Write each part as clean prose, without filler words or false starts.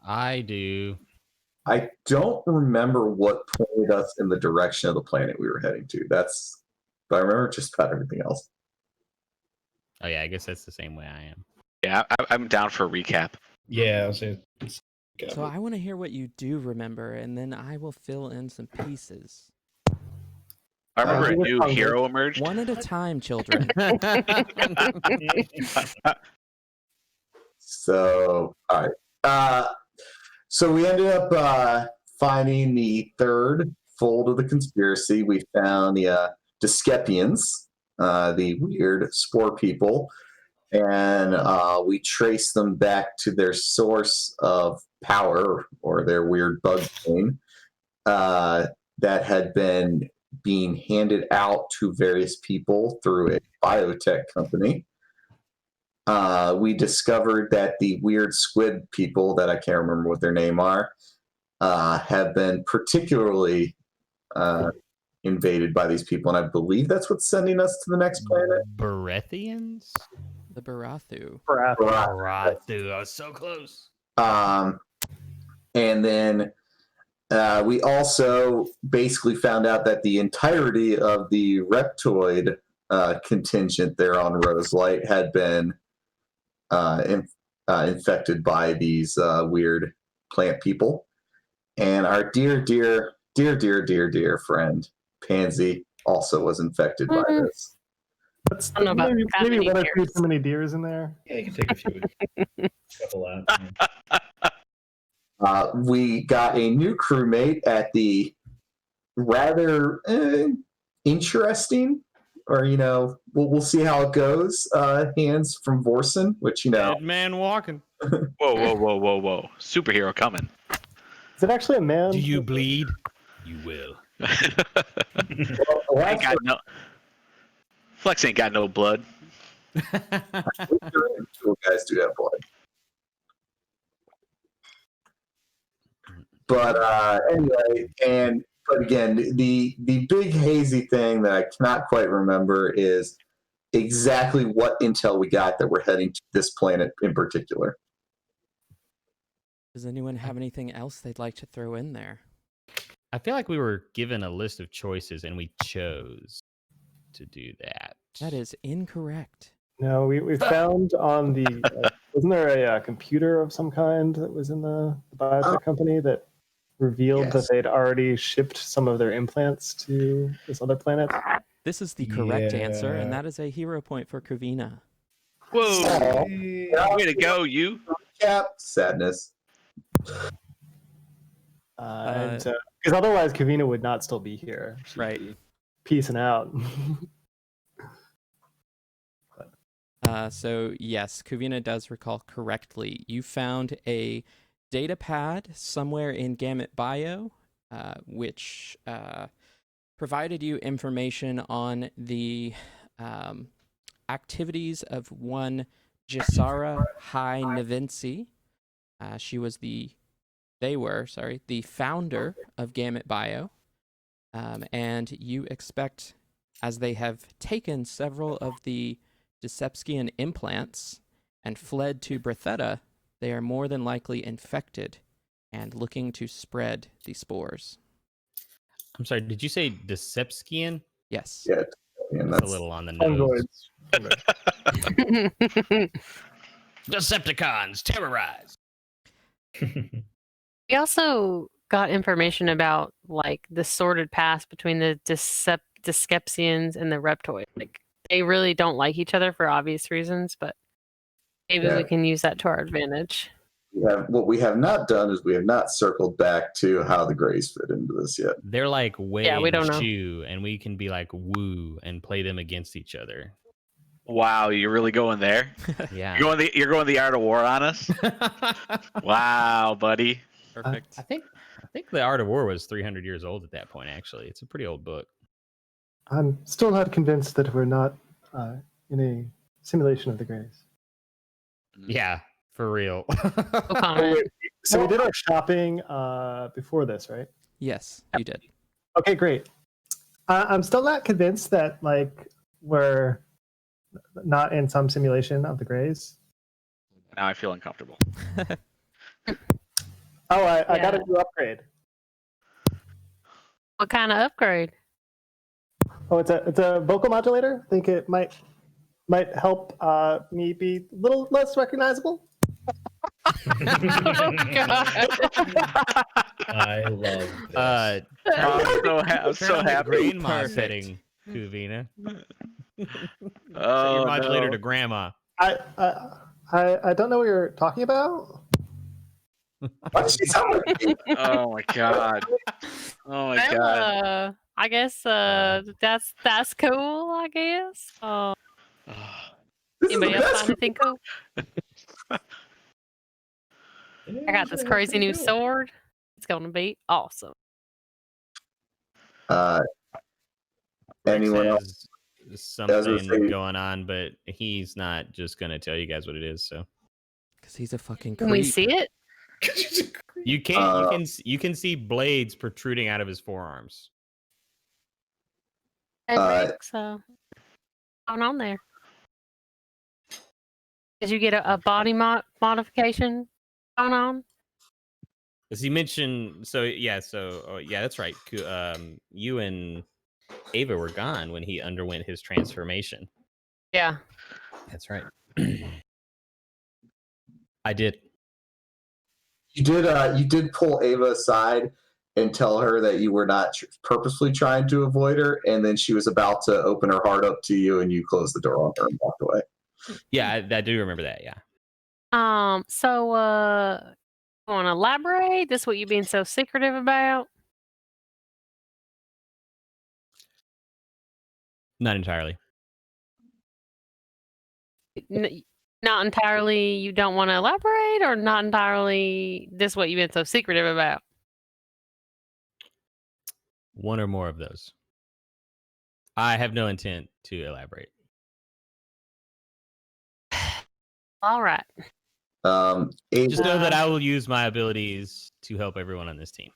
I do. I don't remember what pointed us in the direction of the planet we were heading to. But I remember just about everything else. Oh yeah, I guess that's the same way I am. Yeah, I'm down for a recap. Yeah, I'll say. So I want to hear what you do remember, and then I will fill in some pieces. I remember a new hero emerged. One at a time, children. So, all right. So we ended up finding the third fold of the conspiracy. We found the Diskepians, the weird spore people, and we traced them back to their source of power, or their weird bug chain, that had been being handed out to various people through a biotech company. We discovered that the weird squid people, that I can't remember what their name are, have been particularly invaded by these people, and I believe that's what's sending us to the next planet. Barathians? The Barathu. Barathu. I was so close. And then we also basically found out that the entirety of the reptoid contingent there on Roselight had been infected by these weird plant people. And our dear friend Pansy also was infected by this. I don't know about maybe one or two too many deers in there. Yeah, you can take a few. Couple out. We got a new crewmate at the rather interesting, or we'll see how it goes. Hands from Vorsen, which Dead man walking. Whoa! Superhero coming. Is it actually a man? Do you bleed? You will. Flex ain't got no blood. Cool guys do have blood. But anyway, but again, the big hazy thing that I cannot quite remember is exactly what intel we got that we're heading to this planet in particular. Does anyone have anything else they'd like to throw in there? I feel like we were given a list of choices and we chose to do that. That is incorrect. No, we found on the wasn't there a computer of some kind that was in the biotech company that revealed that they'd already shipped some of their implants to this other planet? This is the correct answer, and that is a hero point for Kuvina. Whoa! Way to go, you! Sadness. Because otherwise Kavina would not still be here. She'd be peacing out. So yes, Kuvina does recall correctly. You found a data pad somewhere in Gamut Bio, which provided you information on the activities of one Gisara High Navinci. They were the founder of Gamut Bio, and you expect, as they have taken several of the Decepskian implants and fled to Bretheta, they are more than likely infected and looking to spread the spores. I'm sorry, did you say Decepskian? Yes. Yeah, that's a little on the nose. Decepticons, terrorize! We also got information about the sordid past between the Diskepians and the Reptoid. They really don't like each other for obvious reasons, but maybe we can use that to our advantage. What we have not done is we have not circled back to how the Greys fit into this yet. They're like Wei we don't know. Shu, and we can be like Wu and play them against each other. Wow, you're really going there? Yeah. You're going the Art of War on us? Wow, buddy. Perfect. I think the Art of War was 300 years old at that point, actually. It's a pretty old book. I'm still not convinced that we're not in a simulation of the Greys. Yeah, for real. So we did our shopping before this, right? Yes, you did. Okay, great. I'm still not convinced that we're not in some simulation of the Greys. Now I feel uncomfortable. Oh, I got a Yeah. new upgrade. What kind of upgrade? Oh, it's a vocal modulator. I think it might help me be a little less recognizable. Oh God. I love this. I'm Turn so on the happy. grandma Perfect. setting, Kuvina. Set Oh your modulator no. to grandma. I don't know what you're talking about. Why does she sound like me? Oh my god. Oh my Well, god. I guess that's cool. I guess. This is the Anybody else best. find anything cool? I got this crazy new sword. It's gonna be awesome. Uh, Rex anyone else? has I was gonna something say, going on, but he's not just gonna tell you guys what it is. So Because he's a fucking Can we creep. see it? you can't. Uh, You can see blades protruding out of his forearms. Hey, Uh, Rick, so what's going on there? Did you get a body modification going on? As he mentioned, so yeah, that's right. You and Ava were gone when he underwent his transformation. Yeah. That's right. I did. you did pull Ava aside and tell her that you were not purposely trying to avoid her, and then she was about to open her heart up to you, and you closed the door on her and walked away. Yeah, I do remember that. Yeah. So you want to elaborate? This what you being so secretive about? Not entirely. Not entirely. You don't want to elaborate, or not entirely. This what you been so secretive about? One or more of those. I have no intent to elaborate. All right. Just know that Ava, I will use my abilities to help everyone on this team.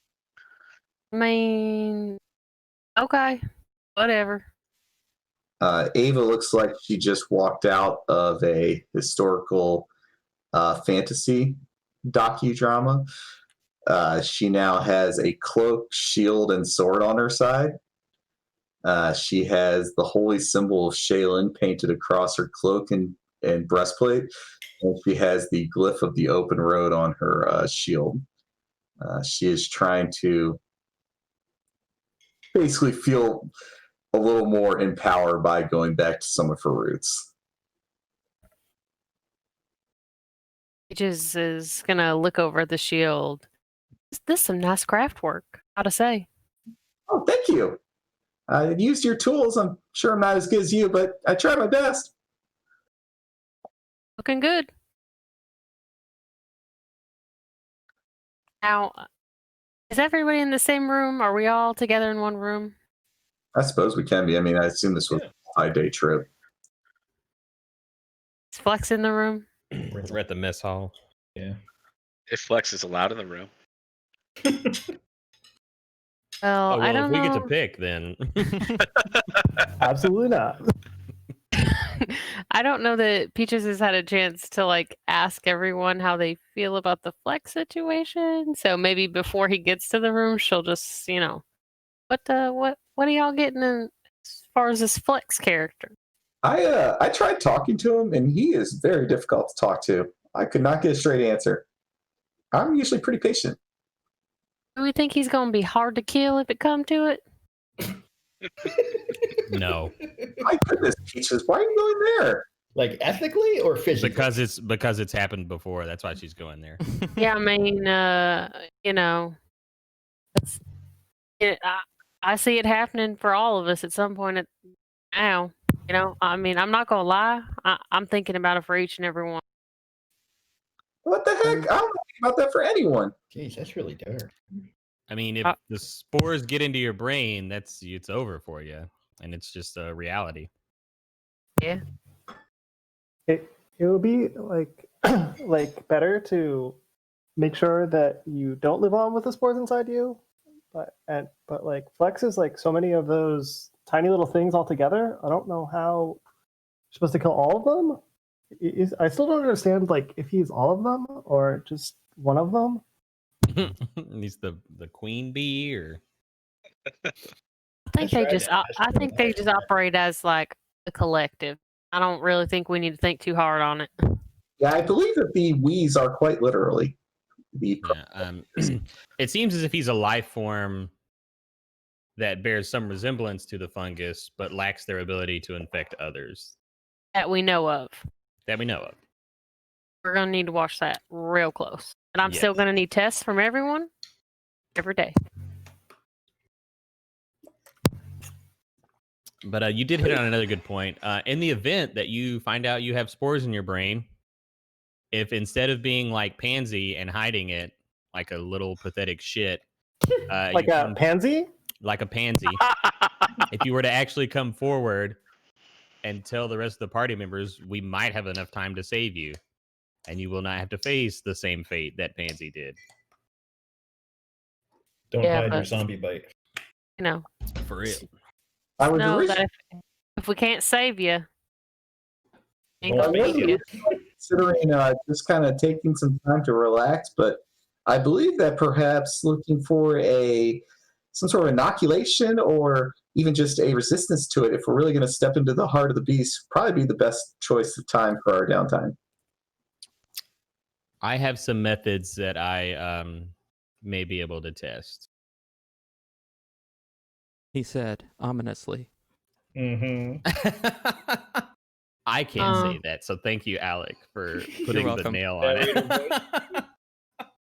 I mean, okay, whatever. Ava looks like she just walked out of a historical fantasy docudrama. She now has a cloak, shield, and sword on her side. She has the holy symbol of Shaylin painted across her cloak and breastplate, and she has the glyph of the open road on her shield. She is trying to basically feel a little more empowered by going back to some of her roots. Peaches is gonna look over the shield. This is some nice craft work, gotta say. Oh, thank you. I used your tools. I'm sure I'm not as good as you, but I tried my best. Looking good. Now, is everybody in the same room? Are we all together in one room? I suppose we can be. I mean, I assume this was a 5-day trip. Is Flex in the room? We're at the mess hall. Yeah. If Flex is allowed in the room. Well, Oh, I well, if don't we know. get to pick, then Absolutely not. I don't know that Peaches has had a chance to like ask everyone how they feel about the Flex situation. So maybe before he gets to the room, she'll just, what are y'all getting in as far as this Flex character? I tried talking to him, and he is very difficult to talk to. I could not get a straight answer. I'm usually pretty patient. Do we think he's gonna be hard to kill if it come to it? no, My goodness, Peaches, why are you going there? Like ethically or physically? because it's happened before. That's why she's going there. Yeah, I mean, it's, I see it happening for all of us at some point now. I mean, I'm not gonna lie. I'm thinking about it for each and every one. What the heck? I don't think about that for anyone. Jeez, that's really dark. I mean, if the spores get into your brain, it's over for you, and it's just a reality. Yeah. It would be like like better to make sure that you don't live on with the spores inside you. But like Flex is like so many of those tiny little things all together. I don't know how you're supposed to kill all of them. I still don't understand like if he's all of them or just one of them. He's the queen bee, or I think they just. I think they just operate as like a collective. I don't really think we need to think too hard on it. Yeah, I believe that the wees are quite literally the. it seems as if he's a life form that bears some resemblance to the fungus, but lacks their ability to infect others. That we know of. That we know of. We're gonna need to watch that real close, and I'm still Yes. gonna need tests from everyone every day. But you did hit on another good point. In the event that you find out you have spores in your brain, if instead of being like Pansy and hiding it like a little pathetic shit, Like a pansy? like a pansy, if you were to actually come forward and tell the rest of the party members, we might have enough time to save you, and you will not have to face the same fate that Pansy did. Don't Yeah, hide your but- zombie bite. You know, For real. I would know wish that if we can't save you, ain't Well, gonna I be was you. considering just kind of taking some time to relax, but I believe that perhaps looking for some sort of inoculation or even just a resistance to it, if we're really going to step into the heart of the beast, probably be the best choice of time for our downtime. I have some methods that I may be able to test. He said ominously. Mm-hmm. I can't say that, so thank you, Alec, for putting the welcome. nail on it.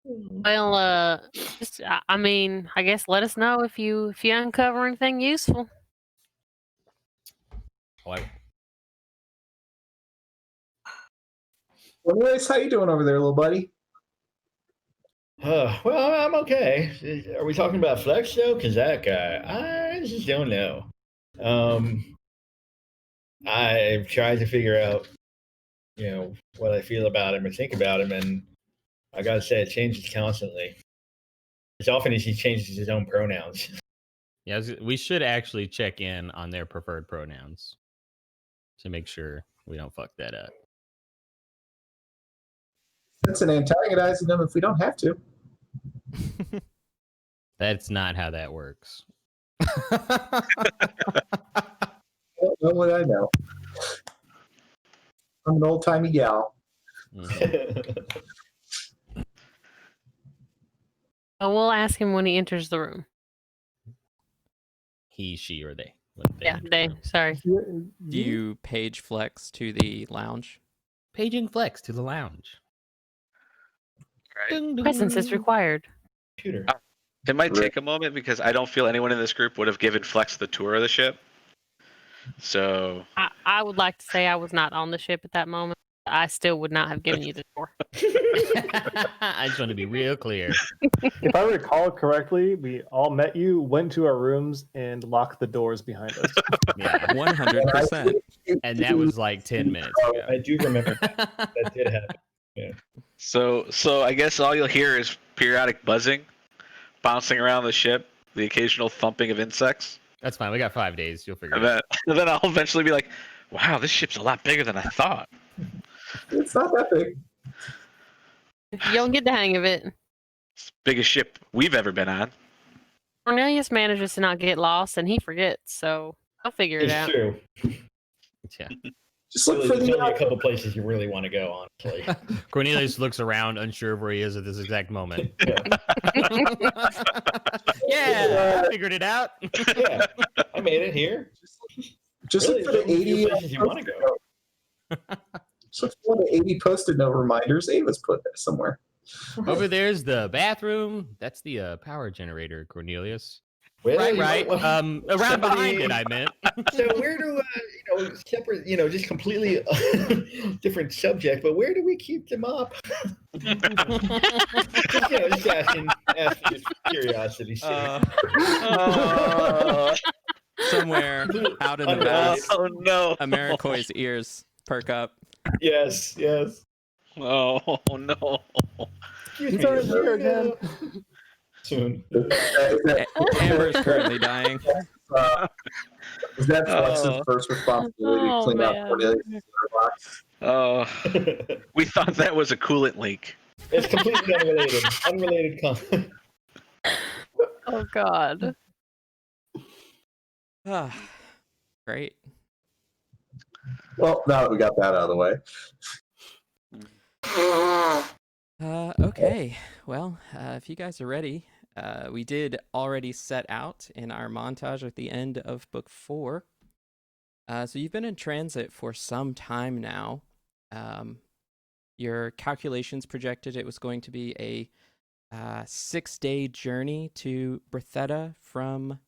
Well, just I mean, I guess let us know if you uncover anything useful. Oh, Anyways, how you doing over there, little buddy? Well, I'm okay. Are we talking about Flex though? Because that guy, I just don't know. I've tried to figure out, what I feel about him or think about him, and I gotta say, it changes constantly. As often as he changes his own pronouns. Yeah, we should actually check in on their preferred pronouns to make sure we don't fuck that up. That's an antagonizing them if we don't have to. That's not how that works. What would I know? I'm an old timey gal. Mhm. We'll ask him when he enters the room. He, she, or they. when Yeah, enter the they. room. Sorry. Do you page flex to the lounge? Paging Flex to the lounge. Right. Presence is required. Computer. It might take a moment because I don't feel anyone in this group would have given Flex the tour of the ship. So I would like to say I was not on the ship at that moment. I still would not have given you the tour. I just want to be real clear. If I recall correctly, we all met you, went to our rooms, and locked the doors behind us. Yeah. 100%. And that was like 10 minutes ago. I do remember that did happen. So I guess all you'll hear is periodic buzzing, bouncing around the ship, the occasional thumping of insects. That's fine. We got 5 days. You'll figure And it out. then I'll eventually be like, wow, this ship's a lot bigger than I thought. It's not that big. You don't get the hang of it. It's the biggest ship we've ever been on. Cornelius manages to not get lost, and he forgets, so I'll figure it It's out. true. Yeah. Just look Really, for there's the. only a couple places you really want to go, honestly. Cornelius looks around, unsure of where he is at this exact moment. Yeah, I figured it out. Yeah, I made it here. Just Really, look for the there's only a few 80. places you want to go. Just look for the 80 post-it note reminders. Ava's put there somewhere. Over there's the bathroom. That's the power generator, Cornelius. Well, Right, you might right. want- Around behind somebody- it, I meant. So where do separate, just completely different subject, but where do we keep them up? Just asking just curiosity sake. Somewhere out in the vast, Oh no. Americoy's ears perk up. Yes. Oh no. Excuse He's me, already here where, again. Soon. Amber's currently dying. Is that Flex's first responsibility to Oh, clean man. out Cornelius' litter box? Oh, we thought that was a coolant leak. It's completely unrelated. Unrelated comment. Oh God. Ah, great. Well, now that we got that out of the way. Okay. Well, if you guys are ready, we did already set out in our montage at the end of book 4. So you've been in transit for some time now. Your calculations projected it was going to be a 6-day journey to Bretheta from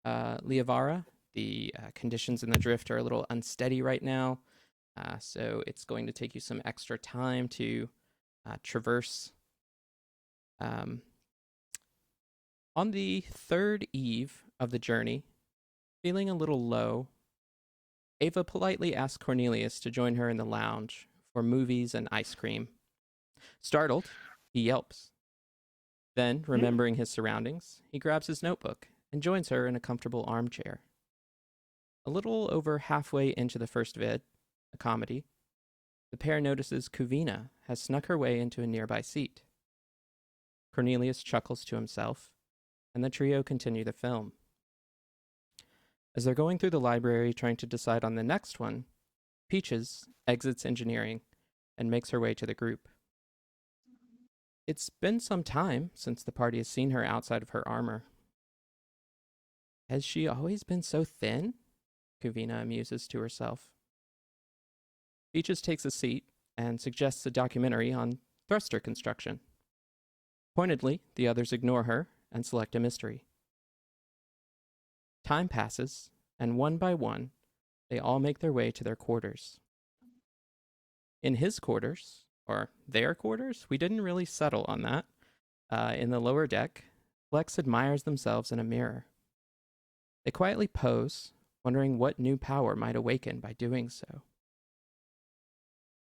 Liavara. The conditions in the drift are a little unsteady right now, so it's going to take you some extra time to traverse. On the third eve of the journey, feeling a little low, Ava politely asked Cornelius to join her in the lounge for movies and ice cream. Startled, he yelps. Then, remembering his surroundings, he grabs his notebook and joins her in a comfortable armchair. A little over halfway into the first vid, a comedy, the pair notices Kuvina has snuck her way into a nearby seat. Cornelius chuckles to himself, and the trio continue the film. As they're going through the library trying to decide on the next one, Peaches exits engineering and makes her way to the group. It's been some time since the party has seen her outside of her armor. Has she always been so thin? Kuvina amuses to herself. Peaches takes a seat and suggests a documentary on thruster construction. Pointedly, the others ignore her and select a mystery. Time passes, and one by one, they all make their way to their quarters. In his quarters, or their quarters, we didn't really settle on that. In the lower deck, Flex admires themselves in a mirror. They quietly pose, wondering what new power might awaken by doing so.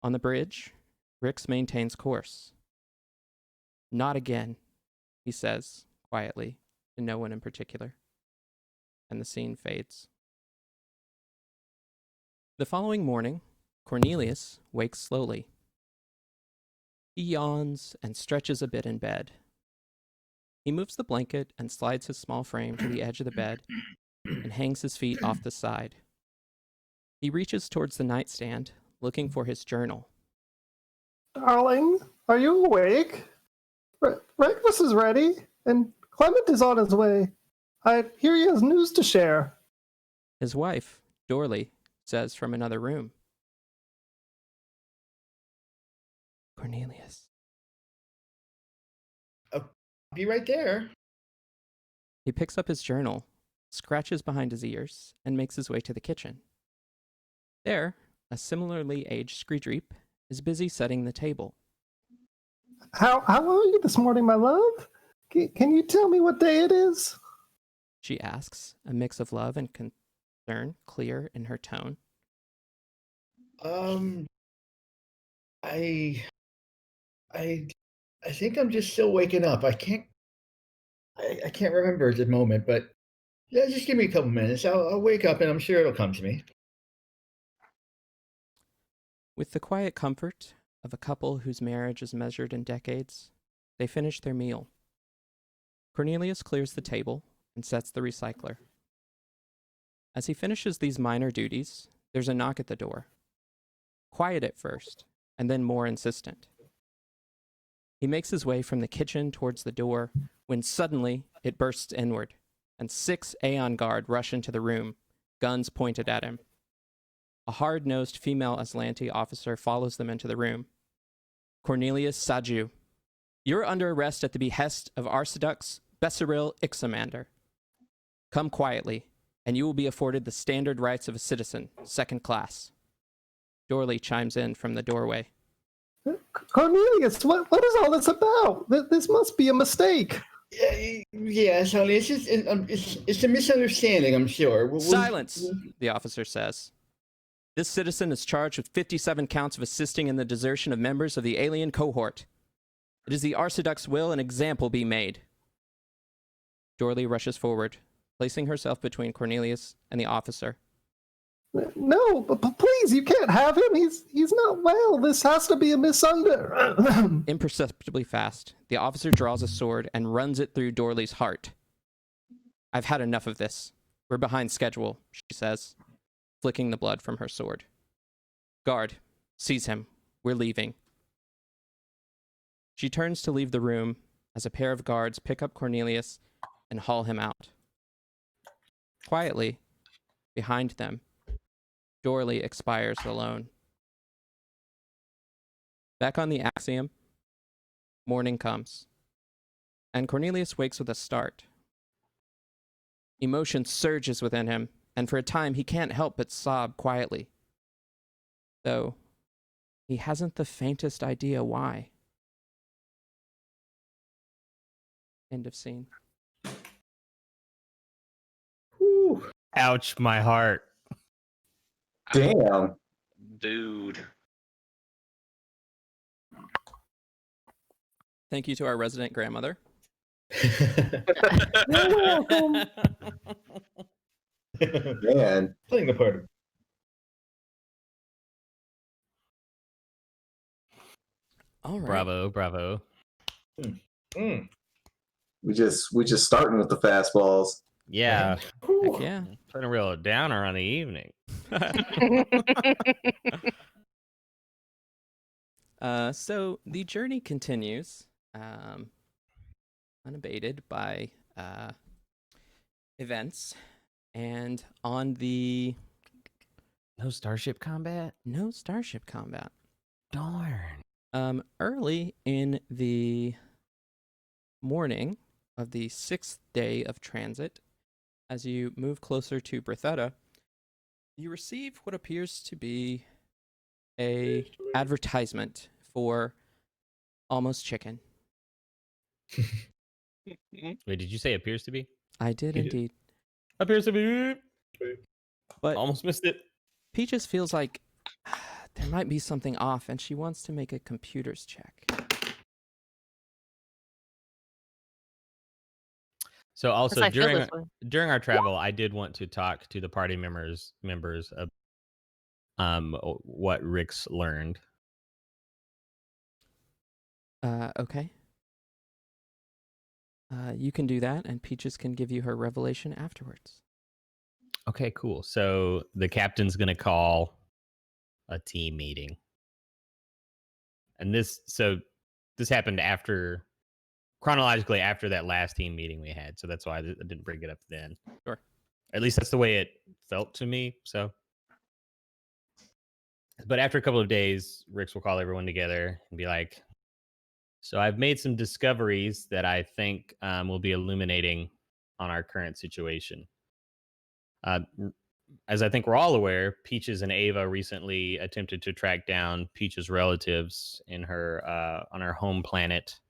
On the bridge, Rix maintains course. Not again, he says, quietly, to no one in particular. And the scene fades. The following morning, Cornelius wakes slowly. He yawns and stretches a bit in bed. He moves the blanket and slides his small frame to the edge of the bed and hangs his feet off the side. He reaches towards the nightstand, looking for his journal. Darling, are you awake? Breakfast is ready, and Clement is on his way. I hear he has news to share. His wife, Dorley, says from another room. Cornelius. I'll be right there. He picks up his journal, scratches behind his ears, and makes his way to the kitchen. There, a similarly aged Screedreep is busy setting the table. How are you this morning, my love? Can you tell me what day it is? She asks, a mix of love and concern clear in her tone. I think I'm just still waking up. I can't remember at the moment, but yeah, just give me a couple minutes. I'll wake up and I'm sure it'll come to me. With the quiet comfort of a couple whose marriage is measured in decades, they finish their meal. Cornelius clears the table and sets the recycler. As he finishes these minor duties, there's a knock at the door. Quiet at first, and then more insistent. He makes his way from the kitchen towards the door when suddenly it bursts inward, and 6 Aeon Guard rush into the room, guns pointed at him. A hard-nosed female Aslanti officer follows them into the room. Cornelius Saju, you're under arrest at the behest of Arcidux Besseril Ixamander. Come quietly, and you will be afforded the standard rights of a citizen, second class. Dorley chimes in from the doorway. Cornelius, what is all this about? This must be a mistake. Yes, honey, it's a misunderstanding, I'm sure. Silence, the officer says. This citizen is charged with 57 counts of assisting in the desertion of members of the alien cohort. It is the Arcidux will an example be made. Dorley rushes forward, placing herself between Cornelius and the officer. No, but please, you can't have him. He's not well. This has to be a misunder. Imperceptibly fast, the officer draws a sword and runs it through Dorley's heart. I've had enough of this. We're behind schedule, she says, flicking the blood from her sword. Guard, seize him. We're leaving. She turns to leave the room as a pair of guards pick up Cornelius and haul him out. Quietly, behind them, Dorley expires alone. Back on the Axiom, morning comes, and Cornelius wakes with a start. Emotion surges within him, and for a time he can't help but sob quietly. Though, he hasn't the faintest idea why. End of scene. Whew. Ouch, my heart. Damn. Dude. Thank you to our resident grandmother. You're welcome. Man. Playing the part. All right. Bravo, bravo. Mm. We just starting with the fastballs. Yeah. Heck yeah. Putting a real downer on the evening. So the journey continues, unabated by events, and on the No starship combat? no starship combat. Darn. Early in the morning of the 6th day of transit, as you move closer to Brethetta, you receive what appears to be a advertisement for Almost Chicken. Wait, did you say appears to be? I did He did. indeed. Appears to be. But Almost missed it. Peaches feels like there might be something off, and she wants to make a computer's check. So also I feel during this way. during our travel, I did want to talk to the party members of what Rick's learned. Okay. You can do that, and Peaches can give you her revelation afterwards. Okay, cool. So the captain's gonna call a team meeting, and this happened chronologically after that last team meeting we had. So that's why I didn't bring it up then. Sure. At least that's the way it felt to me. So, but after a couple of days, Rix will call everyone together and be like, "So I've made some discoveries that I think will be illuminating on our current situation." As I think we're all aware, Peaches and Ava recently attempted to track down Peaches' relatives in her on her home planet,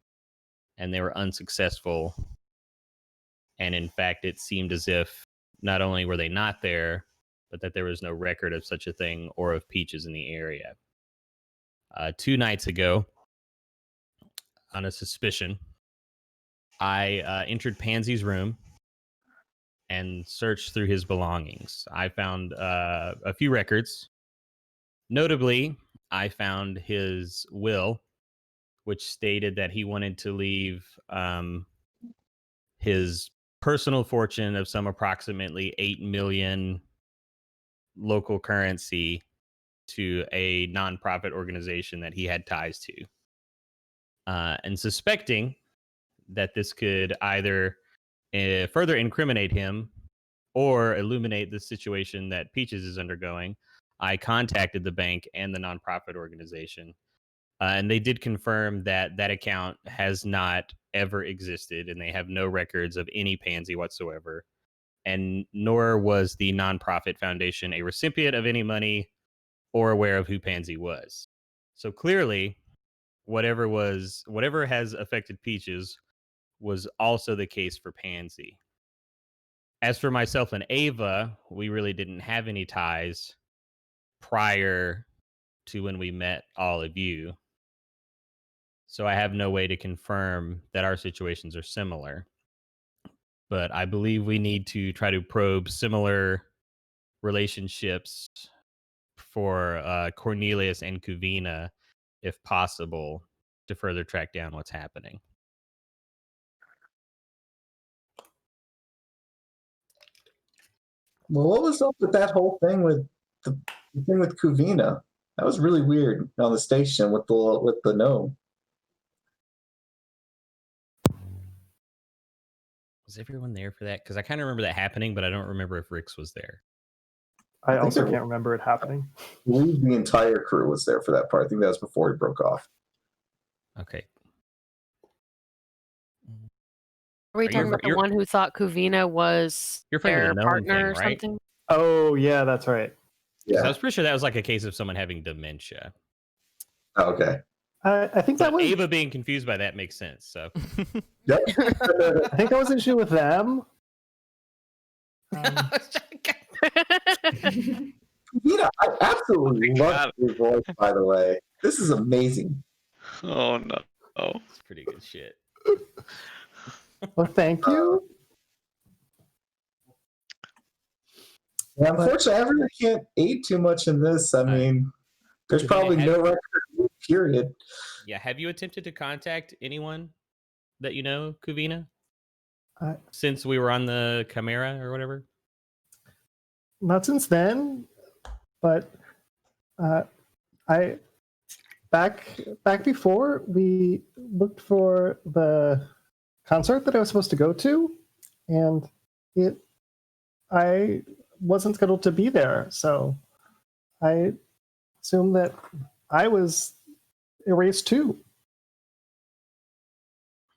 and they were unsuccessful. And in fact, it seemed as if not only were they not there, but that there was no record of such a thing or of Peaches in the area. 2 nights ago, on a suspicion, I entered Pansy's room and searched through his belongings. I found a few records. Notably, I found his will, which stated that he wanted to leave his personal fortune of some approximately 8 million local currency to a nonprofit organization that he had ties to. And suspecting that this could either further incriminate him or illuminate the situation that Peaches is undergoing, I contacted the bank and the nonprofit organization. And they did confirm that that account has not ever existed and they have no records of any Pansy whatsoever. And nor was the nonprofit foundation a recipient of any money or aware of who Pansy was. So clearly, whatever has affected Peaches was also the case for Pansy. As for myself and Ava, we really didn't have any ties prior to when we met all of you. So I have no way to confirm that our situations are similar. But I believe we need to try to probe similar relationships for Cornelius and Kuvina, if possible, to further track down what's happening. Well, what was up with that whole thing with the thing with Kuvina? That was really weird on the station with the gnome. Was everyone there for that? Because I kind of remember that happening, but I don't remember if Rix was there. I think also there can't remember it happening. I believe the entire crew was there for that part. I think that was before he broke off. Okay. Are we You're- talking about the you're- one who thought Kuvina was You're referring to their the gnome partner thing, or right? something? Oh, yeah, that's right. 'Cause I Yeah. was pretty sure that was like a case of someone having dementia. Oh, okay. I think that But was. Ava being confused by that makes sense. So Yep. I think that was an issue with them. Kuvina, I absolutely Oh my love God. your voice, by the way. This is amazing. Oh no. Oh. it's pretty good shit. Well, thank you. Yeah, unfortunately, I really can't aid too much in this. I mean, there's Kuvina, probably have- no record, period. Yeah, have you attempted to contact anyone that you know, Kuvina? Uh, Since we were on the Chimera or whatever? Not since then, but I back before we looked for the concert that I was supposed to go to, and I wasn't scheduled to be there, so I assumed that I was erased too.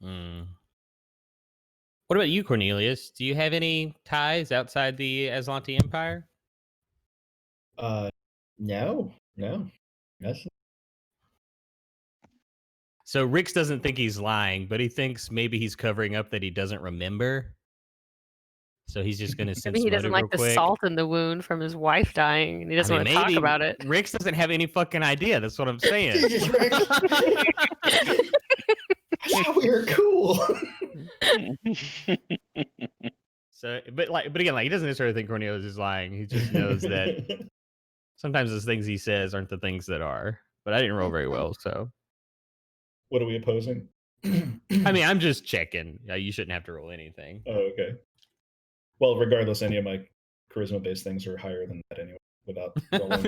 Hmm. What about you, Cornelius? Do you have any ties outside the Aslanti Empire? No. That's So Rix doesn't think he's lying, but he thinks maybe he's covering up that he doesn't remember. So he's just going to send Maybe he somebody doesn't real like the quick. salt in the wound from his wife dying, and he doesn't want to talk about it. Rix doesn't have any fucking idea. That's what I'm saying. Jesus, Rick. I thought we were cool. So, but again, he doesn't necessarily think Cornelius is lying. He just knows that sometimes the things he says aren't the things that are. But I didn't roll very well, so. What are we opposing? I mean, I'm just checking. You shouldn't have to roll anything. Oh, okay. Well, regardless, any of my charisma-based things are higher than that anyway. Without rolling,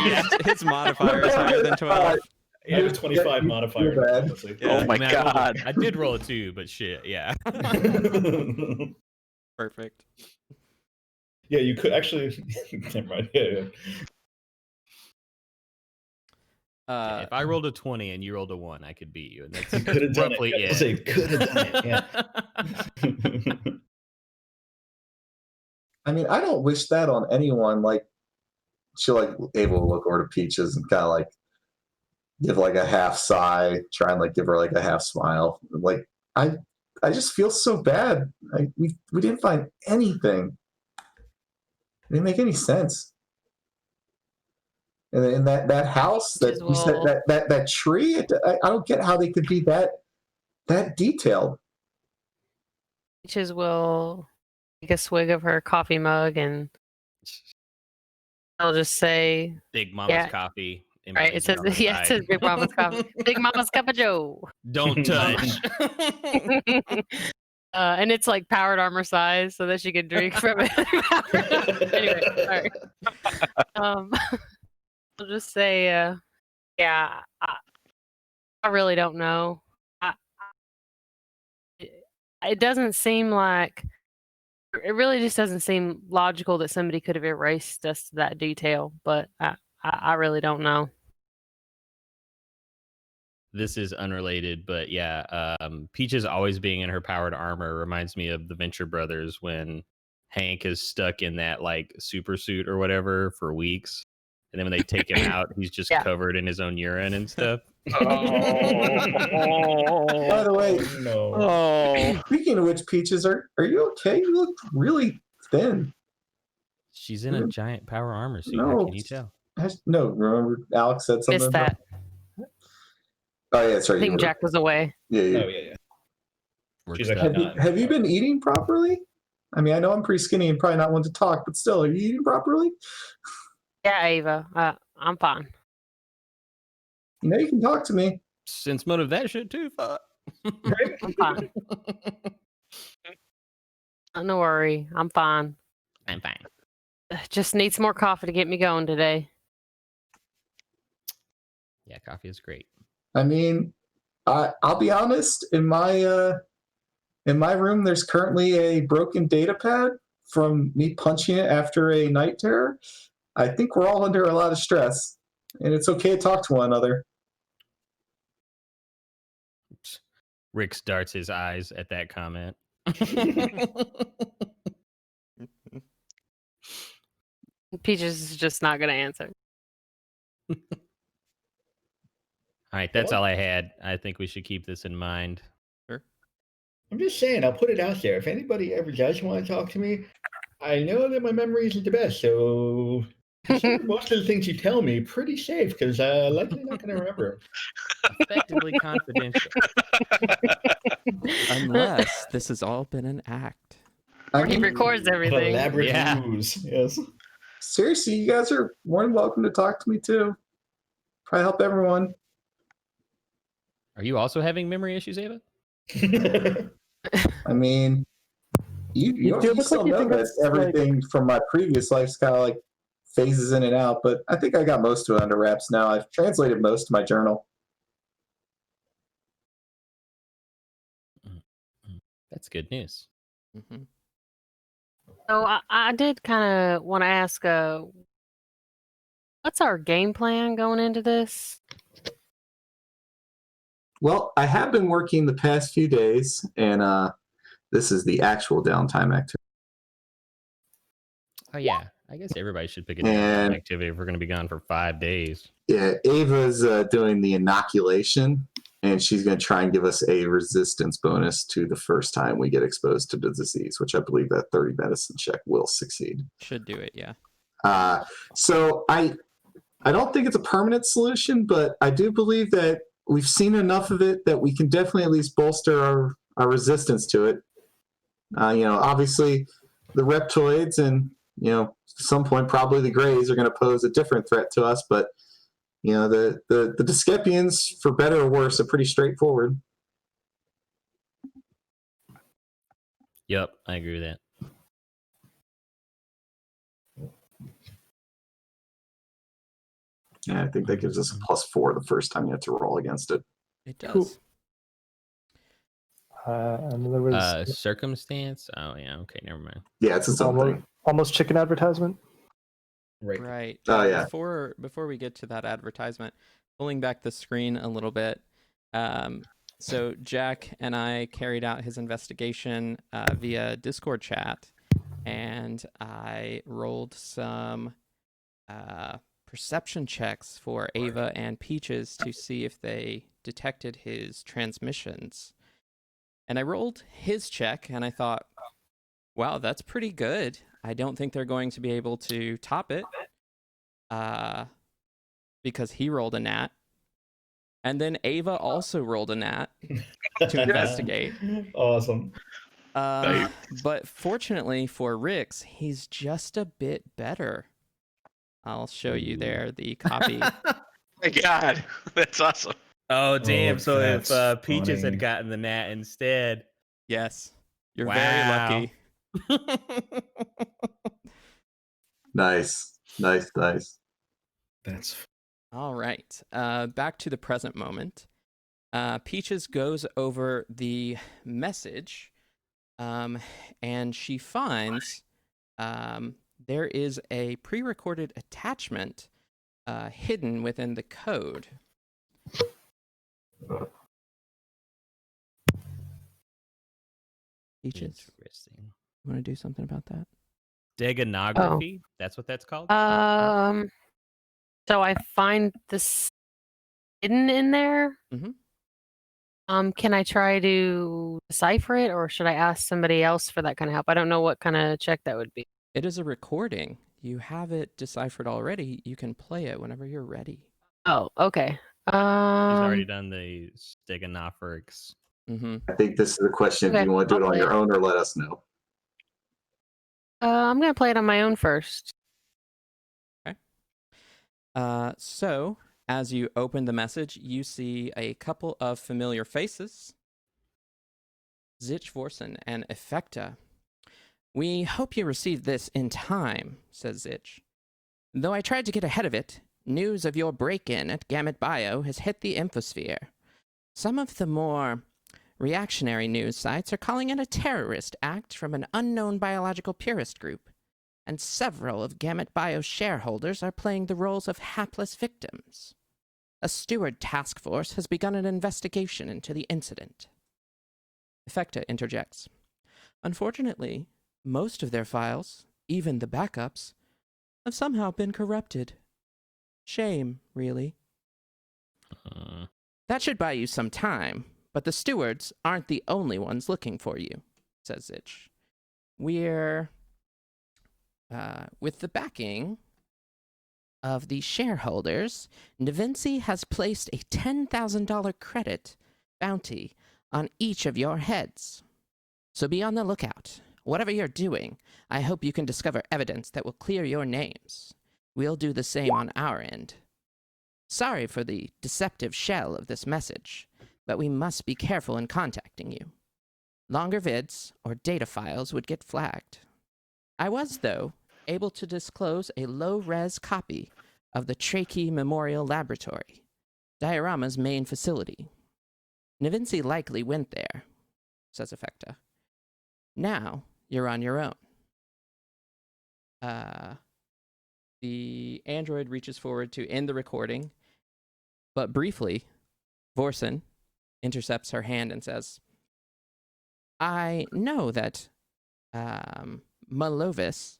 Yeah, his modifier is higher than 12. I have a 25 modifier. bad. Honestly. Yeah. Oh my God. I did roll a 2, but shit, yeah. Perfect. Yeah, you could actually. Never mind. Yeah. If I rolled a 20 and you rolled a 1, I could beat you, and that's Could have done roughly it. it. Say could have done it. Yeah. I mean, I don't wish that on anyone. Like, she'll like able to look over to Peaches and kind of like give like a half sigh, try and like give her like a half smile. Like, I just feel so bad. We didn't find anything. It didn't make any sense. And in that house that you said that tree, I don't get how they could be that detailed. Peaches will take a swig of her coffee mug, and I'll just say, Big Mama's Yeah. coffee. right, it says, yeah, it says Big Mama's coffee. Big Mama's cup of joe. Don't touch. And it's like powered armor size so that she can drink from it. Anyway, sorry. I'll just say, yeah, I really don't know. It doesn't seem like, it really just doesn't seem logical that somebody could have erased us to that detail, but I really don't know. This is unrelated, but yeah, Peaches always being in her powered armor reminds me of the Venture Brothers when Hank is stuck in that like super suit or whatever for weeks. And then when they take him out, he's just covered in his own urine and stuff. By the way, No. Oh. speaking of which, Peaches, are you okay? You look really thin. She's in a giant power armor suit. How No. can you tell? No, remember Alex said something. Missed that. Oh yeah, that's right. I think Jack was away. Yeah. Oh yeah. Work She's stuff. actually not. Have you been eating properly? I mean, I know I'm pretty skinny and probably not one to talk, but still, are you eating properly? Yeah, Ava. I'm fine. You know, you can talk to me. Sense motive that shit too. Fuck. I'm fine. No worry. I'm fine. I'm fine. Just need some more coffee to get me going today. Yeah, coffee is great. I mean, I'll be honest. In my room, there's currently a broken data pad from me punching it after a night terror. I think we're all under a lot of stress, and it's okay to talk to one another. Rick darts his eyes at that comment. Peaches is just not going to answer. All right, that's all I had. I think we should keep this in mind. Sure. I'm just saying, I'll put it out there. If anybody ever does want to talk to me, I know that my memory isn't the best, so consider most of the things you tell me pretty safe because likely not going to remember. Effectively confidential. Unless this has all been an act. I He mean, records everything. Elaborate Yeah. ruse. Yes. seriously, you guys are more than welcome to talk to me too. Probably help everyone. Are you also having memory issues, Ava? I mean, you do look still like you know think that it's, like- everything from my previous life's kind of like phases in and out, but I think I got most of it under wraps now. I've translated most of my journal. That's good news. Mm-hmm. So I did kind of want to ask, what's our game plan going into this? Well, I have been working the past few days, and this is the actual downtime activity. Oh yeah, I guess everybody should pick a And- downtime activity if we're going to be gone for 5 days. Yeah, Ava's doing the inoculation, and she's going to try and give us a resistance bonus to the first time we get exposed to the disease, which I believe that 30 medicine check will succeed. Should do it, yeah. So I don't think it's a permanent solution, but I do believe that we've seen enough of it that we can definitely at least bolster our resistance to it. Obviously the reptoids and, at some point probably the Greys are going to pose a different threat to us, but the Discepians, for better or worse, are pretty straightforward. Yep, I agree with that. Yeah, I think that gives us a +4 the first time you have to roll against it. It does. Cool. And there was Circumstance? Oh yeah, okay, never mind. Yeah, it's its own thing. almost chicken advertisement. Right. Right. Oh, yeah. Before we get to that advertisement, pulling back the screen a little bit. So Jack and I carried out his investigation via Discord chat, and I rolled some perception checks for Ava and Peaches to see if they detected his transmissions. And I rolled his check, and I thought, wow, that's pretty good. I don't think they're going to be able to top it because he rolled a nat. And then Ava also rolled a nat to investigate. Awesome. But fortunately for Rix, he's just a bit better. I'll show you there the copy. My God, that's awesome. Oh damn! Oh, So if that's Peaches funny. had gotten the nat instead, Yes, you're Wow. very lucky. Nice. That's All right. Back to the present moment. Peaches goes over the message, and she finds there is a pre-recorded attachment hidden within the code. Peaches, interesting. you want to do something about that? Degonography? That's what that's called. So I find this hidden in there. Mhm. Can I try to decipher it, or should I ask somebody else for that kind of help? I don't know what kind of check that would be. It is a recording. You have it deciphered already. You can play it whenever you're ready. Oh, okay. He's already done the stegonophorics. Mm-hmm. I think this is a question if Okay, you want to do it I'll on play your it. own or let us know. I'm gonna play it on my own first. So, as you open the message, you see a couple of familiar faces. Zich Vorsen and Effecta. We hope you received this in time, says Zich. Though I tried to get ahead of it, news of your break-in at Gamut Bio has hit the infosphere. Some of the more reactionary news sites are calling it a terrorist act from an unknown biological purist group, and several of Gamut Bio's shareholders are playing the roles of hapless victims. A steward task force has begun an investigation into the incident. Effecta interjects. Unfortunately, most of their files, even the backups, have somehow been corrupted. Shame, really. That should buy you some time, but the stewards aren't the only ones looking for you, says Zich. We're, with the backing of the shareholders, Navinci has placed a $10,000 credit bounty on each of your heads. So be on the lookout. Whatever you're doing, I hope you can discover evidence that will clear your names. We'll do the same on our end. Sorry for the deceptive shell of this message, but we must be careful in contacting you. Longer vids or data files would get flagged. I was, though, able to disclose a low-res copy of the Trachea Memorial Laboratory, Diorama's main facility. Navinci likely went there, says Effecta. Now, you're on your own. The android reaches forward to end the recording, but briefly, Vorsen intercepts her hand and says, I know that Malovis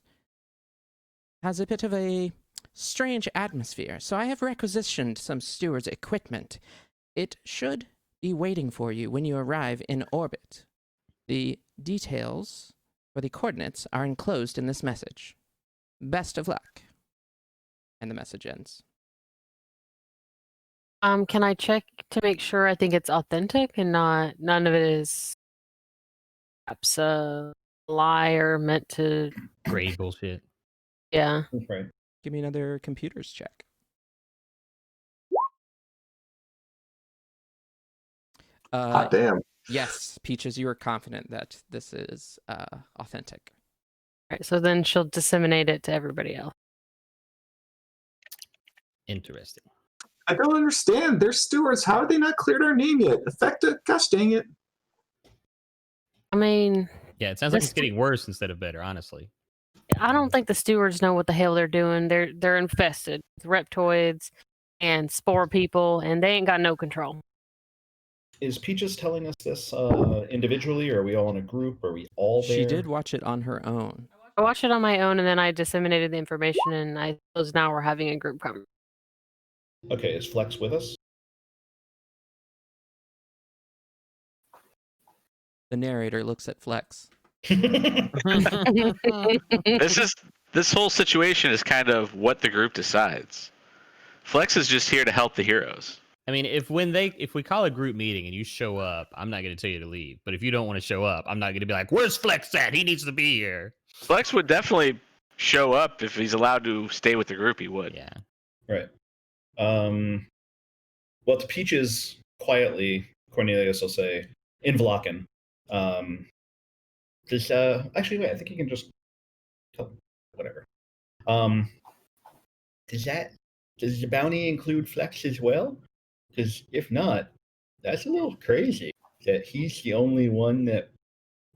has a bit of a strange atmosphere, so I have requisitioned some steward's equipment. It should be waiting for you when you arrive in orbit. The details for the coordinates are enclosed in this message. Best of luck. And the message ends. Can I check to make sure I think it's authentic and none of it is perhaps a lie or meant to? Grade bullshit. Yeah. That's right. Give me another computers check. Hot damn. Yes, Peaches, you are confident that this is authentic. All right, so then she'll disseminate it to everybody else. Interesting. I don't understand. They're stewards. How have they not cleared our name yet? Effecta, gosh dang it. I mean, Yeah, it sounds like it's getting worse instead of better, honestly. I don't think the stewards know what the hell they're doing. They're infested with reptoids and spore people, and they ain't got no control. Is Peaches telling us this individually, or are we all in a group? Are we all there? She did watch it on her own. I watched it on my own, and then I disseminated the information, and I suppose now we're having a group conversation. Okay, is Flex with us? The narrator looks at Flex. This whole situation is kind of what the group decides. Flex is just here to help the heroes. I mean, if we call a group meeting and you show up, I'm not going to tell you to leave. But if you don't want to show up, I'm not going to be like, "Where's Flex at? He needs to be here." Flex would definitely show up if he's allowed to stay with the group. He would. Yeah. Right. Well, to Peaches, quietly, Cornelius will say, in Vlachen, just, actually, wait, I think you can just, whatever. Does the bounty include Flex as well? Because if not, that's a little crazy that he's the only one that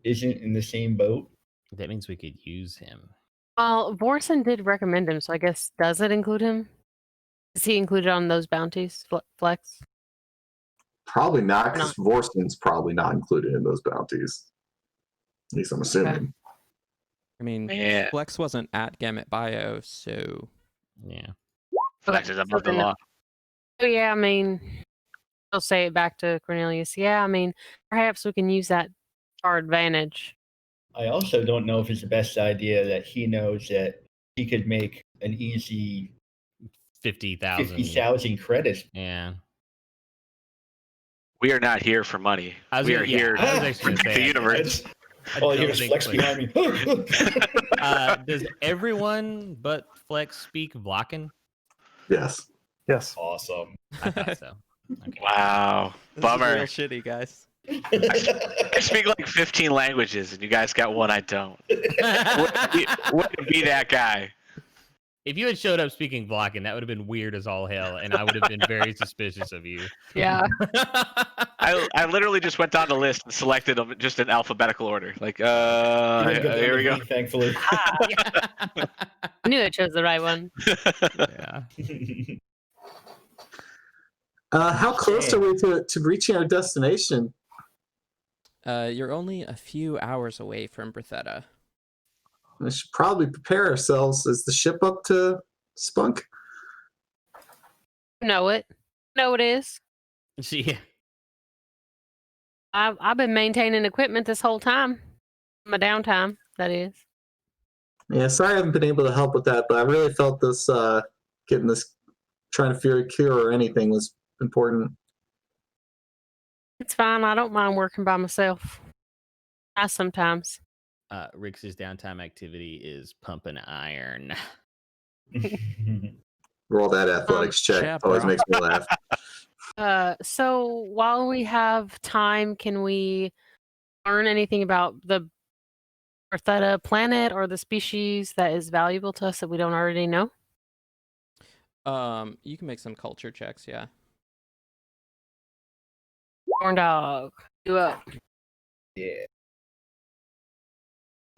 isn't in the same boat. That means we could use him. Well, Vorsen did recommend him, so I guess, does it include him? Is he included on those bounties, Flex? Probably not, because Vorsen's probably not included in those bounties. At least I'm assuming. Okay. I mean, Yeah. Flex wasn't at Gamut Bio, so Yeah. Flex is above the law. Oh, yeah, I mean, I'll say it back to Cornelius. Yeah, I mean, perhaps we can use that to our advantage. I also don't know if it's the best idea that he knows that he could make an easy 50,000 credits. Yeah. We are not here for money. We are here I was actually to gonna protect the say, universe. All I hear is Flex behind me. Does everyone but Flex speak Vlachen? Yes. Yes. Awesome. I thought so. Okay. Wow. This Bummer. is real shitty, guys. I speak like 15 languages, and you guys got one I don't. Wouldn't be that guy. If you had showed up speaking Vlachen, that would have been weird as all hell, and I would have been very suspicious of you. Yeah. I literally just went down the list and selected them just in alphabetical order. Like, You didn't go down here to we go. V, thankfully. I knew I chose the right one. Yeah. How close are we to reaching our destination? You're only a few hours away from Berthetta. We should probably prepare ourselves. Is the ship up to spunk? Know it. Know it is. Yeah. I've been maintaining equipment this whole time. My downtime, that is. Yeah, sorry I haven't been able to help with that, but I really felt this getting this, trying to figure a cure or anything was important. It's fine. I don't mind working by myself. I sometimes. Rick's downtime activity is pumping iron. Roll that athletics check. yeah, Always bro. makes me laugh. So while we have time, can we learn anything about the Berthetta planet or the species that is valuable to us that we don't already know? You can make some culture checks, yeah. Corn dog. Do up. Yeah.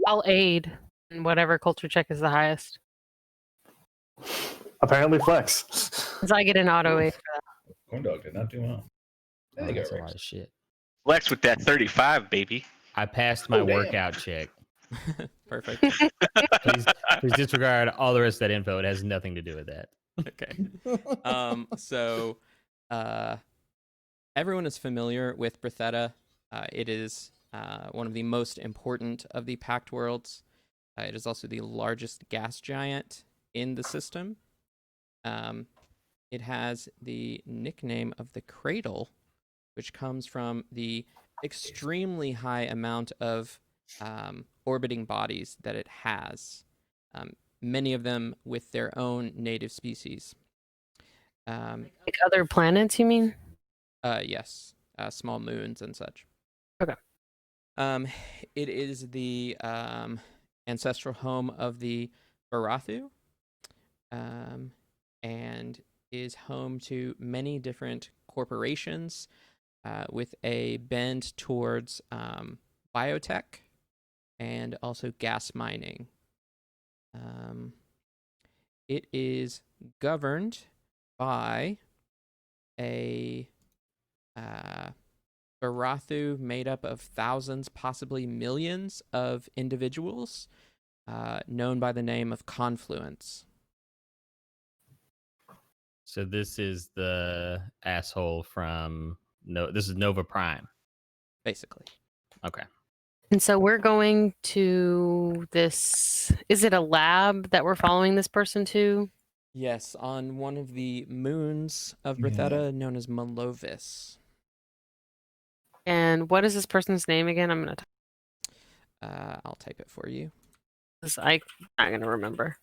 I'll aid in whatever culture check is the highest. Apparently, Flex. Because I get an auto aid for that. Corn dog did not do well. There you go, That's a Rex. lot of shit. Flex with that 35, baby. I passed my Oh, damn. workout check. Perfect. Please disregard all the rest of that info. It has nothing to do with that. Okay. So everyone is familiar with Berthetta. It is one of the most important of the Pact Worlds. It is also the largest gas giant in the system. It has the nickname of the Cradle, which comes from the extremely high amount of orbiting bodies that it has, many of them with their own native species. Like other planets, you mean? Yes, small moons and such. Okay. It is the ancestral home of the Barathu, and is home to many different corporations with a bend towards biotech and also gas mining. It is governed by a Barathu made up of thousands, possibly millions of individuals, known by the name of Confluence. So this is the asshole from this is Nova Prime. Basically. Okay. And so we're going to this. Is it a lab that we're following this person to? Yes, on one of the moons of Yeah. Berthetta, known as Malovis. And what is this person's name again? I'm going to. I'll type it for you. I'm not going to remember.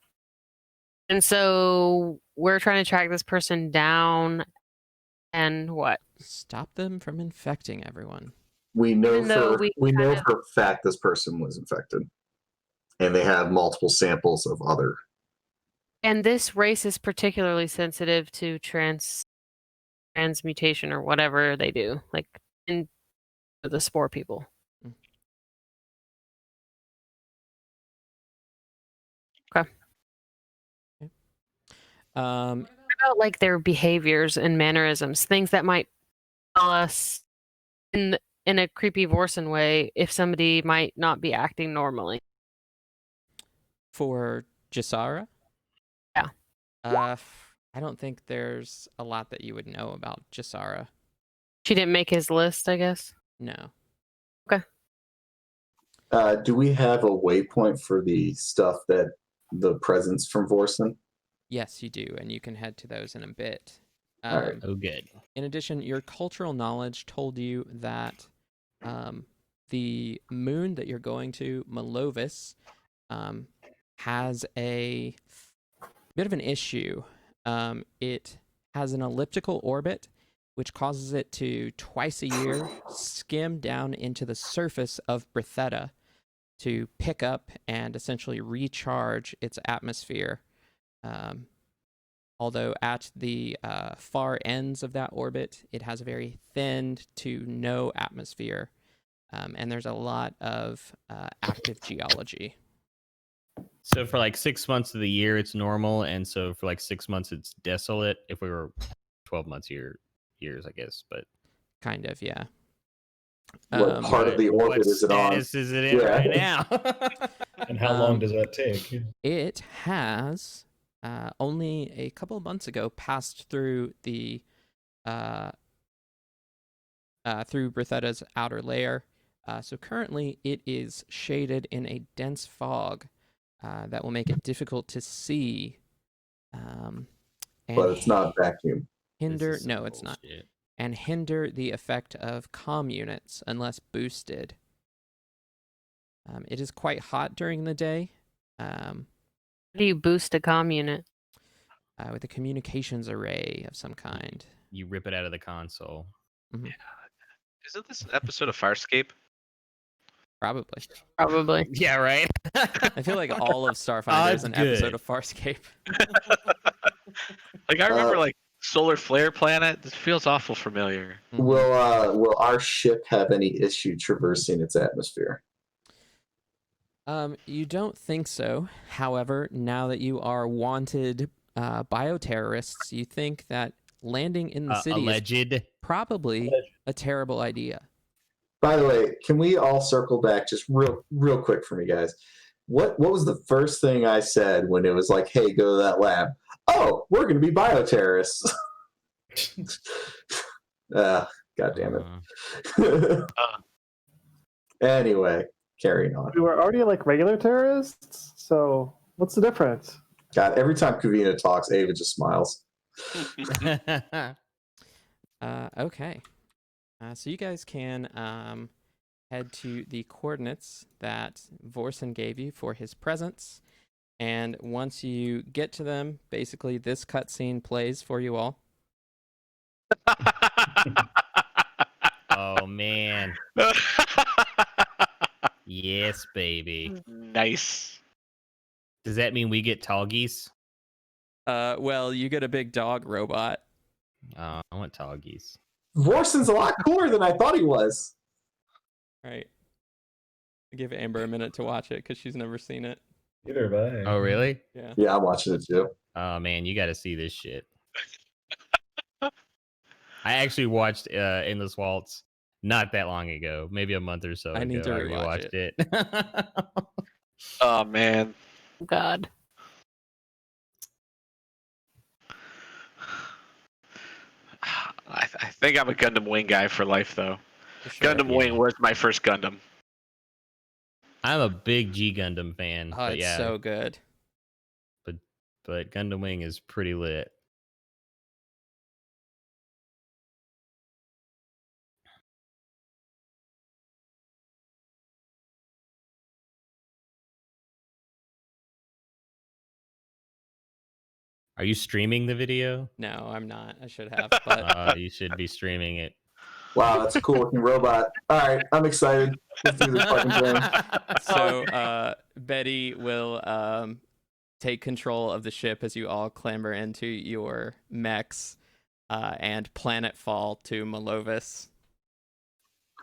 And so we're trying to track this person down and what? Stop them from infecting everyone. We know Even though we know kind of- for a fact this person was infected, and they have multiple samples of other. And this race is particularly sensitive to transmutation or whatever they do, like in the spore people. Okay. Um, What about like their behaviors and mannerisms, things that might tell us in a creepy Vorson way if somebody might not be acting normally? for Jasara? Yeah. I don't think there's a lot that you would know about Jasara. She didn't make his list, I guess. No. Do we have a waypoint for the stuff that the presence from Vorson? Yes, you do, and you can head to those in a bit. All right. Oh, good. In addition, your cultural knowledge told you that the moon that you're going to, Malovis, has a bit of an issue. It has an elliptical orbit, which causes it to twice a year skim down into the surface of Bretheta to pick up and essentially recharge its atmosphere. Although at the far ends of that orbit, it has a very thin to no atmosphere, and there's a lot of active geology. So for like 6 months of the year, it's normal, and so for like 6 months, it's desolate. If we were 12 months years, I guess, but Kind of, yeah. What part of the what orbit is it on? status is it in Yeah. right now? And how long does that take? It has only a couple of months ago passed through the through Bretheta's outer layer. So currently, it is shaded in a dense fog that will make it difficult to see. And But it's not vacuum. hinder. This is No, it's not. bullshit. And hinder the effect of comm units unless boosted. It is quite hot during the day. How do you boost a comm unit? With a communications array of some kind. You rip it out of the console. Isn't this an episode of Farscape? Probably. Probably. Yeah, right. I feel like all of Starfinder is an episode Good. of Farscape. Like I remember, like Solar Flare Planet. This feels awful familiar. Mhm. Will our ship have any issue traversing its atmosphere? You don't think so. However, now that you are wanted bioterrorists, you think that landing in the city is Alleged. probably a terrible idea. By the way, can we all circle back just real quick for me, guys? What was the first thing I said when it was like, "Hey, go to that lab"? Oh, we're going to be bioterrorists. God damn it. Anyway, carrying on. We were already like regular terrorists, so what's the difference? God, every time Kavina talks, Ava just smiles. Okay. So you guys can head to the coordinates that Vorson gave you for his presence. And once you get to them, basically this cutscene plays for you all. Oh man. Yes, baby. Nice. Does that mean we get tall geese? Well, you get a big dog robot. I want tall geese. Vorson's a lot cooler than I thought he was. Right. Give Amber a minute to watch it because she's never seen it. Either have I. Oh really? Yeah. Yeah, I'm watching it too. Oh man, you got to see this shit. I actually watched Endless Waltz not that long ago, maybe a month or so ago. I need to I rewatch rewatched it. Oh man. God. I think I'm a Gundam Wing guy for life, though. For sure. Gundam yeah. Wing was my first Gundam. I'm a big G Gundam fan, Oh, but it's yeah, so good. but Gundam Wing is pretty lit. Are you streaming the video? No, I'm not. I should have, but You should be streaming it. Wow, that's a cool looking robot. All right, I'm excited. Let's do this fucking thing. so Betty will take control of the ship as you all clamber into your mechs and planetfall to Malovis,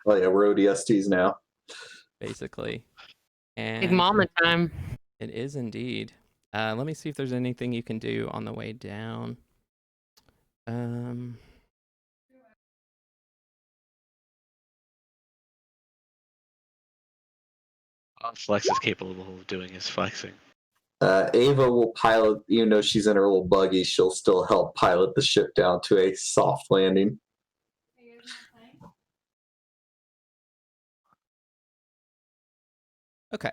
Oh yeah, we're ODSTs now. basically. Big And mama time. it is indeed. Let me see if there's anything you can do on the way down. Flex is capable of doing his flexing. Ava will pilot, even though she's in her little buggy, she'll still help pilot the ship down to a soft landing. Okay.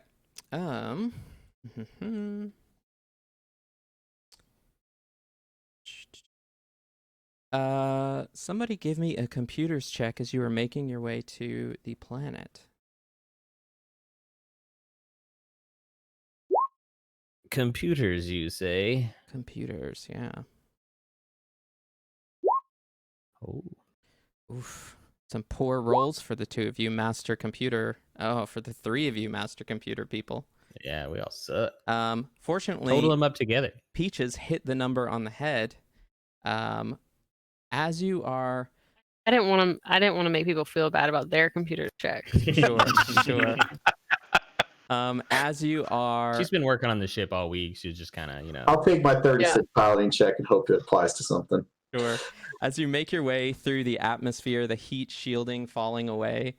Somebody give me a computer's check as you are making your way to the planet. Computers, you say? Computers, yeah. Oh. Oof. Some poor rolls for the two of you master computer. Oh, for the three of you master computer people. Yeah, we all suck. Fortunately, Total them up together. Peaches hit the number on the head. As you are... I didn't want to make people feel bad about their computer checks. Sure. As you are... She's been working on the ship all week. She's just kind of, I'll take my 36 piloting check and hope it applies to something. Sure. As you make your way through the atmosphere, the heat shielding falling away,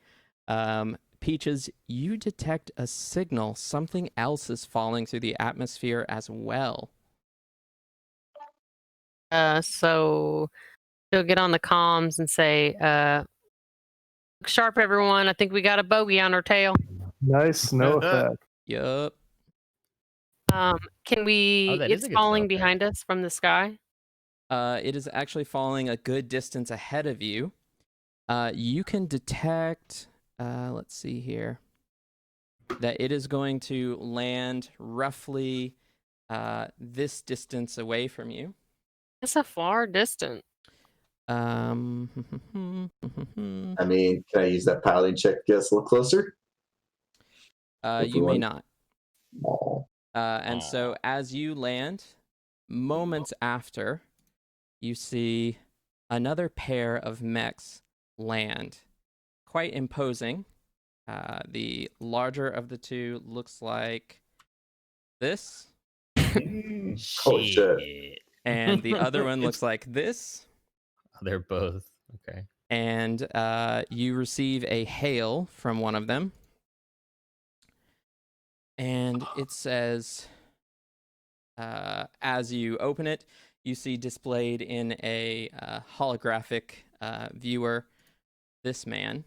Peaches, you detect a signal. Something else is falling through the atmosphere as well. So she'll get on the comms and say, "Look sharp, everyone. I think we got a bogey on our tail." Nice, no effect. Yup. Can we? that is It's a good falling spell, okay. behind us from the sky. It is actually falling a good distance ahead of you. You can detect, let's see here, that it is going to land roughly this distance away from you. That's a far distance. I mean, can I use that piloting check to get us a little closer? You may not. Oh. And so as you land, moments after, you see another pair of mechs land. Quite imposing. The larger of the two looks like this. Holy shit. And the other one looks like this. They're both. Okay. And you receive a hail from one of them. And it says, as you open it, you see displayed in a holographic viewer this man.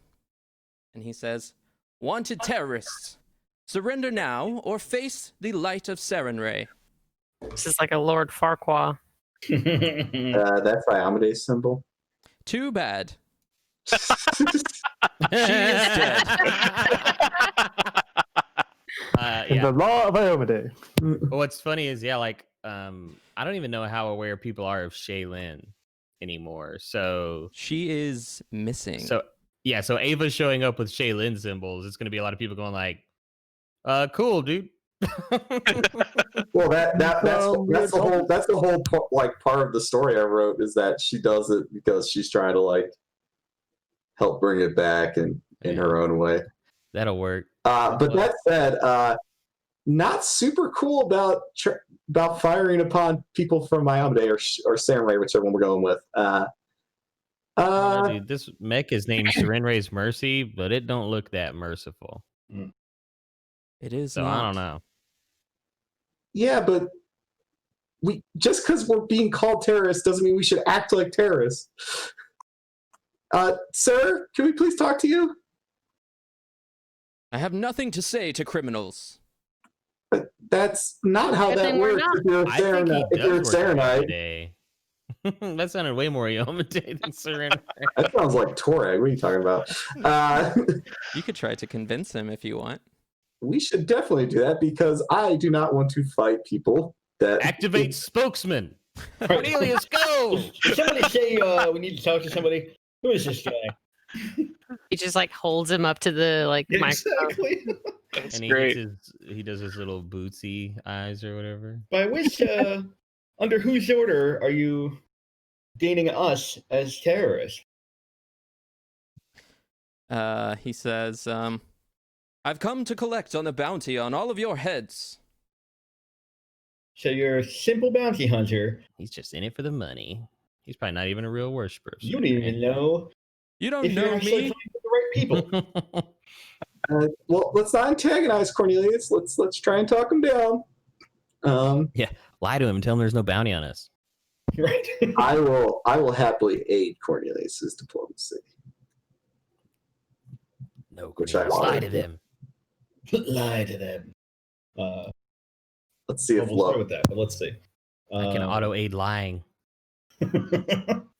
And he says, "Wanted terrorists, surrender now or face the light of Serenray." This is like a Lord Farquaad. That's my Amadeus symbol. Too bad. She is dead. The law of Iomade. What's funny is, I don't even know how aware people are of Shaylin anymore. So she is missing. So Ava's showing up with Shaylin symbols. It's going to be a lot of people going like, "Cool, dude." Well, that's the whole part of the story I wrote, is that she does it because she's trying to help bring it back in her own way. That'll work. But that said, not super cool about firing upon people from Iomade or Samurai, whichever one we're going with. Dude, this mech is named Serenray's Mercy, but it don't look that merciful. It is. So not. I don't know. Yeah, but just because we're being called terrorists doesn't mean we should act like terrorists. Sir, can we please talk to you? I have nothing to say to criminals. But that's not how Good that thing we're works not. if you're a I think he does work Saranite. today. That sounded way more Iomade than Serenray. That sounds like Torag. What are you talking about? You could try to convince him if you want. We should definitely do that, because I do not want to fight people that Activate spokesman. Cornelius, go! Did somebody say we need to talk to somebody? Who is this guy? He just holds him up to the microphone. Exactly. That's And great. he does his little bootsy eyes or whatever. By which, under whose order are you deeming us as terrorists? He says, I've come to collect on a bounty on all of your heads. So you're a simple bounty hunter. He's just in it for the money. He's probably not even a real worshiper. You don't even know You don't if you're know actually me? talking to the right people. well, let's not antagonize Cornelius. Let's try and talk him down. Lie to him and tell him there's no bounty on us. Right. I will happily aid Cornelius's diplomacy. No, Which I Cornelius, lie wanted. to them. Lie to them. Let's see if we'll start love. with that, but let's see. I can auto aid lying.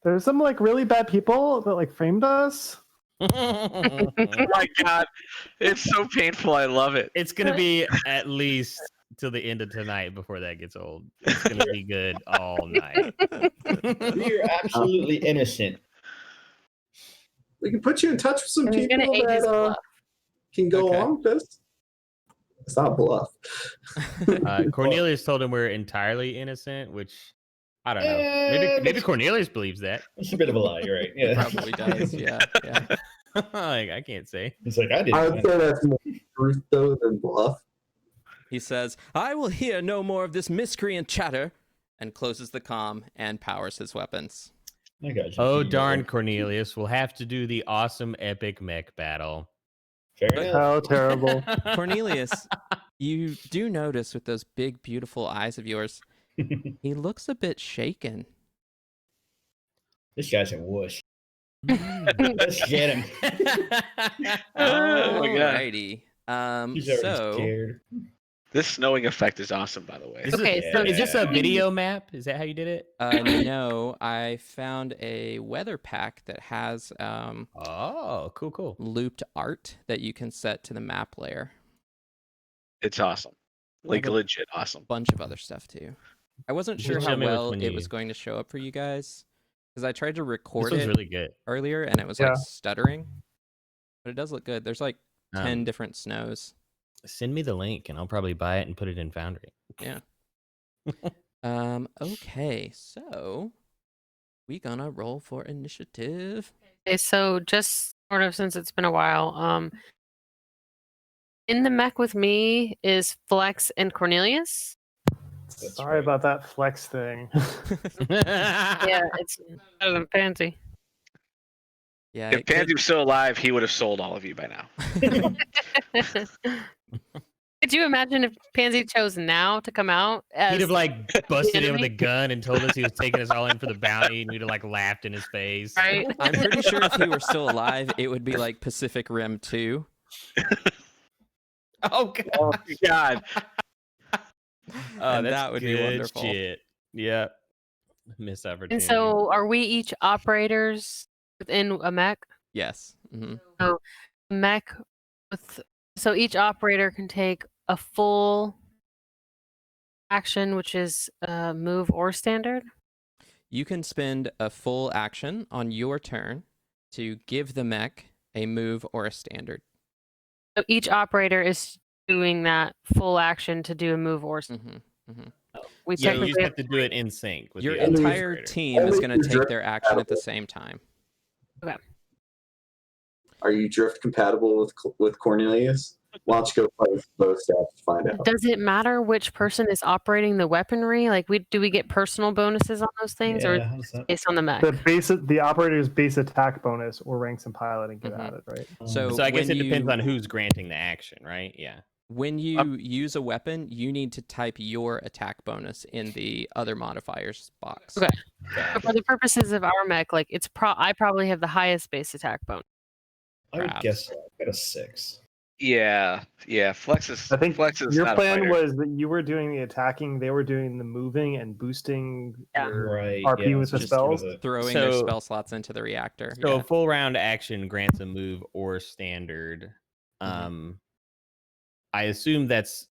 There's some really bad people that framed us. Oh my god, it's so painful. I love it. It's gonna be at least till the end of tonight before that gets old. It's gonna be good all night. You're absolutely innocent. We can put you in touch with some He's gonna people age his that bluff. can go Okay. along with this. It's not bluff. Cornelius told him we're entirely innocent, which I don't know. Maybe that's- Cornelius believes that. It's a bit of a lie. You're right. Yeah, Probably does. Yeah. Like I can't say. It's like I I didn't. would say that's more truth though than bluff. He says, "I will hear no more of this miscreant chatter," and closes the comm and powers his weapons. I got you. Oh darn, Cornelius! We'll have to do the awesome epic mech battle. Fair But- enough. How terrible. Cornelius, you do notice with those big, beautiful eyes of yours, he looks a bit shaken. This guy's a wuss. Let's get him. Oh my god. Alrighty. He's already So scared. This snowing effect is awesome, by the way. Is this a video map? Is that how you did it? no, I found a weather pack that has Oh, cool. looped art that you can set to the map layer. It's awesome. Like Yeah, but- legit awesome. Bunch of other stuff too. I wasn't You sure should how show me which well one it you- was going to show up for you guys because I tried to This record one's it really good. earlier and it was Yeah. like stuttering, but it does look good. There's like 10 Um, different snows. Send me the link and I'll probably buy it and put it in Foundry. Okay, so we gonna roll for initiative. Okay, so just sort of since it's been a while, in the mech with me is Flex and Cornelius. That's Sorry right. about that flex thing. Yeah, it's better than Pansy. Yeah, If it could- Pansy was still alive, he would have sold all of you by now. Could you imagine if Pansy chose now to come out as He'd have like busted in with a enemy? gun and told us he was taking us all in for the bounty, and we'd have like laughed in his face. right? I'm pretty sure if he were still alive, it would be like Pacific Rim 2. Oh god. Oh god. Oh, And that's that would be good wonderful. Shit. Yep. Missed opportunity. And so, are we each operators within a mech? Yes. Hmm. Mech with so each operator can take a full action, which is move or standard. You can spend a full action on your turn to give the mech a move or a standard. So each operator is doing that full action to do a move or standard. We yeah, you technically just have to do it in sync with Your the other entire operator. team is going to take their action at the same time. Are you drift compatible with Cornelius? Why don't you go play with both staff to find out? Does it matter which person is operating the weaponry? Like, do we get personal bonuses on those things, or Yeah, how's that? based on the mech? The operator's base attack bonus or ranks and piloting get Mhm. added, right? So I guess when it depends you- on who's granting the action, right? Yeah. When you use a weapon, you need to type your attack bonus in the other modifiers box. Okay. But for the purposes of our mech, like I probably have the highest base attack bonus. I would Perhaps. guess so. I got a 6. Yeah. Flex is. I think Flex is your not a plan fighter. was that you were doing the attacking, they were doing the moving and boosting Yeah. your Right. RP yeah, with it's the just sort of spells. Throwing their So- spell slots into the reactor. So yeah. a full round action grants a move or standard. I assume that's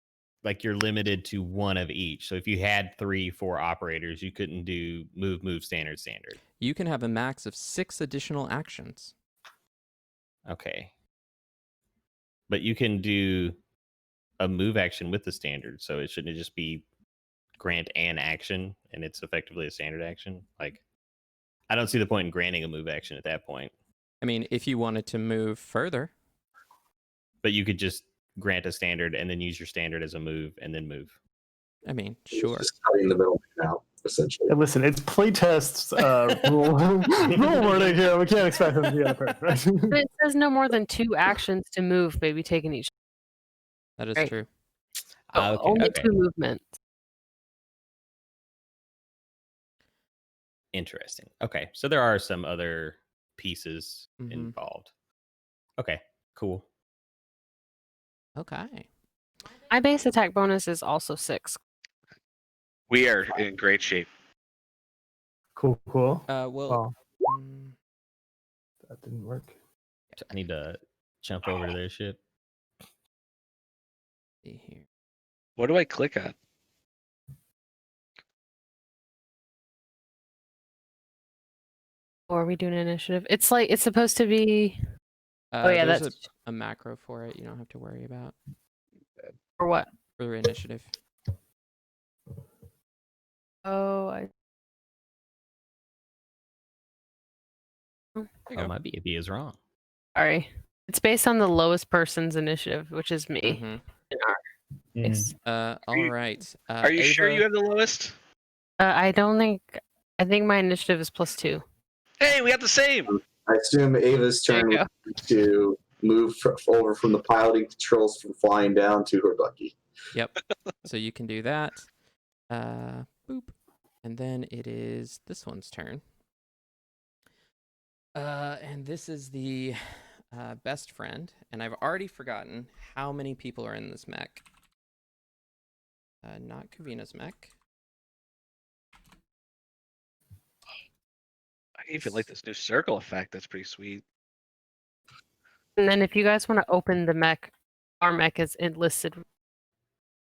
like you're limited to one of each. So if you had 3-4 operators, you couldn't do move, standard. You can have a max of 6 additional actions. Okay. But you can do a move action with the standard, so it shouldn't just be grant an action and it's effectively a standard action. Like, I don't see the point in granting a move action at that point. I mean, if you wanted to move further, But you could just grant a standard and then use your standard as a move and then move. I mean, It's sure. just cutting the middle out, essentially. And listen, it's playtest rule wording here. We can't expect them to be other person, right? But it says no more than 2 actions to move may be taken each. That is Right. true. So only 2 movements. Interesting. Okay, so there are some other pieces Mhm. involved. Okay, cool. Okay. My base attack bonus is also 6. We are in great shape. Cool. Well, Well, mm, that didn't work. I need to jump over to their ship. see here. What do I click on? Or are we doing initiative? It's like it's supposed to be. Oh yeah, there's that's a macro for it. You don't have to worry about for what? for initiative. Oh, I. There you Oh, go. my BAB is wrong. Sorry. It's based on the lowest person's initiative, which is me. Mhm. In our case. All right. Are you sure Ava, you have the lowest? I don't think. I think my initiative is +2. Hey, we got the same. I assume Ava's There turn you would be to move over from the piloting controls from flying down to her Bucky. Yep. So you can do that. Boop. And then it is this one's turn. And this is the best friend, and I've already forgotten how many people are in this mech. Not Kavina's mech. I even like this new circle effect. That's pretty sweet. And then if you guys want to open the mech, our mech is listed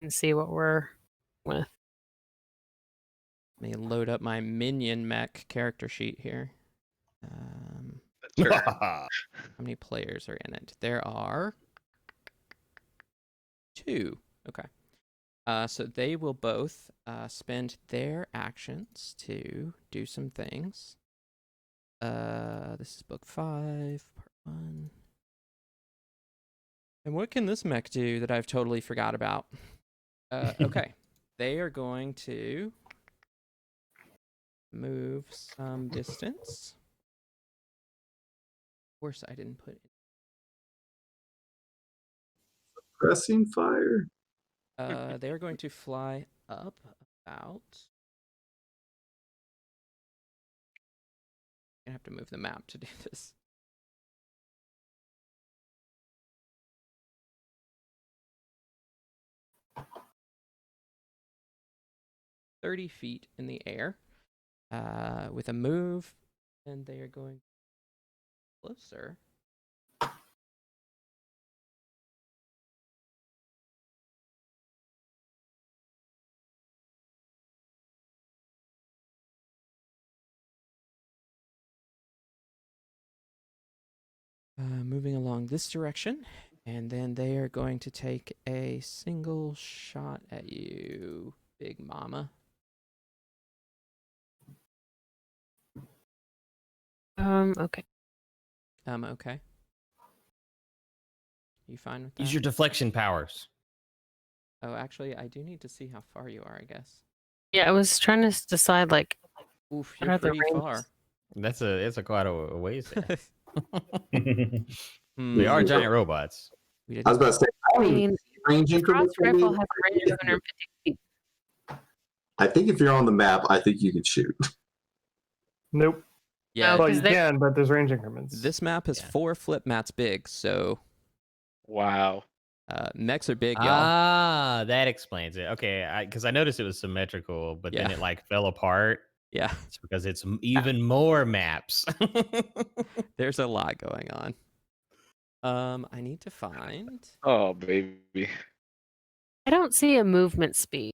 and see what we're with. Let me load up my minion mech character sheet here. Sure. How many players are in it? There are 2. Okay. So they will both spend their actions to do some things. This is book 5, part 1. And what can this mech do that I've totally forgot about? Okay. They are going to move some distance. Of course, I didn't put it. Pressing fire. They're going to fly up about. I have to move the map to do this. "30 feet in the air with a move, and they are going closer. Moving along this direction, and then they are going to take a single shot at you, Big Mama. Okay. Okay. You fine with that? Use your deflection powers. Oh, actually, I do need to see how far you are, I guess. Yeah, I was trying to decide like. Oof, What you're are the pretty far. That's a quite a ways there. Hmm, They are giant robots. we I was didn't. about to say, I I don't even mean, range the increments. frost rifle has a range of 250 feet. I think if you're on the map, I think you can shoot. Nope. Yeah, No, Well, 'cause you they- can, but there's range increments. this map is Yeah. 4 flip mats big, so Wow. mechs are big, y'all. Ah, that explains it. Okay, because I noticed it was symmetrical, but then Yeah. it like fell apart. Yeah, It's because it's even more maps. there's a lot going on. I need to find. Oh, baby. I don't see a movement speed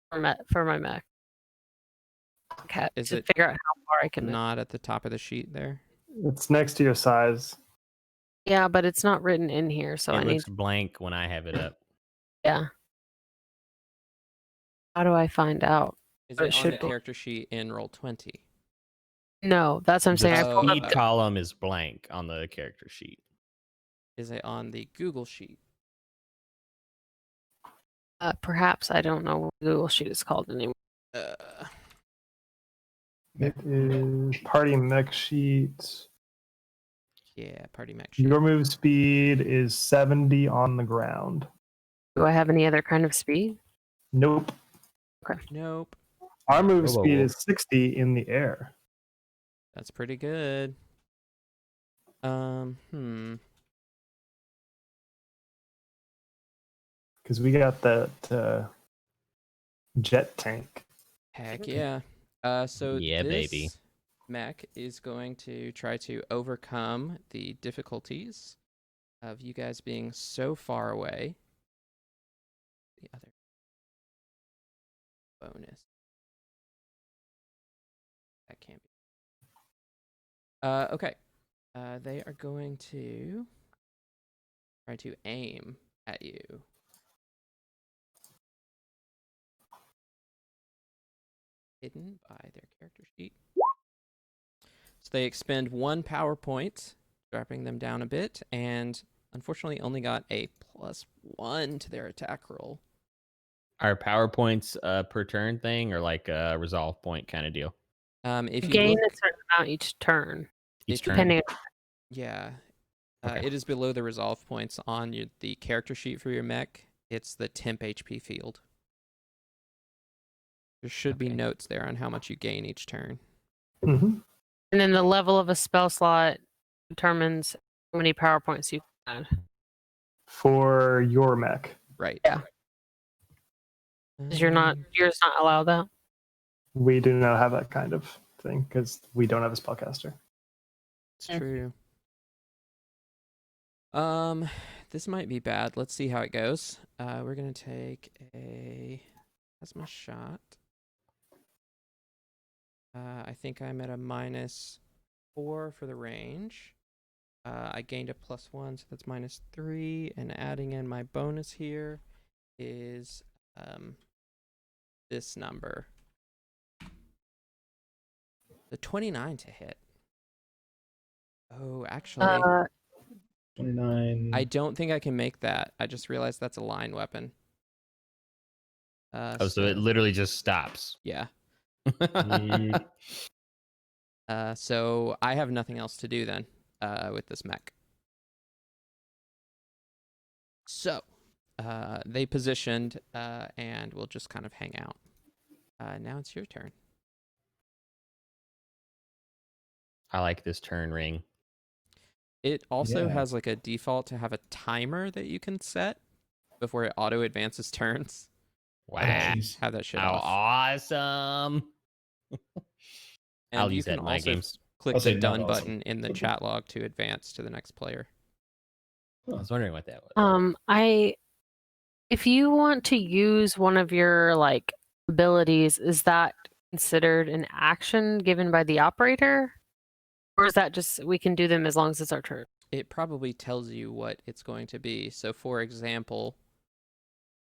for my mech. Okay, Is to it figure out how far I can move. Not at the top of the sheet there. It's next to your size. Yeah, but it's not written in here, so I It need. looks blank when I have it up. Yeah. How do I find out? Is But it it on should the be. character sheet in roll 20? No, that's what I'm saying. I The pulled speed up. column is blank on the character sheet. Is it on the Google sheet? Perhaps I don't know what Google Sheet is called anymore. It is party mech sheet. Yeah, party mech sheet. Your move speed is 70 on the ground. Do I have any other kind of speed? Nope. Nope. Our move Robo speed Wolf. is 60 in the air. That's pretty good. Because we got that jet tank. Heck yeah. So Yeah, this baby. mech is going to try to overcome the difficulties of you guys being so far away. The other. bonus. That can't be. Okay. They are going to try to aim at you. Hidden by their character sheet. So they expend 1 power point, dropping them down a bit, and unfortunately only got a +1 to their attack roll. Are PowerPoints per turn thing or like a resolve point kind of deal? If you Gain look, a certain amount each turn, Each if- turn? depending. yeah, Okay. it is below the resolve points on the character sheet for your mech. It's the temp HP field. There should be Okay. notes there on how much you gain each turn. Mm-hmm. And then the level of a spell slot determines how many power points you can add. For your mech. Right. Yeah. 'Cause you're not allowed that. We do not have that kind of thing because we don't have a spellcaster. It's true. This might be bad. Let's see how it goes. We're gonna take that's my shot. I think I'm at a -4 for the range. I gained a +1, so that's -3, and adding in my bonus here is this number. The 29 to hit. Oh, actually, 29. I don't think I can make that. I just realized that's a line weapon. So it literally just stops. Yeah. Yeet. So I have nothing else to do then with this mech. So they positioned and we'll just kind of hang out. Now it's your turn. I like this turn ring. It also Yeah. has like a default to have a timer that you can set before it auto advances turns. Wow. jeez. Have that shit How off. awesome. And I'll you use that can in my also games. click I'll the say not done awesome. button in the chat log to advance to the next player. I was wondering what that was. If you want to use one of your like abilities, is that considered an action given by the operator? Or is that just we can do them as long as it's our turn? It probably tells you what it's going to be. So for example,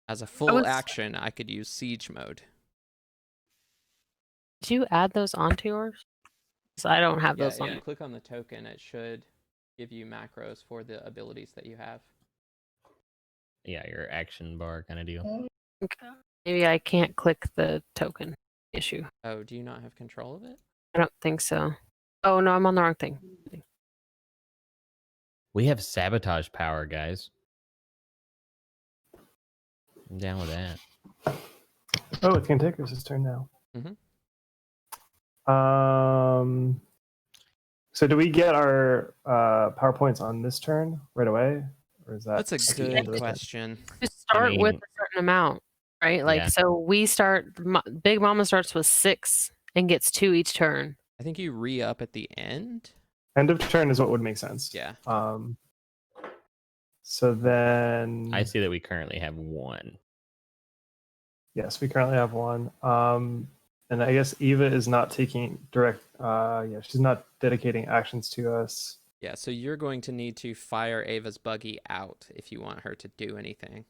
as a full was- action, I could use siege mode. Did you add those onto yours? So I don't have Yeah, those if on. you click on the token, it should give you macros for the abilities that you have. Yeah, your action bar kind of deal. Maybe I can't click the token issue. Oh, do you not have control of it? I don't think so. Oh no, I'm on the wrong thing. We have sabotage power, guys. I'm down with that. Oh, it's Cantankerous' turn now. Mhm. So do we get our power points on this turn right away, or is that That's a at the end good of the turn? question. Just start with mean- a certain amount, right? Like Yeah. so we start. Big Mama starts with 6 and gets 2 each turn. I think you re-up at the end. End of turn is what would make sense. Yeah. So then I see that we currently have 1. yes, we currently have 1. And I guess Eva is not taking direct. She's not dedicating actions to us. Yeah, so you're going to need to fire Ava's buggy out if you want her to do anything.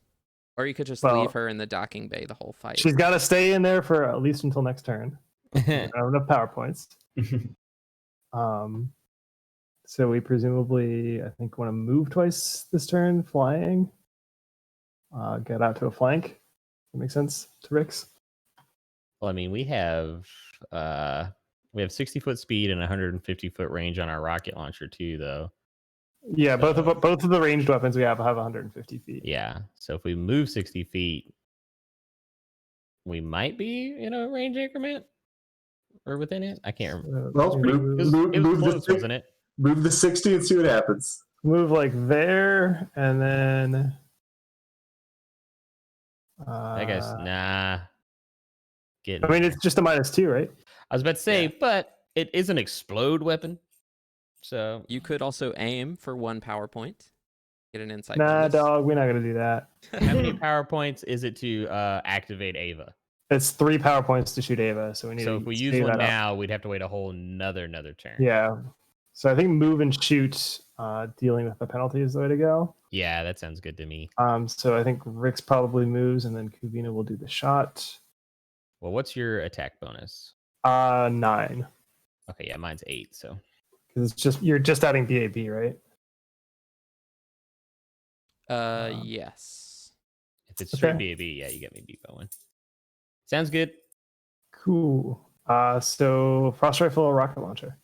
Or you could just Well, leave her in the docking bay the whole fight. She's got to stay in there for at least until next turn. I don't have enough power points. So we presumably, I think, want to move twice this turn, flying. Get out to a flank. That makes sense to Rix. Well, I mean, we have 60-foot speed and 150-foot range on our rocket launcher too, though. Yeah, both of the ranged weapons we have 150 feet. Yeah. So if we move 60 feet, we might be in a range increment or within it. I can't remember. Well, maybe move- It was move the close, six- wasn't it? Move the 60 and see what happens. move like there, and then. I guess nah. I mean, it's just a -2, right? I was about to say, Yeah. but it is an explode weapon. So You could also aim for 1 power point. Get an insight Nah, bonus. dog, we're not gonna do that. how many power points is it to activate Ava? It's 3 power points to shoot Ava, so we need So to if we use save one that up. now, we'd have to wait a whole another turn. Yeah. So I think move and shoot, dealing with the penalty is the way to go. Yeah, that sounds good to me. So I think Rick's probably moves, and then Kuvina will do the shot. Well, what's your attack bonus? 9. Okay, yeah, mine's 8. So Because you're just adding BAB, right? Yes. if it's straight Okay. BAB, yeah, you get me beat by 1. Sounds good. Cool. So frost rifle or rocket launcher?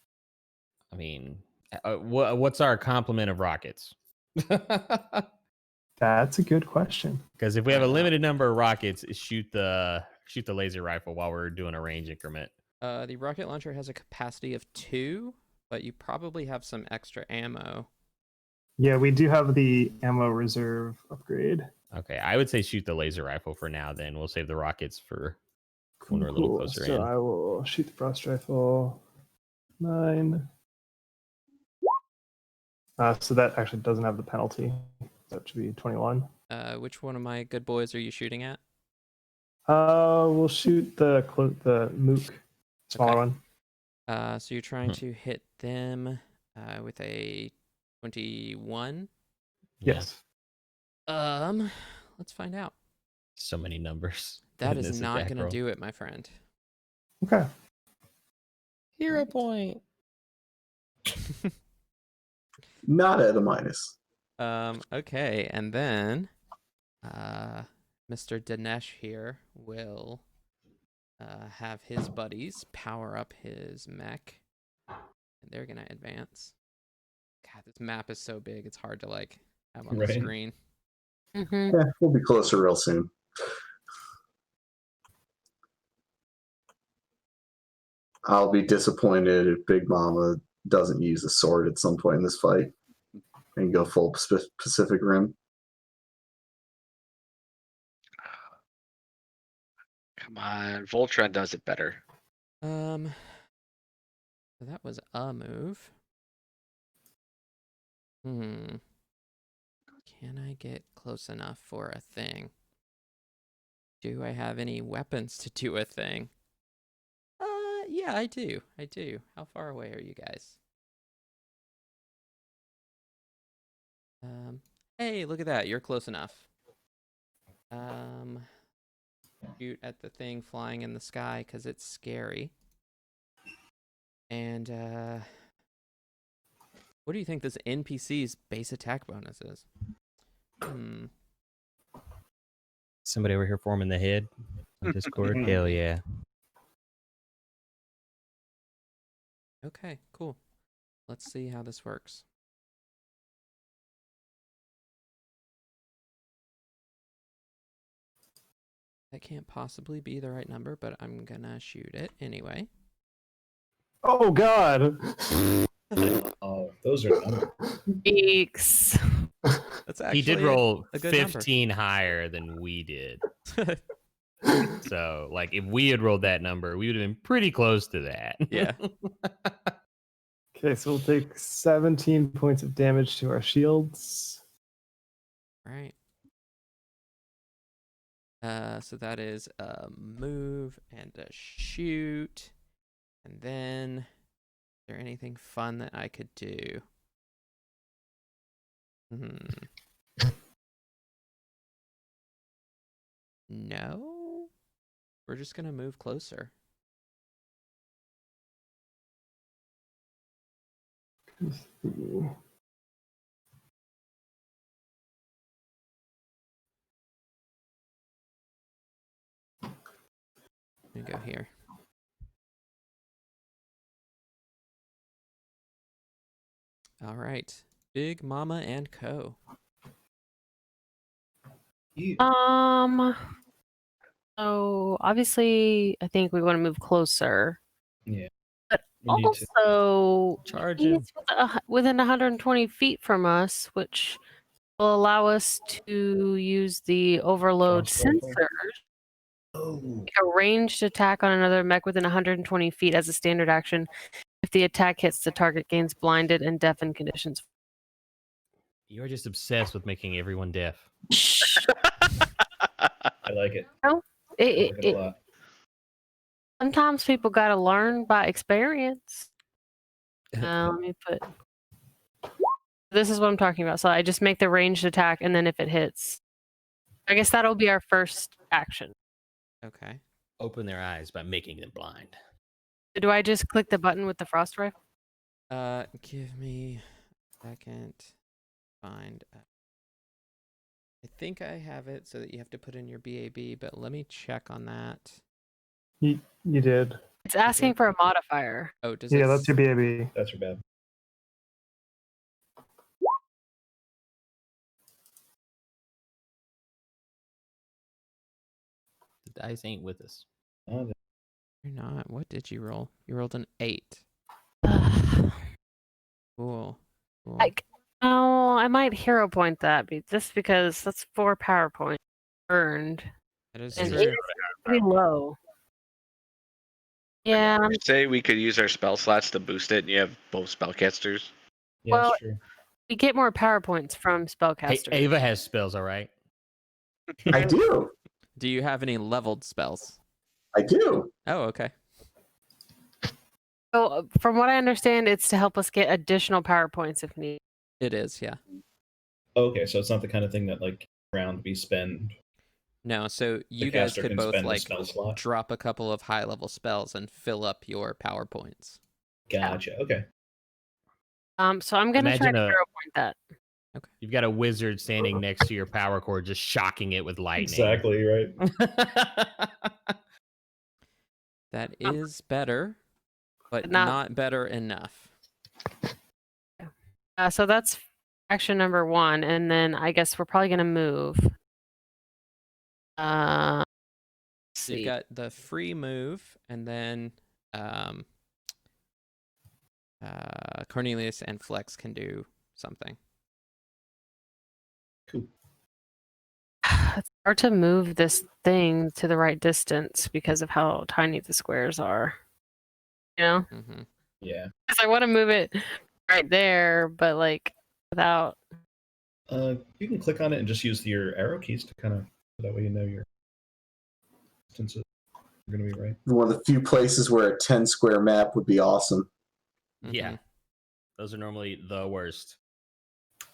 I mean, what's our complement of rockets? That's a good question. Because if we have a limited number of rockets, shoot the laser rifle while we're doing a range increment. The rocket launcher has a capacity of 2, but you probably have some extra ammo. Yeah, we do have the ammo reserve upgrade. Okay, I would say shoot the laser rifle for now. Then we'll save the rockets for when we're a little closer so in. I will shoot the frost rifle. 9. So that actually doesn't have the penalty. That should be 21. Which one of my good boys are you shooting at? We'll shoot the mook, smaller Okay. one. So you're trying to hit them with a 21. Yes. Let's find out. So many numbers. That in is this not attack going to roll. do it, my friend. Okay. 0 point. Not at a minus. Okay, and then Mr. Dinesh here will have his buddies power up his mech, and they're gonna advance. God, this map is so big; it's hard to have on the Right. screen. Hmm. Yeah, we'll be closer real soon. I'll be disappointed if Big Mama doesn't use a sword at some point in this fight and go full Pacific Rim. Come on, Voltron does it better. So that was a move. Can I get close enough for a thing? Do I have any weapons to do a thing? Yeah, I do. How far away are you guys? Hey, look at that. You're close enough. Shoot at the thing flying in the sky because it's scary. And, what do you think this NPC's base attack bonus is? Somebody over here forming the head on Discord. Hell yeah. Okay, cool. Let's see how this works. That can't possibly be the right number, but I'm gonna shoot it anyway. Oh God. Oh, those are numbers. Eeks. That's actually He did roll a good 15 higher than we did. So, if we had rolled that number, we would have been pretty close to that. Yeah. Okay, so we'll take 17 points of damage to our shields. Right. So that is a move and a shoot. And then, is there anything fun that I could do? No? We're just gonna move closer. Let me go here. All right. Big Mama and Co. So obviously, I think we want to move closer. Yeah. But We need to. also, Charge he's him. within 120 feet from us, which will allow us to use the overload Frost rifle? sensors. Oh. Make a ranged attack on another mech within 120 feet as a standard action. If the attack hits, the target gains blinded and deafened conditions. You're just obsessed with making everyone deaf. I like it. No, I like it a lot. Sometimes people got to learn by experience. Let me put. This is what I'm talking about. So I just make the ranged attack, and then if it hits, I guess that'll be our first action. Okay. Open their eyes by making them blind. Do I just click the button with the frost rifle? Give me a second. Find. I think I have it so that you have to put in your BAB, but let me check on that. You did. It's asking for a modifier. Oh, does Yeah, it? that's your BAB. That's your bad. The dice ain't with us. Oh, You're not. What did you roll? You rolled an 8. Cool. Oh, I might hero point that just because that's 4 power points earned. That is And true. 8 is pretty low. Yeah. Say we could use our spell slots to boost it, and you have both spellcasters. yeah, Well, that's true. We get more power points from Hey, spellcasters. Ava has spells, all right? I do. Do you have any leveled spells? I do. Oh, okay. So, from what I understand, it's to help us get additional power points if needed. It is, yeah. Okay, so it's not the kind of thing that like round we spend. No, so The you guys caster could can both spend a like spell slot. drop a couple of high level spells and fill up your power points. Gotcha. Okay. So I'm gonna try Imagine to a- hero point that. You've got a wizard standing next to your power cord, just shocking it with lightning. Exactly right. That is better, but Not- not better enough. So that's action number 1, and then I guess we're probably gonna move. Let's So you've see. got the free move, and then Cornelius and Flex can do something. Cool. It's hard to move this thing to the right distance because of how tiny the squares are. You know, Mm-hmm. Yeah. because I want to move it right there, but like without. You can click on it and just use your arrow keys to kind of that way you know your distances are going to be right. One of the few places where a 10 square map would be awesome. Yeah. Those are normally the worst.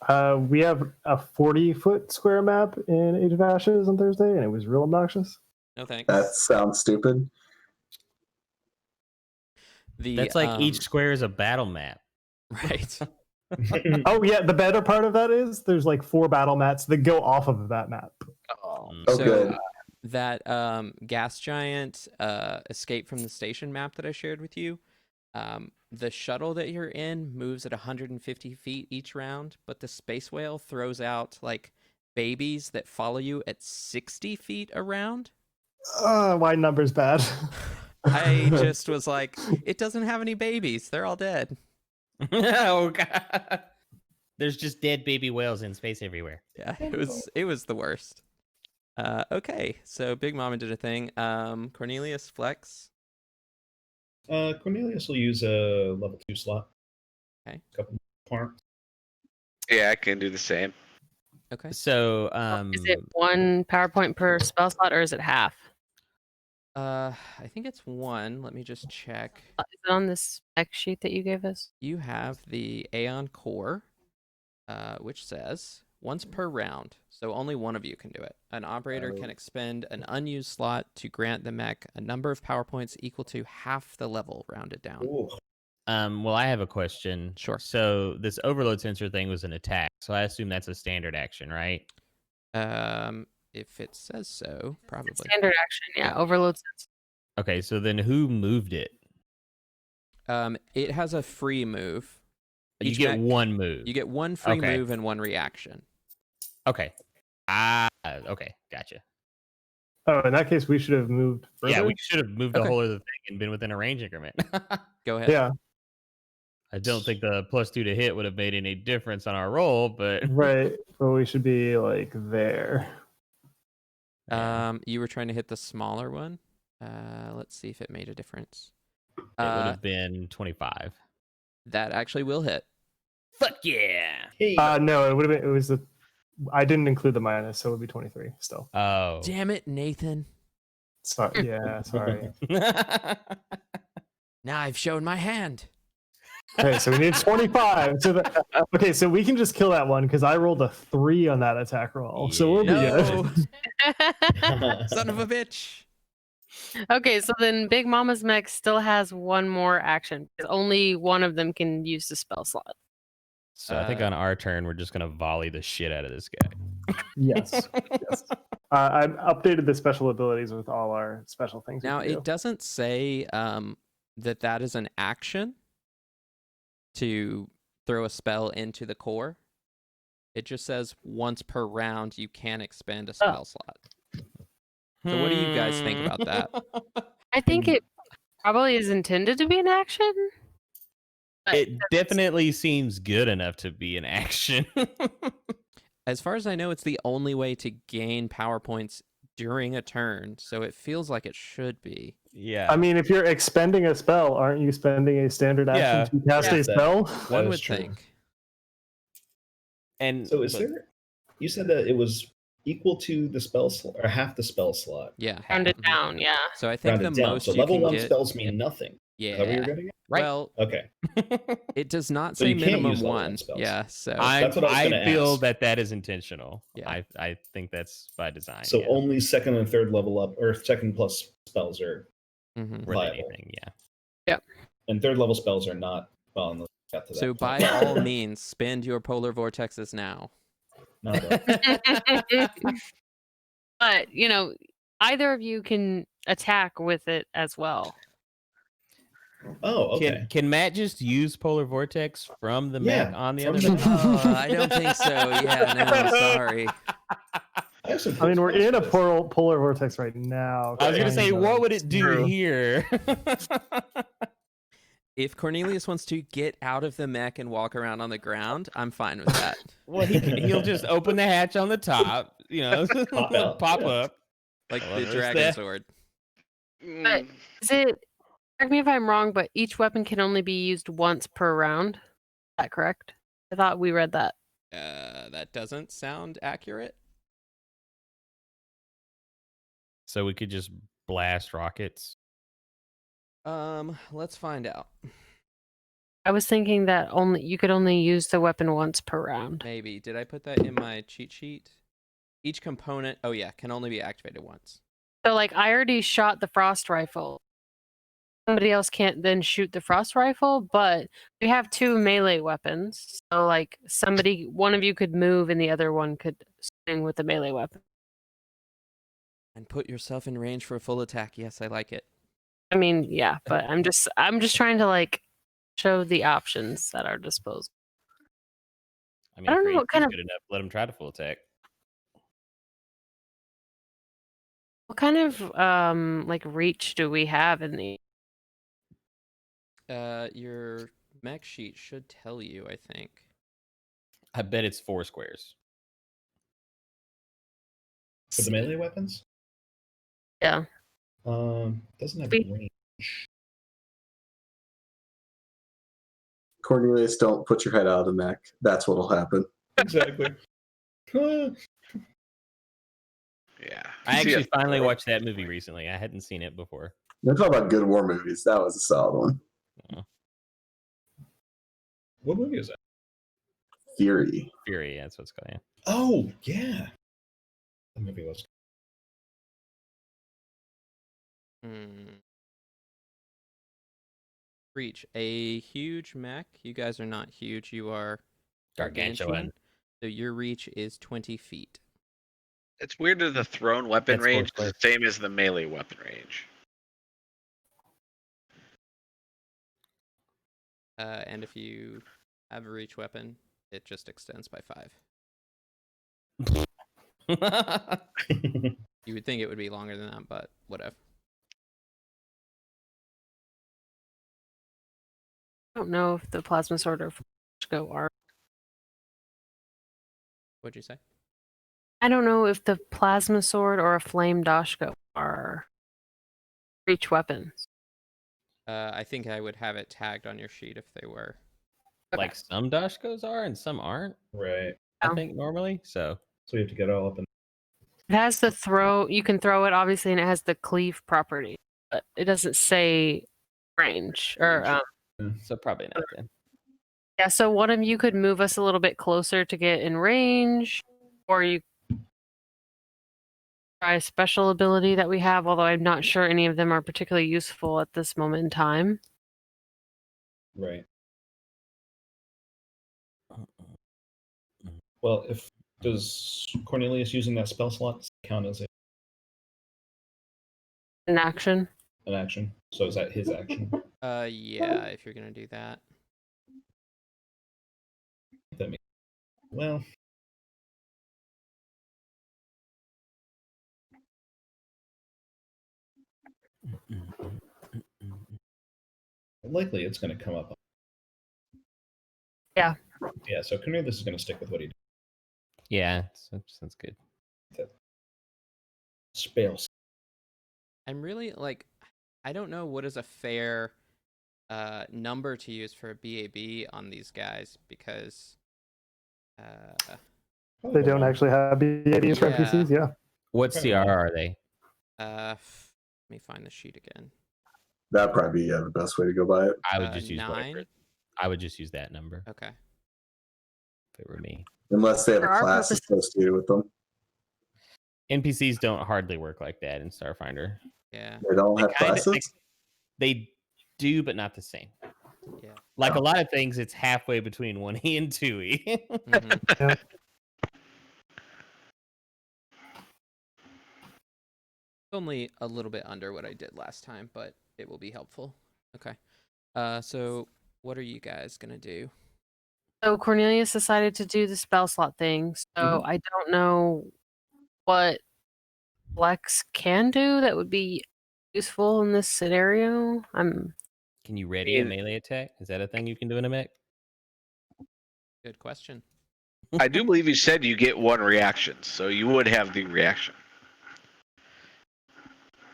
We have a 40-foot square map in Age of Ashes on Thursday, and it was real obnoxious. No thanks. That sounds stupid. That's like each square is a battle map. Right. Oh yeah, the better part of that is there's like 4 battle mats that go off of that map. Oh, So good. that gas giant escape from the station map that I shared with you, the shuttle that you're in moves at 150 feet each round, but the space whale throws out like babies that follow you at 60 feet around. Why numbers bad? I just was like, it doesn't have any babies. They're all dead. Oh god. There's just dead baby whales in space everywhere. Yeah, it was the worst. Okay, so Big Mama did a thing. Cornelius Flex. Cornelius will use a level 2 slot. Okay. A couple points. Yeah, I can do the same. Okay. So Is it 1 PowerPoint per spell slot, or is it half? I think it's 1. Let me just check. Is it on this spec sheet that you gave us? You have the Aeon Core, which says once per round, so only one of you can do it. An operator can expend an unused slot to grant the mech a number of power points equal to half the level rounded down. Ooh. well, I have a question. Sure. So this overload sensor thing was an attack, so I assume that's a standard action, right? If it says so, probably. Standard action, yeah. Overload sense. Okay, so then who moved it? It has a free move. You Each get mech- one move. You get 1 free Okay. move and 1 reaction. Okay. Okay, gotcha. Oh, in that case, we should have moved further. Yeah, we should have moved the Okay. whole other thing and been within a range increment. Go ahead. Yeah, I don't think the +2 to hit would have made any difference on our roll, but right. But we should be like there. yeah, You were trying to hit the smaller one. Let's see if it made a difference. it would have been 25. That actually will hit. Fuck yeah! Hey, No, it would have been. It was the. I didn't include the minus, so it would be 23 still. Oh, Damn it, Nathan. Sorry. Now I've shown my hand. Okay, so we need 25. Okay, so we can just kill that one because I rolled a 3 on that attack roll. So we'll be No, good. son of a bitch. Okay, so then Big Mama's mech still has one more action because only one of them can use the spell slot. So I think on our turn, we're just gonna volley the shit out of this guy. Yes. I've updated the special abilities with all our special things. Now we can it do. doesn't say that is an action to throw a spell into the core. It just says once per round you can expand a spell slot. So what do you guys think about that? I think it probably is intended to be an action. but It definitely seems good enough to be an action. As far as I know, it's the only way to gain power points during a turn, so it feels like it should be. Yeah. I mean, if you're expending a spell, aren't you spending a standard action to cast Yeah. a spell? One is would true. think. And So is there? You said that it was equal to the spell slot or half the spell slot. Yeah. rounded down, yeah. So I think Rounded the down. most So you level can 1 get. spells mean nothing. Is that what you're Yeah. getting at? Right. Well, Okay. it does not So say you can't minimum use level 1 one. spells. Yeah. So That's what I was I gonna feel ask. that is intentional. Yeah. I think that's by design. So yeah. only second and third level up, or second plus spells are, mhm. Worth viable. anything, yeah. and third level spells are not. Well, unless we got to that So point. by all means, spend your polar vortexes now. Not that. But either of you can attack with it as well. Oh, okay. Can Matt just use polar vortex from the mech Yeah, on the from other the mech? I don't think so. Yeah, no, sorry. I have some I mean, cool we're spells in a for this. polar vortex right now. I was gonna say, kind what of. would it do True. here? If Cornelius wants to get out of the mech and walk around on the ground, I'm fine with that. Well, he'll just open the hatch on the top, Pop out, pop yeah. up. Like Oh, the there's dragon that. sword. But is it? Correct me if I'm wrong, but each weapon can only be used once per round. Is that correct? I thought we read that. That doesn't sound accurate. So we could just blast rockets. Let's find out. I was thinking that you could only use the weapon once per round. Maybe. Did I put that in my cheat sheet? Each component, oh yeah, can only be activated once. So, I already shot the frost rifle. Somebody else can't then shoot the frost rifle, but we have 2 melee weapons. So, one of you could move and the other one could swing with the melee weapon. And put yourself in range for a full attack. Yes, I like it. I mean, yeah, but I'm just trying to show the options at our disposal. I mean, I don't know if what kind Raiden's of- good enough, let him try to full attack. What kind of reach do we have in the? Your mech sheet should tell you, I think. I bet it's 4 squares. For the melee weapons? Yeah. Doesn't have We- range. Cornelius, don't put your head out of the mech. That's what'll happen. Exactly. Yeah. I See, actually finally watched that movie recently. I hadn't seen it before. We're talking about good war movies. That was a solid one. What movie is that? Fury. Fury, that's what's going on. Oh, yeah. That movie was. Reach. A huge mech. You guys are not huge. You are Gargantuan. gargantuan. So your reach is 20 feet. It's weird that the thrown weapon That's range four is the same as the melee weapon range. And if you have a reach weapon, it just extends by 5. You would think it would be longer than that, but whatever. I don't know if the plasma sword or go are. What'd you say? I don't know if the plasma sword or a flame dashko are reach weapons. I think I would have it tagged on your sheet if they were. Like some Dashkos are and some aren't, Right. I Oh. think, normally. So So you have to get all up in. It has the throw. You can throw it, obviously, and it has the cleave property, but it doesn't say range or So probably not then. yeah. So one of you could move us a little bit closer to get in range, or you try a special ability that we have. Although I'm not sure any of them are particularly useful at this moment in time. Right. Well, does Cornelius using that spell slot count as An action. an action? So is that his action? Yeah, if you're gonna do that. That means, well, likely it's going to come up. Yeah. Yeah. So Cornelius is going to stick with what he did. Yeah, sounds good. Spells. I'm really like, I don't know what is a fair number to use for a BAB on these guys because They don't actually have BABs for Yeah. NPCs. Yeah. What CR are they? let me find the sheet again. That'd probably be the best way to go by it. I would just use 9. whatever. I would just use that number Okay. if it were me. Unless they have For a our class purposes- associated with them. NPCs don't hardly work like that in Starfinder. Yeah. They don't have Kinda- classes? They do, but not the same. Yeah. Like a lot of things, it's halfway between 1E and 2E. Mhm. Only a little bit under what I did last time, but it will be helpful. Okay. So what are you guys gonna do? So Cornelius decided to do the spell slot thing. So I don't know what Flex can do that would be useful in this scenario. Can you ready a melee attack? Is that a thing you can do in a mech? Good question. I do believe you said you get one reaction, so you would have the reaction.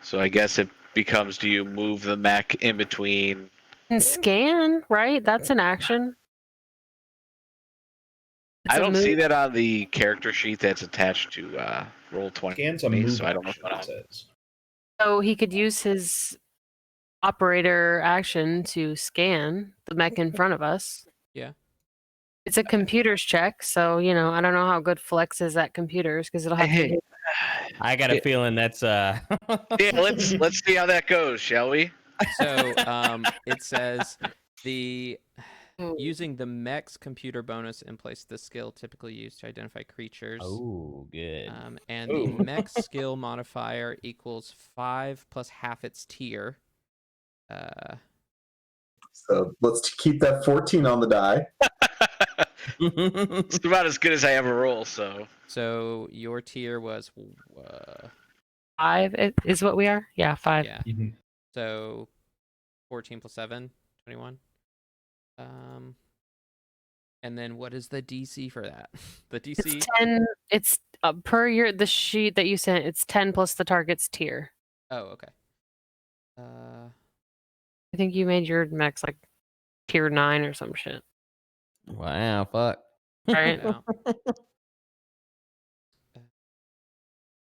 So I guess it becomes, do you move the mech in between? And scan, right? That's an action. It's I a don't move. see that on the character sheet that's attached to Roll20. Scans a move so I don't know action, what it says. So he could use his operator action to scan the mech in front of us. Yeah. It's a computers check, so I don't know how good Flex is at computers because it'll have to. Hey. I got a Yeah. feeling that's Yeah, let's see how that goes, shall we? So it says using the mech's computer bonus in place of the skill typically used to identify creatures. Oh, good. And the mech skill modifier equals 5 plus half its tier. So let's keep that 14 on the die. It's about as good as I ever roll, so. So your tier was 5 is what we are? Yeah, 5. yeah. Mhm. So 14 plus 7, 21. And then what is the DC for that? The DC? It's 10. It's per the sheet that you sent. It's 10 plus the target's tier. Oh, okay. I think you made your mechs like tier 9 or some shit. Wow, fuck. Right? Now,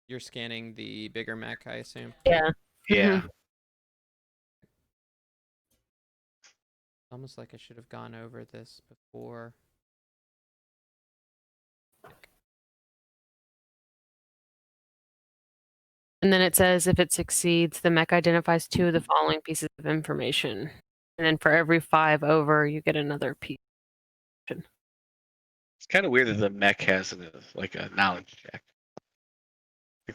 you're scanning the bigger mech, I assume. Yeah. Yeah. Almost like I should have gone over this before. And then it says if it succeeds, the mech identifies 2 of the following pieces of information. And then for every 5 over, you get another piece. It's kind of weird that the mech has a knowledge check.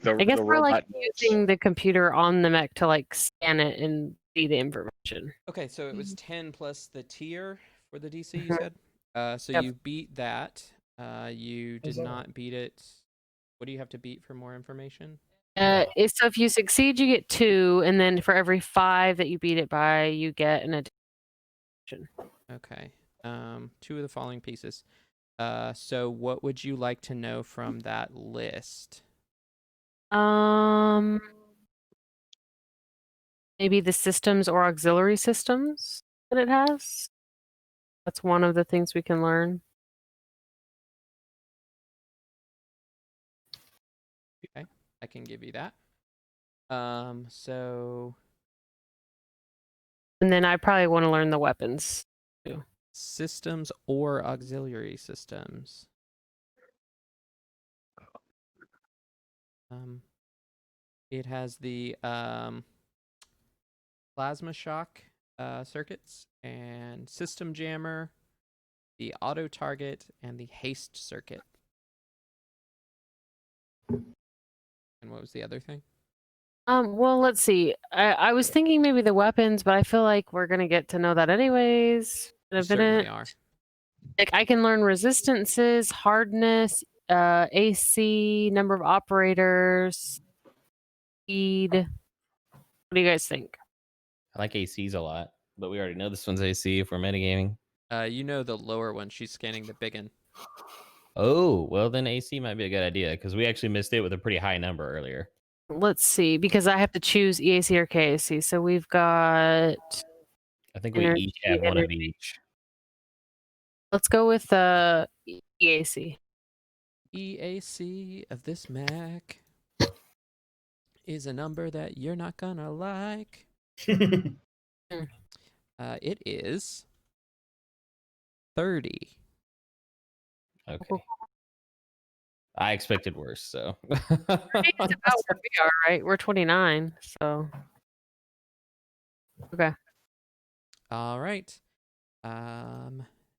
Like I guess the we're like robot knows. using the computer on the mech to like scan it and see the information. Okay, so it was 10 plus the tier for the DC, you Mhm. said? So Yep. you beat that. You did that? not beat it. What do you have to beat for more information? So if you succeed, you get 2, and then for every 5 that you beat it by, you get an addition. Okay. 2 of the following pieces. So what would you like to know from that list? Maybe the systems or auxiliary systems that it has. That's one of the things we can learn. Okay. I can give you that. So And then I probably want to learn the weapons. systems or auxiliary systems. It has the plasma shock circuits and system jammer, the auto target, and the haste circuit. And what was the other thing? Well, let's see. I was thinking maybe the weapons, but I feel like we're gonna get to know that anyways in a You certainly minute. are. Like I can learn resistances, hardness, AC, number of operators, speed. What do you guys think? I like ACs a lot, but we already know this one's AC if we're metagaming. You know the lower one. She's scanning the big one. Oh, well then AC might be a good idea because we actually missed it with a pretty high number earlier. Let's see, because I have to choose EAC or KAC. So we've got. I think we each have one of each. Let's go with EAC. EAC of this Mac is a number that you're not gonna like. It is 30. Okay. I expected worse, so. It's about where we are, right? We're 29, so. Okay. All right.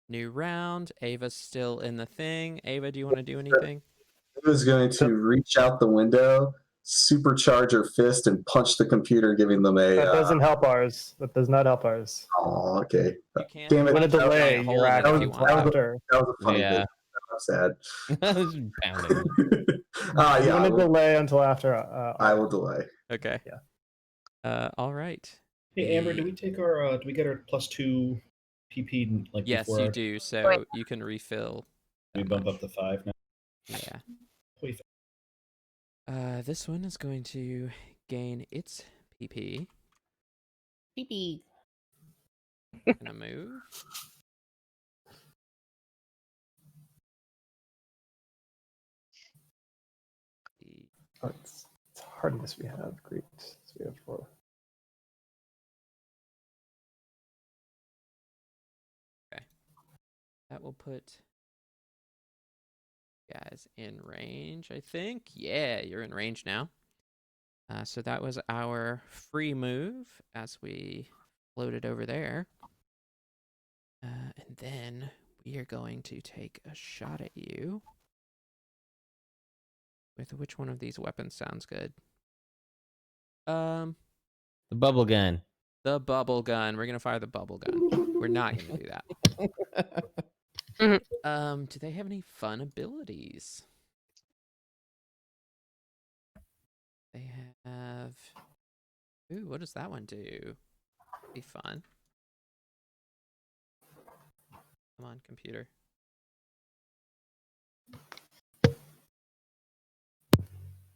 New round. Ava's still in the thing. Ava, do you want to do anything? I was going to reach out the window, supercharge her fist, and punch the computer, giving them a. That doesn't help ours. That does not help ours. Oh, okay. You can't. Damn it! With a That was, delay, hold you're it if acting you want. after. that was a funny Yeah. bit. I'm sad. Just pounding. Yeah, You're I gonna will, delay until after. I will delay. Okay. Yeah. All right. Hey Amber, do we take our do we get our +2 PP like Yes, before you our- do. So you can refill. we that bump much. up to 5 now? Yeah. Holy This one is going to gain its PP. PP. Gonna move. It's hardness we have. Great. So we have 4. That will put you guys in range, I think. Yeah, you're in range now. So that was our free move as we floated over there. And then we are going to take a shot at you. With which one of these weapons sounds good? The bubble gun. The bubble gun. We're gonna fire the bubble gun. We're not gonna do that. Do they have any fun abilities? They have. Ooh, what does that one do? Be fun. Come on, computer.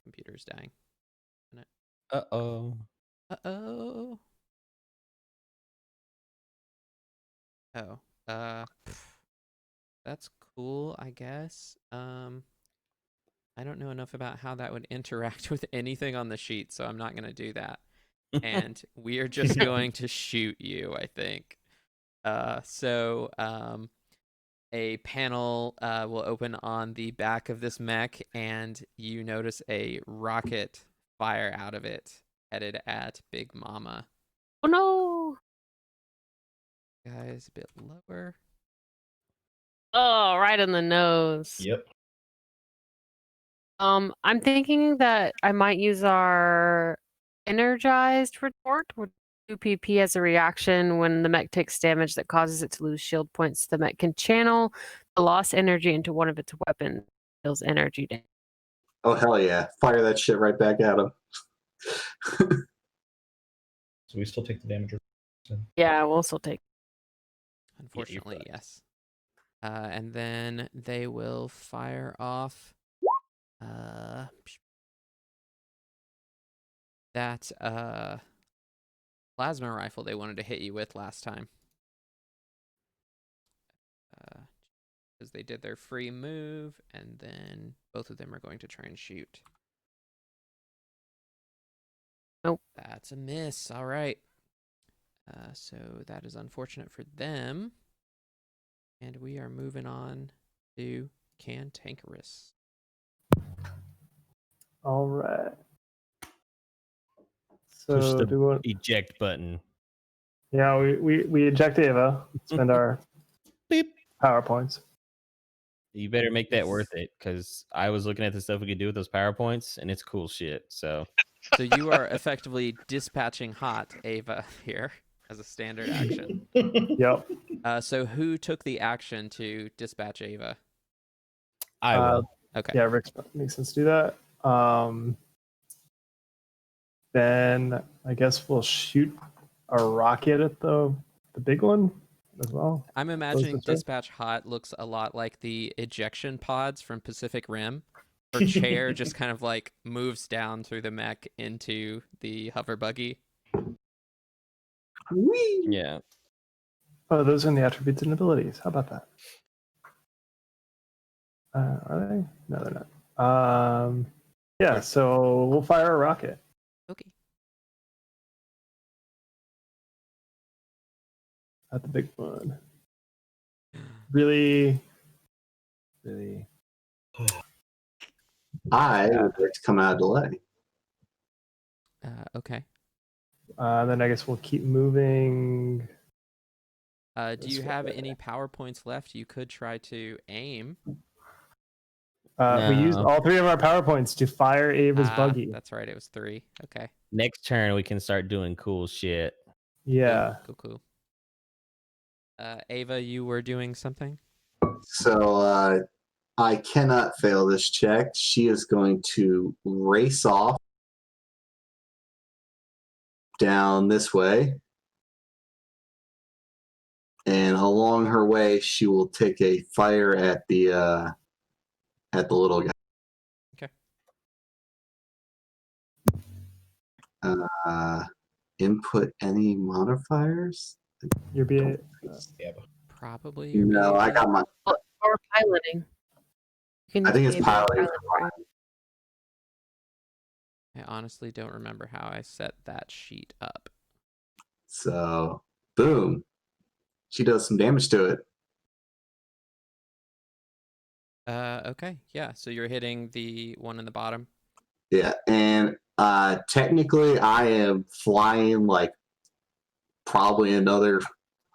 Computer's dying. Uh-oh. Uh-oh. Oh. That's cool, I guess. I don't know enough about how that would interact with anything on the sheet, so I'm not going to do that. And we are just going to shoot you, I think. So a panel will open on the back of this mech, and you notice a rocket fire out of it, headed at Big Mama. Oh no! Guys, a bit lower. Oh, right in the nose. Yep. I'm thinking that I might use our energized retort, which 2 PP as a reaction when the mech takes damage that causes it to lose shield points. The mech can channel the lost energy into one of its weapons. Deals energy damage. Oh hell yeah! Fire that shit right back at him. So we still take the damage. Yeah, we'll still take. Unfortunately, yes. And then they will fire off that plasma rifle they wanted to hit you with last time. Because they did their free move, and then both of them are going to try and shoot. That's a miss. All right. So that is unfortunate for them. And we are moving on to Cantankerous. All right. Push So the do we want, eject button. yeah, we eject Ava, spend our Beep. PowerPoints. You better make that worth it, because I was looking at the stuff we could do with those PowerPoints, and it's cool shit. So So you are effectively dispatching hot Ava here as a standard action. Yep. So who took the action to dispatch Ava? I will. Okay. Yeah, Rick makes sense to do that. Then I guess we'll shoot a rocket at the big one as well. I'm imagining this way? dispatch hot looks a lot like the ejection pods from Pacific Rim. Her chair just kind of like moves down through the mech into the hover buggy. Whee! Yeah. Oh, those are in the attributes and abilities. How about that? Are they? No, they're not. Yeah, so we'll fire a rocket Okay. at the big one. Really. I would like to come out of delay. Okay. Then I guess we'll keep moving. Do This you have way. any PowerPoints left? You could try to aim. We used No. all 3 of our PowerPoints to fire Ava's buggy. That's right. It was 3. Okay. Next turn, we can start doing cool shit. Yeah. Cool. Ava, you were doing something? So I cannot fail this check. She is going to race off down this way. And along her way, she will take a fire at the little guy. Okay. Input any modifiers? You're being. Probably your No, I BAB. got my. Or piloting. You can I think it's maybe piloting. pilot. I honestly don't remember how I set that sheet up. So, boom. She does some damage to it. Okay. Yeah. So you're hitting the one in the bottom. Yeah, and technically, I am flying like probably another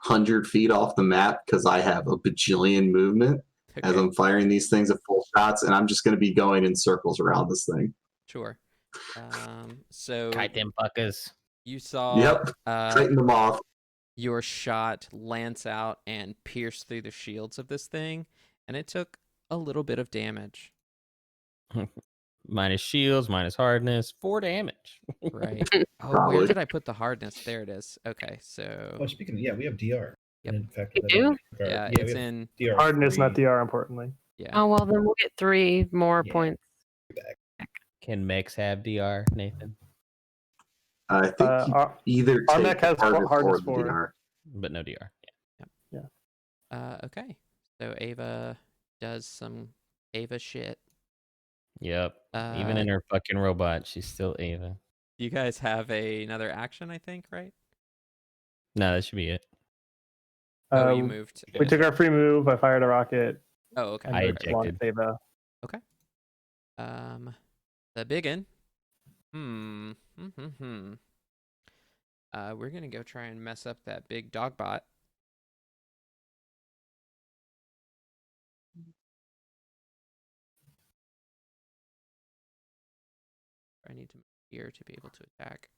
100 feet off the map because I have a bajillion movement as Okay. I'm firing these things at full shots, and I'm just going to be going in circles around this thing. Sure. So Kite them fuckers. you saw Yep, tighten them off. your shot lance out and pierce through the shields of this thing, and it took a little bit of damage. Minus shields, minus hardness, 4 damage. Right. Oh, where Probably. did I put the hardness? There it is. Okay, so Oh, speaking of, yeah, we have DR. Yep. And in fact, You do? yeah, we it's have in DR Hardness, not 3 DR, importantly. yeah. Oh well, then we'll get 3 more Yeah. points. back. Can mechs have DR, Nathan? I think you Our either our take mech has hardness hardness or the 4. DR. But no DR. Okay. So Ava does some Ava shit. Yep. Even in her fucking robot, she's still Ava. You guys have another action, I think, right? No, that should be it. You moved. We took our free move. I fired a rocket. Oh, okay. And I Rick launched ejected. Ava. The biggin. We're gonna go try and mess up that big dog bot. I need to move here to be able to attack.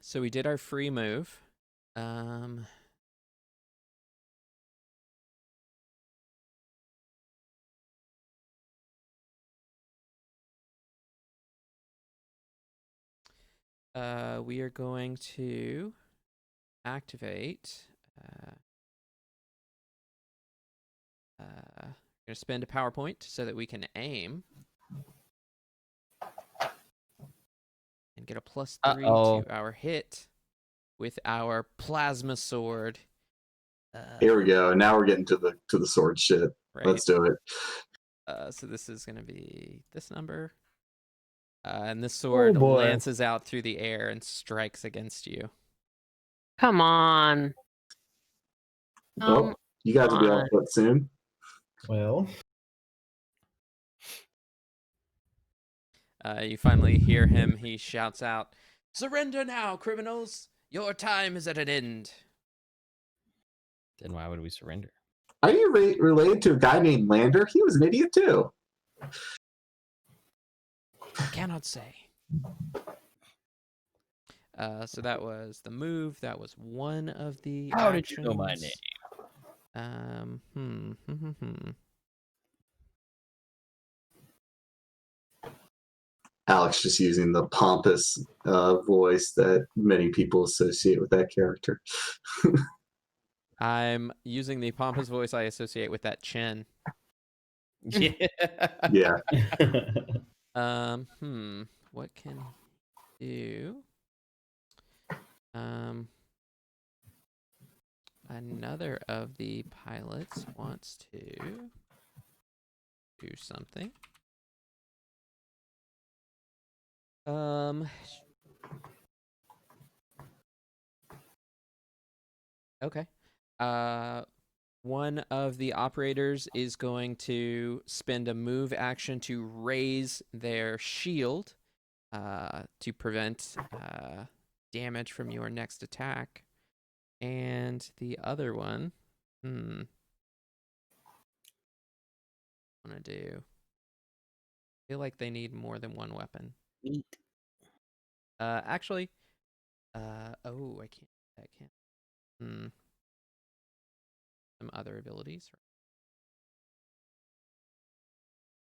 So we did our free move. We are going to activate. We're going to spend a PowerPoint so that we can aim and get a +3 to our hit with our plasma sword. Here we go. Now we're getting to the sword shit. Right. Let's do it. So this is going to be this number. And this sword boy. lances out through the air and strikes against you. Come on. Well, you guys will be on on. foot soon. Well, You finally hear him. He shouts out, "Surrender now, criminals! Your time is at an end." Then why would we surrender? Are you related to a guy named Lander? He was an idiot too. Cannot say. So that was the move. That was one of the How actions. did you know my name? Alex just using the pompous voice that many people associate with that character. I'm using the pompous voice I associate with that chin. Yeah. Yeah. What can he do? Another of the pilots wants to do something. Okay. One of the operators is going to spend a move action to raise their shield to prevent damage from your next attack. And the other one, want to do? I feel like they need more than one weapon. Neat. Actually, I can't. Some other abilities.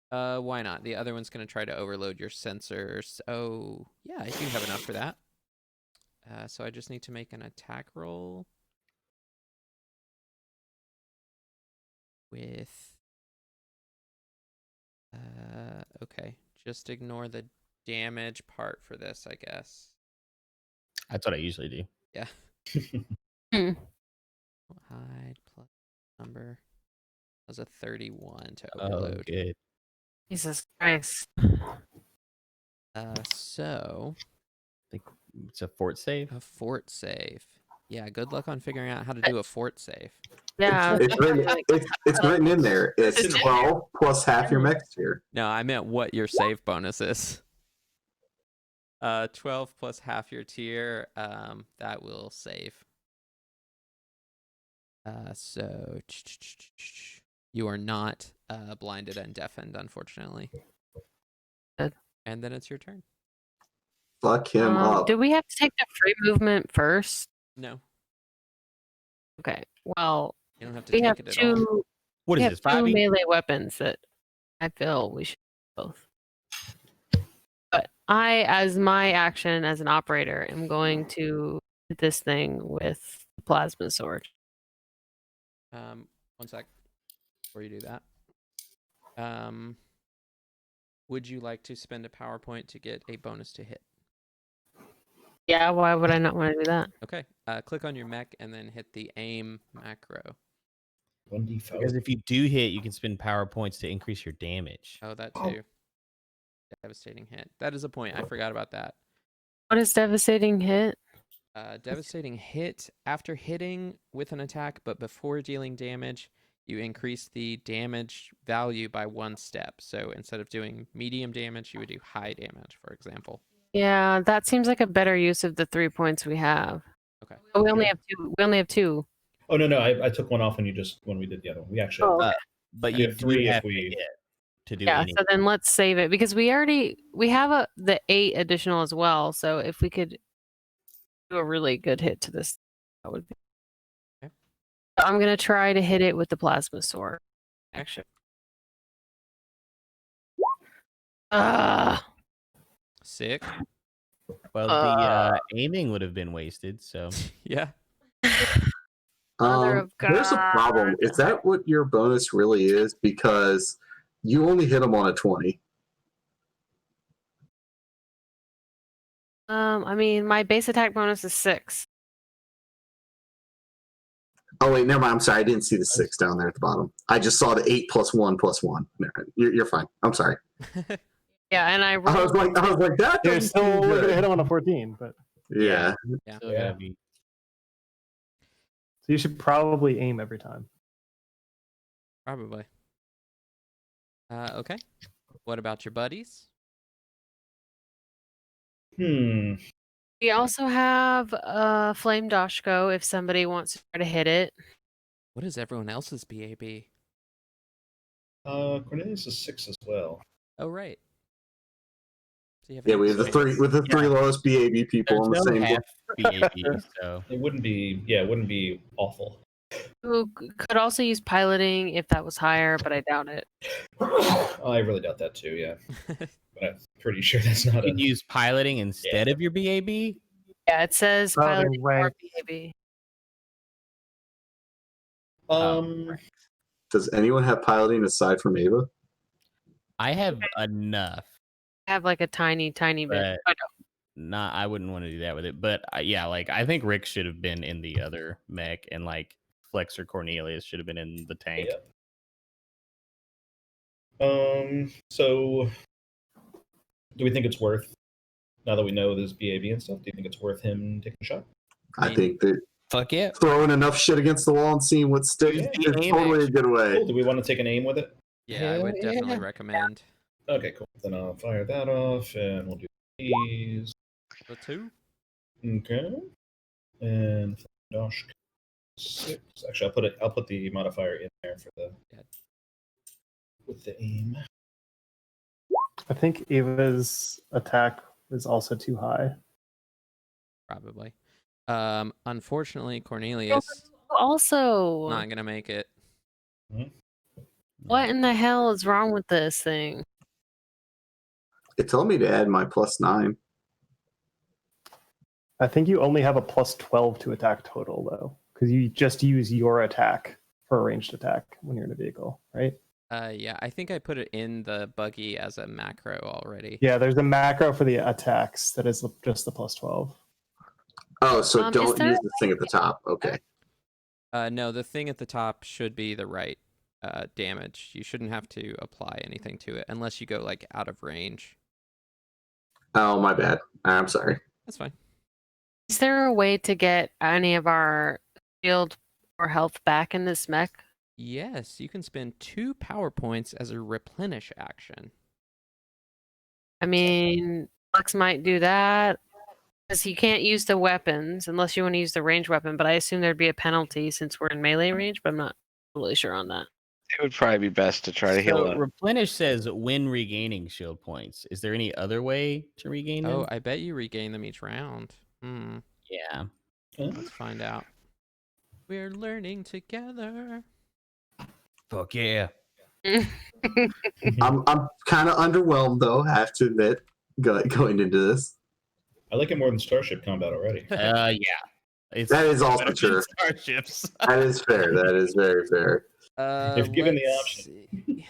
Why not? The other one's going to try to overload your sensors. Oh, yeah, I do have enough for that. So I just need to make an attack roll with... okay, just ignore the damage part for this, I guess. That's what I usually do. Yeah. Hide plus number. That was a 31 to overload. Oh, good. Jesus Christ. So It's a fort save. a fort save. Yeah, good luck on figuring out how to do a fort save. Yeah. It's written in there. It's 12 plus half your mech tier. No, I meant what your save bonus is. 12 plus half your tier. That will save. So you are not blinded and deafened, unfortunately. Good. And then it's your turn. Fuck him up. Do we have to take the free movement first? No, Okay. Well, you don't have to we take have it at all. two. What We is have this? two 5e? melee weapons that I feel we should both. But I, as my action as an operator, am going to hit this thing with the plasma sword. 1 sec before you do that. Would you like to spend a PowerPoint to get a bonus to hit? Yeah, why would I not want to do that? Okay. Click on your mech and then hit the aim macro. 1d4. Because if you do hit, you can spend power points to increase your damage. Oh, that too. Devastating hit. That is a point. I forgot about that. What is devastating hit? Devastating hit. After hitting with an attack, but before dealing damage, you increase the damage value by 1 step. So instead of doing medium damage, you would do high damage, for example. Yeah, that seems like a better use of the 3 points we have. Okay. But we only have two. We only have two. Oh no, I took one off when we did the other one. We actually Oh, okay. But We you have 3 do if have to we- hit to do Yeah, any. so then let's save it because we have the 8 additional as well. So if we could do a really good hit to this, that would be. Okay. I'm gonna try to hit it with the plasma sword. Actually. Sick. Well, the aiming would have been wasted, so Yeah. Mother of There's a problem. God. Is that what your bonus really is? Because you only hit them on a 20. I mean, my base attack bonus is 6. Oh wait, never mind. I'm sorry. I didn't see the 6 down there at the bottom. I just saw the 8 plus 1 plus 1. You're fine. I'm sorry. Yeah, and I I was rolled. like that. You're doesn't still seem going to good. hit him on a 14, but Yeah. Still gotta be. so you should probably aim every time. Probably. Okay. What about your buddies? We also have Flame Doshko if somebody wants to try to hit it. What is everyone else's BAB? Cornelius is 6 as well. Oh, right. So you have Yeah, we have the three with the three lowest BAB people on the same. half BAB, so It wouldn't be awful. Who could also use piloting if that was higher, but I doubt it. I really doubt that too. Yeah, but I'm pretty sure that's you not can use piloting instead of your BAB. Yeah, it says piloting or rank. BAB. Does anyone have piloting aside from Ava? I have enough. I have like a tiny bit. But I wouldn't want to do that with it. But yeah, like I think Rick should have been in the other mech, and like Flex or Cornelius should have been in the tank. So do we think it's worth, now that we know there's BAB and stuff, do you think it's worth him taking a shot? I think that Fuck yeah. throwing enough shit against the wall and seeing what sticks is totally a good way. Cool. Do we want to take an aim with it? Yeah, I would definitely recommend. Okay, cool. Then I'll fire that off, and we'll do these. The 2. Okay. And Dosh 6. Actually, I'll put the modifier in there for the with the aim. I think Ava's attack was also too high. Probably. Unfortunately, Cornelius Also, not gonna make it. what in the hell is wrong with this thing? It told me to add my +9. I think you only have a +12 to attack total, though, because you just use your attack for a ranged attack when you're in a vehicle, right? Yeah, I think I put it in the buggy as a macro already. Yeah, there's a macro for the attacks that is just the +12. Oh, so don't there- use the thing at the top. Okay. No, the thing at the top should be the right damage. You shouldn't have to apply anything to it unless you go like out of range. Oh, my bad. I'm sorry. That's fine. Is there a way to get any of our shield or health back in this mech? Yes, you can spend 2 power points as a replenish action. I mean, Flex might do that because you can't use the weapons unless you want to use the range weapon. But I assume there'd be a penalty since we're in melee range. But I'm not really sure on that. It would probably be best to try to heal So up. replenish says when regaining shield points. Is there any other way to regain them? Oh, I bet you regain them each round. Yeah. Let's find out. We're learning together. Fuck yeah. I'm kind of underwhelmed though. I have to admit, going into this. I like it more than Starship Combat already. Yeah. That is also better than true. Starships. That is fair. That is very fair. If given the Let's option. see.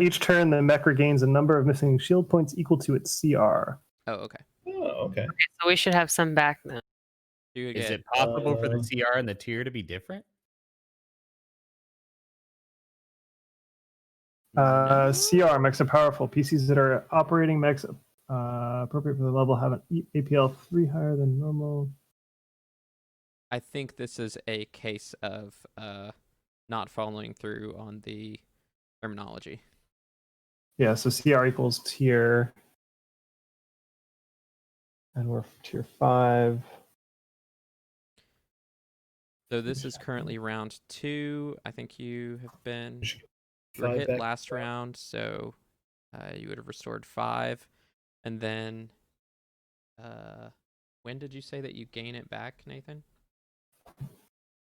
Each turn, the mech regains a number of missing shield points equal to its CR. Oh, okay. Oh, okay. So we should have some back then. You Is get it possible for the CR and the tier to be different? CR mechs are powerful. PCs that are operating mechs appropriate for the level have an APL 3 higher than normal. I think this is a case of not following through on the terminology. Yeah, so CR equals tier. And we're tier 5. So this is currently round 2. I think you have been you were 5 hit back. last round, so you would have restored 5. And then when did you say that you gain it back, Nathan?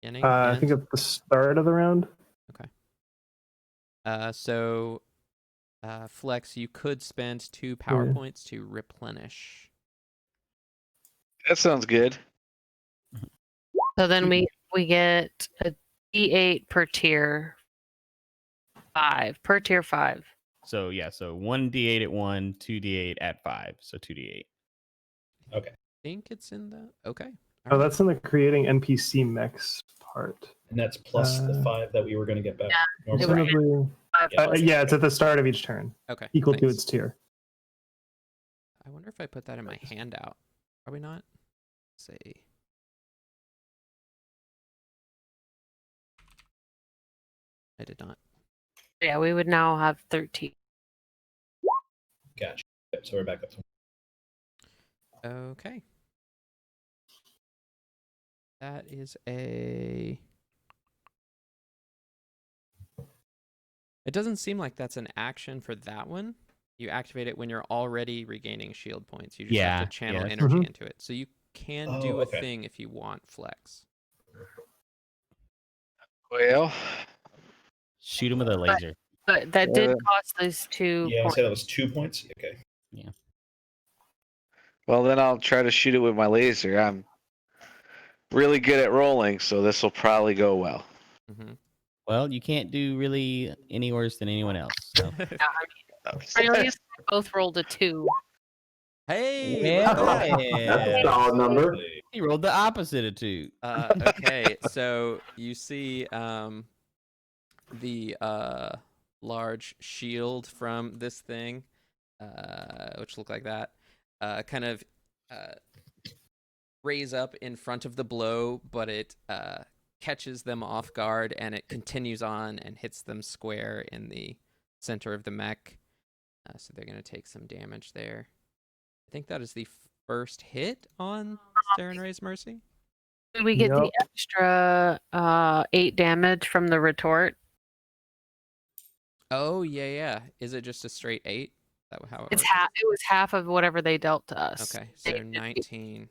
Beginning? I think End? at the start of the round. So Flex, you could spend 2 power Yeah. points to replenish. That sounds good. So then we get a D8 per tier 5. Per tier 5. So yeah, so 1d8 at 1, 2d8 at 5. So 2d8. Okay. I think it's in the okay. Oh, that's in the creating NPC mechs part. And that's plus the 5 that we were going to get back. Yeah, normally. Presumably, yeah, it's at the start of each turn, Okay. equal to thanks. its tier. I wonder if I put that in my handout. Probably not. Let's see. I did not. Yeah, we would now have 13. Gotcha. Yep, so we're back up to Okay. That is a... It doesn't seem like that's an action for that one. You activate it when you're already regaining shield points. You just have to channel energy into it. So you can do a thing if you want flex. Well, Shoot him with a laser. But that did cost us 2 Yeah, I points. said that was 2 points. Okay. Yeah. well, then I'll try to shoot it with my laser. I'm really good at rolling, so this will probably go well. Mm-hmm. Well, you can't do really any worse than anyone else. So. Cornelius both rolled a 2. Hey, Yeah. look at that. That's a solid number. He rolled the opposite of 2. Okay, so you see the large shield from this thing, which look like that, kind of raise up in front of the blow, but it catches them off guard and it continues on and hits them square in the center of the mech. So they're going to take some damage there. I think that is the first hit on Serenray's Mercy. Did we get the extra 8 damage from the retort? Oh, yeah. Is it just a straight 8? Is that how it It's works? it was half of whatever they dealt to us. Okay, so 19.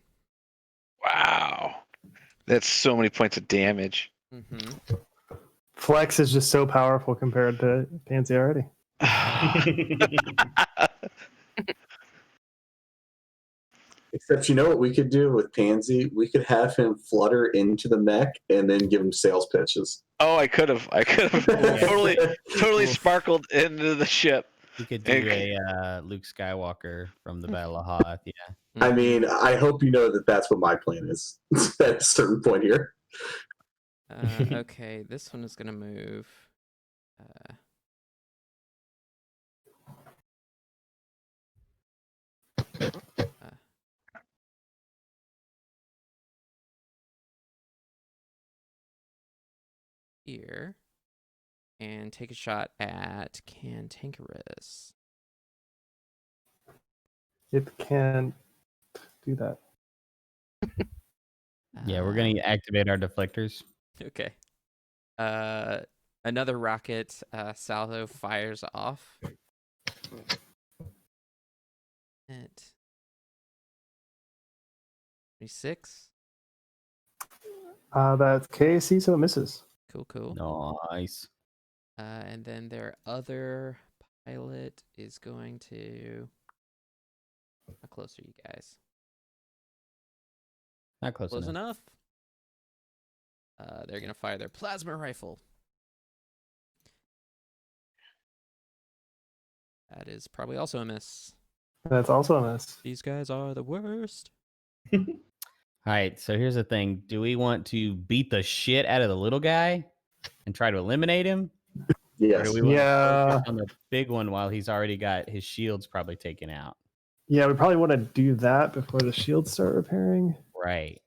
Wow. That's so many points of damage. Mm-hmm. Flex is just so powerful compared to Pansy already. Except you know what we could do with Pansy? We could have him flutter into the mech and then give him sales pitches. Oh, I could have totally sparkled into the ship. You could do a Luke Skywalker from the Battle of Hoth. Yeah. Mm-hmm. I mean, I hope you know that that's what my plan is at a certain point here. Okay, this one is going to move. Here. And take a shot at Cantankerous. It can't do that. Yeah, we're going to activate our deflectors. Okay. Another rocket salvo fires off. At 26. That's KC, so it misses. Cool. Nice. And then their other pilot is going to... How close are you guys? Not close enough. They're going to fire their plasma rifle. That is probably also a miss. That's also a miss. These guys are the worst. All right, so here's the thing. Do we want to beat the shit out of the little guy and try to eliminate him? Yes. Or do we want to focus on the big one while he's already got his shields probably taken out? Yeah, we probably want to do that before the shields start repairing. Right.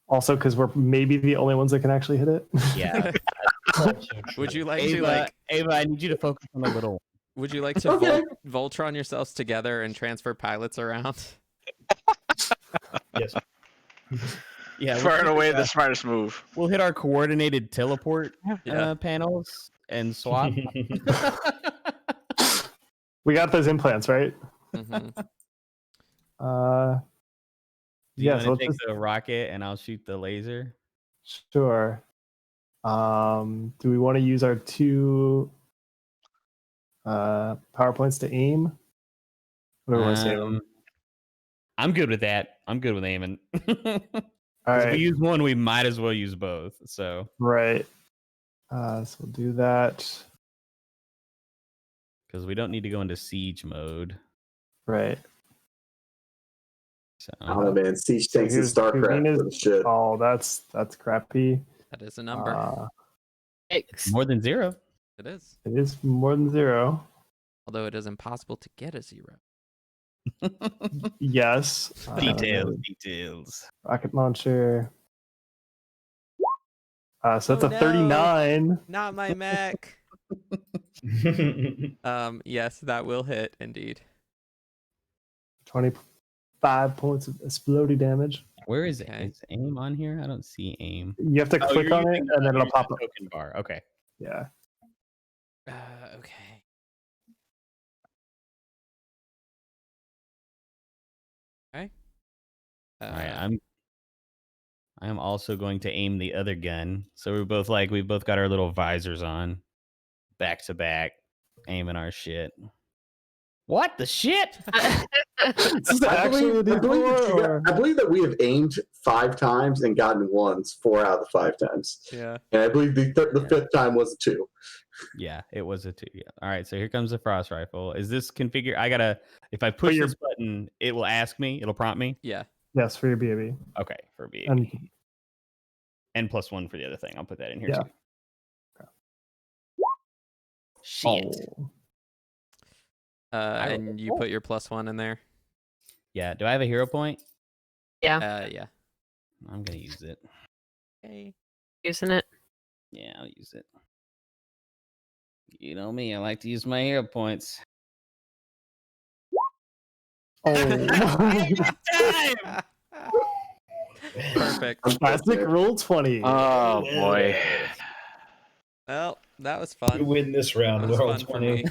Also, because we're maybe the only ones that can actually hit it. Yeah. Would you like Ava, to like Ava, I need you to focus on the little one. Would you like to Voltron yourselves together and transfer pilots around? Yes. Yeah, Far and away the smartest move. We'll hit our coordinated teleport panels and swap. We got those implants, right? Mm-hmm. Do you yeah, so want to take the rocket and I'll shoot the laser? Sure. Do we want to use our 2 power points to aim? Or do we want to save them? I'm good with that. I'm good with aiming. All right. If we use one, we might as well use both. So right. So we'll do that. Because we don't need to go into siege mode. Right. I don't know, man. Siege tanks and here's StarCraft Huvina's- for the shit. Oh, that's crappy. That is a number. X. More than 0. It is. It is more than 0. Although it is impossible to get a 0. Yes. Details. Rocket launcher. So that's Oh, a no. 39. Not my mech. Yes, that will hit indeed. 25 points of exploding damage. Where is Okay. it? Is aim on here? I don't see aim. You have to click you're on it, using and then you're it'll pop using up. the token bar. Okay. Yeah. Okay. Okay. All right. I am also going to aim the other gun. So we both got our little visors on, back to back, aiming our shit. What the shit? Is that actually a D4, I believe that we have aimed 5 times and gotten ones 4 out of the 5 times. Yeah. And I believe the 5th time was a 2. Yeah, it was a 2. Yeah. All right, so here comes the frost rifle. Is this configure? If I push this button, it will ask me. It'll prompt me. Yeah. Yes, for your BAB. Okay, for BAB. And +1 for the other thing. I'll put that in here Yeah. too. Shit. And you put your +1 in there. Yeah. Do I have a hero point? Yeah. Yeah. I'm gonna use it. Okay. Using it. Yeah, I'll use it. You know me, I like to use my hero points. Perfect. Classic roll 20. Oh boy. Well, that was You fun. win this round. That was We're all fun for 20. me.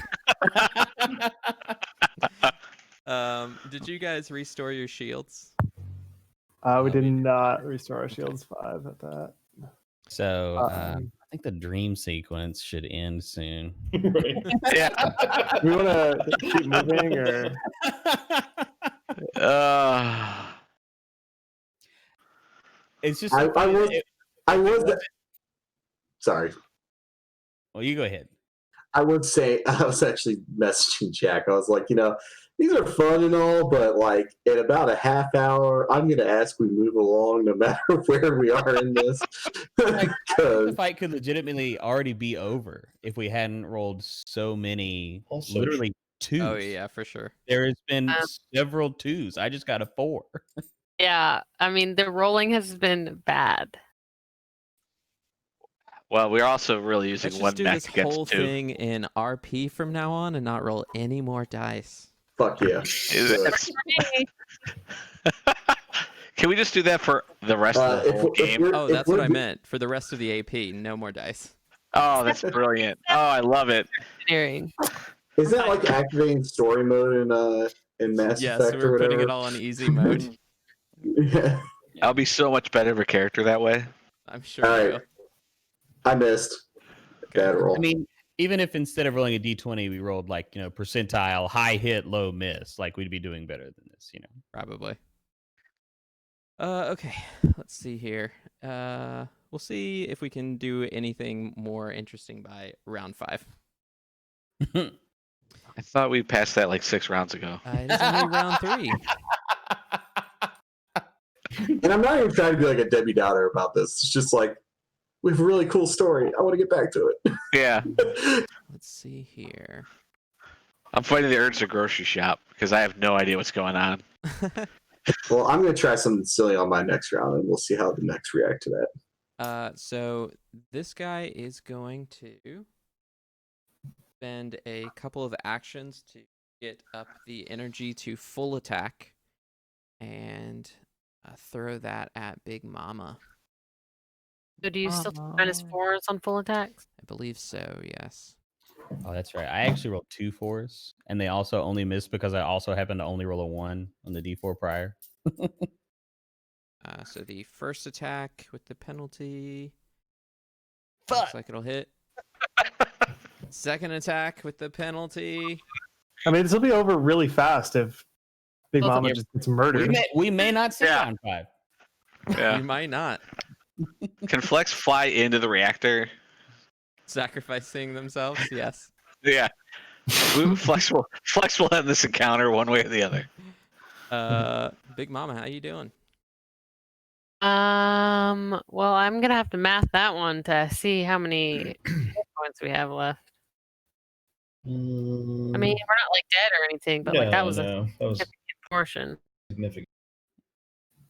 Did you guys restore your shields? We did not restore our shields 5 at that. So I think the dream sequence should end soon. Right. Yeah. We want to keep moving, or It's just I was sorry. Well, you go ahead. I would say I was actually messaging Jack. I was like, these are fun and all, but like in about a half hour, I'm going to ask we move along no matter where we are in this. I think the fight could legitimately already be over if we hadn't rolled so many, Also literally 2s. Oh yeah, for sure. There has been several 2s. I just got a 4. Yeah. I mean, the rolling has been bad. Well, we're also really using Let's one just do mech this against whole 2. thing in RP from now on and not roll any more dice. Fuck yeah. Can we just do that for the rest of the whole game? Oh, that's what I meant. For the rest of the AP, no more dice. Oh, that's brilliant. Oh, I love it. Engineering. Is that like activating story mode in Mass Yes, Effect or we're whatever? putting it all on easy mode. Yeah. I'll be so much better of a character that way. I'm sure All you right. will. I missed. Bad roll. I mean, even if instead of rolling a d20, we rolled percentile, high hit, low miss, we'd be doing better than this, Probably. Okay, let's see here. We'll see if we can do anything more interesting by round 5. I thought we passed that like 6 rounds ago. It is only round 3. And I'm not even trying to be like a Debbie Downer about this. It's just like, we have a really cool story. I want to get back to it. Yeah. Let's see here. I'm fighting the urge to grocery shop because I have no idea what's going on. Well, I'm going to try something silly on my next round, and we'll see how the next react to that. So this guy is going to spend a couple of actions to get up the energy to full attack and throw that at Big Mama. So do you still -4s on full attacks? I believe so, yes. Oh, that's right. I actually rolled 2 4s, and they also only missed because I also happened to only roll a 1 on the d4 prior. So the first attack with the penalty. Fuck. Looks like it'll hit. Second attack with the penalty. I mean, this will be over really fast if Big Both of Mama you. just gets murdered. We may not see round 5. Yeah. You might not. Can Flex fly into the reactor? Sacrificing themselves, yes. Yeah. Flex will end this encounter one way or the other. Big Mama, how you doing? Well, I'm gonna have to math that one to see how many hit points we have left. I mean, we're not like dead or anything, but like that was a significant portion. Significant.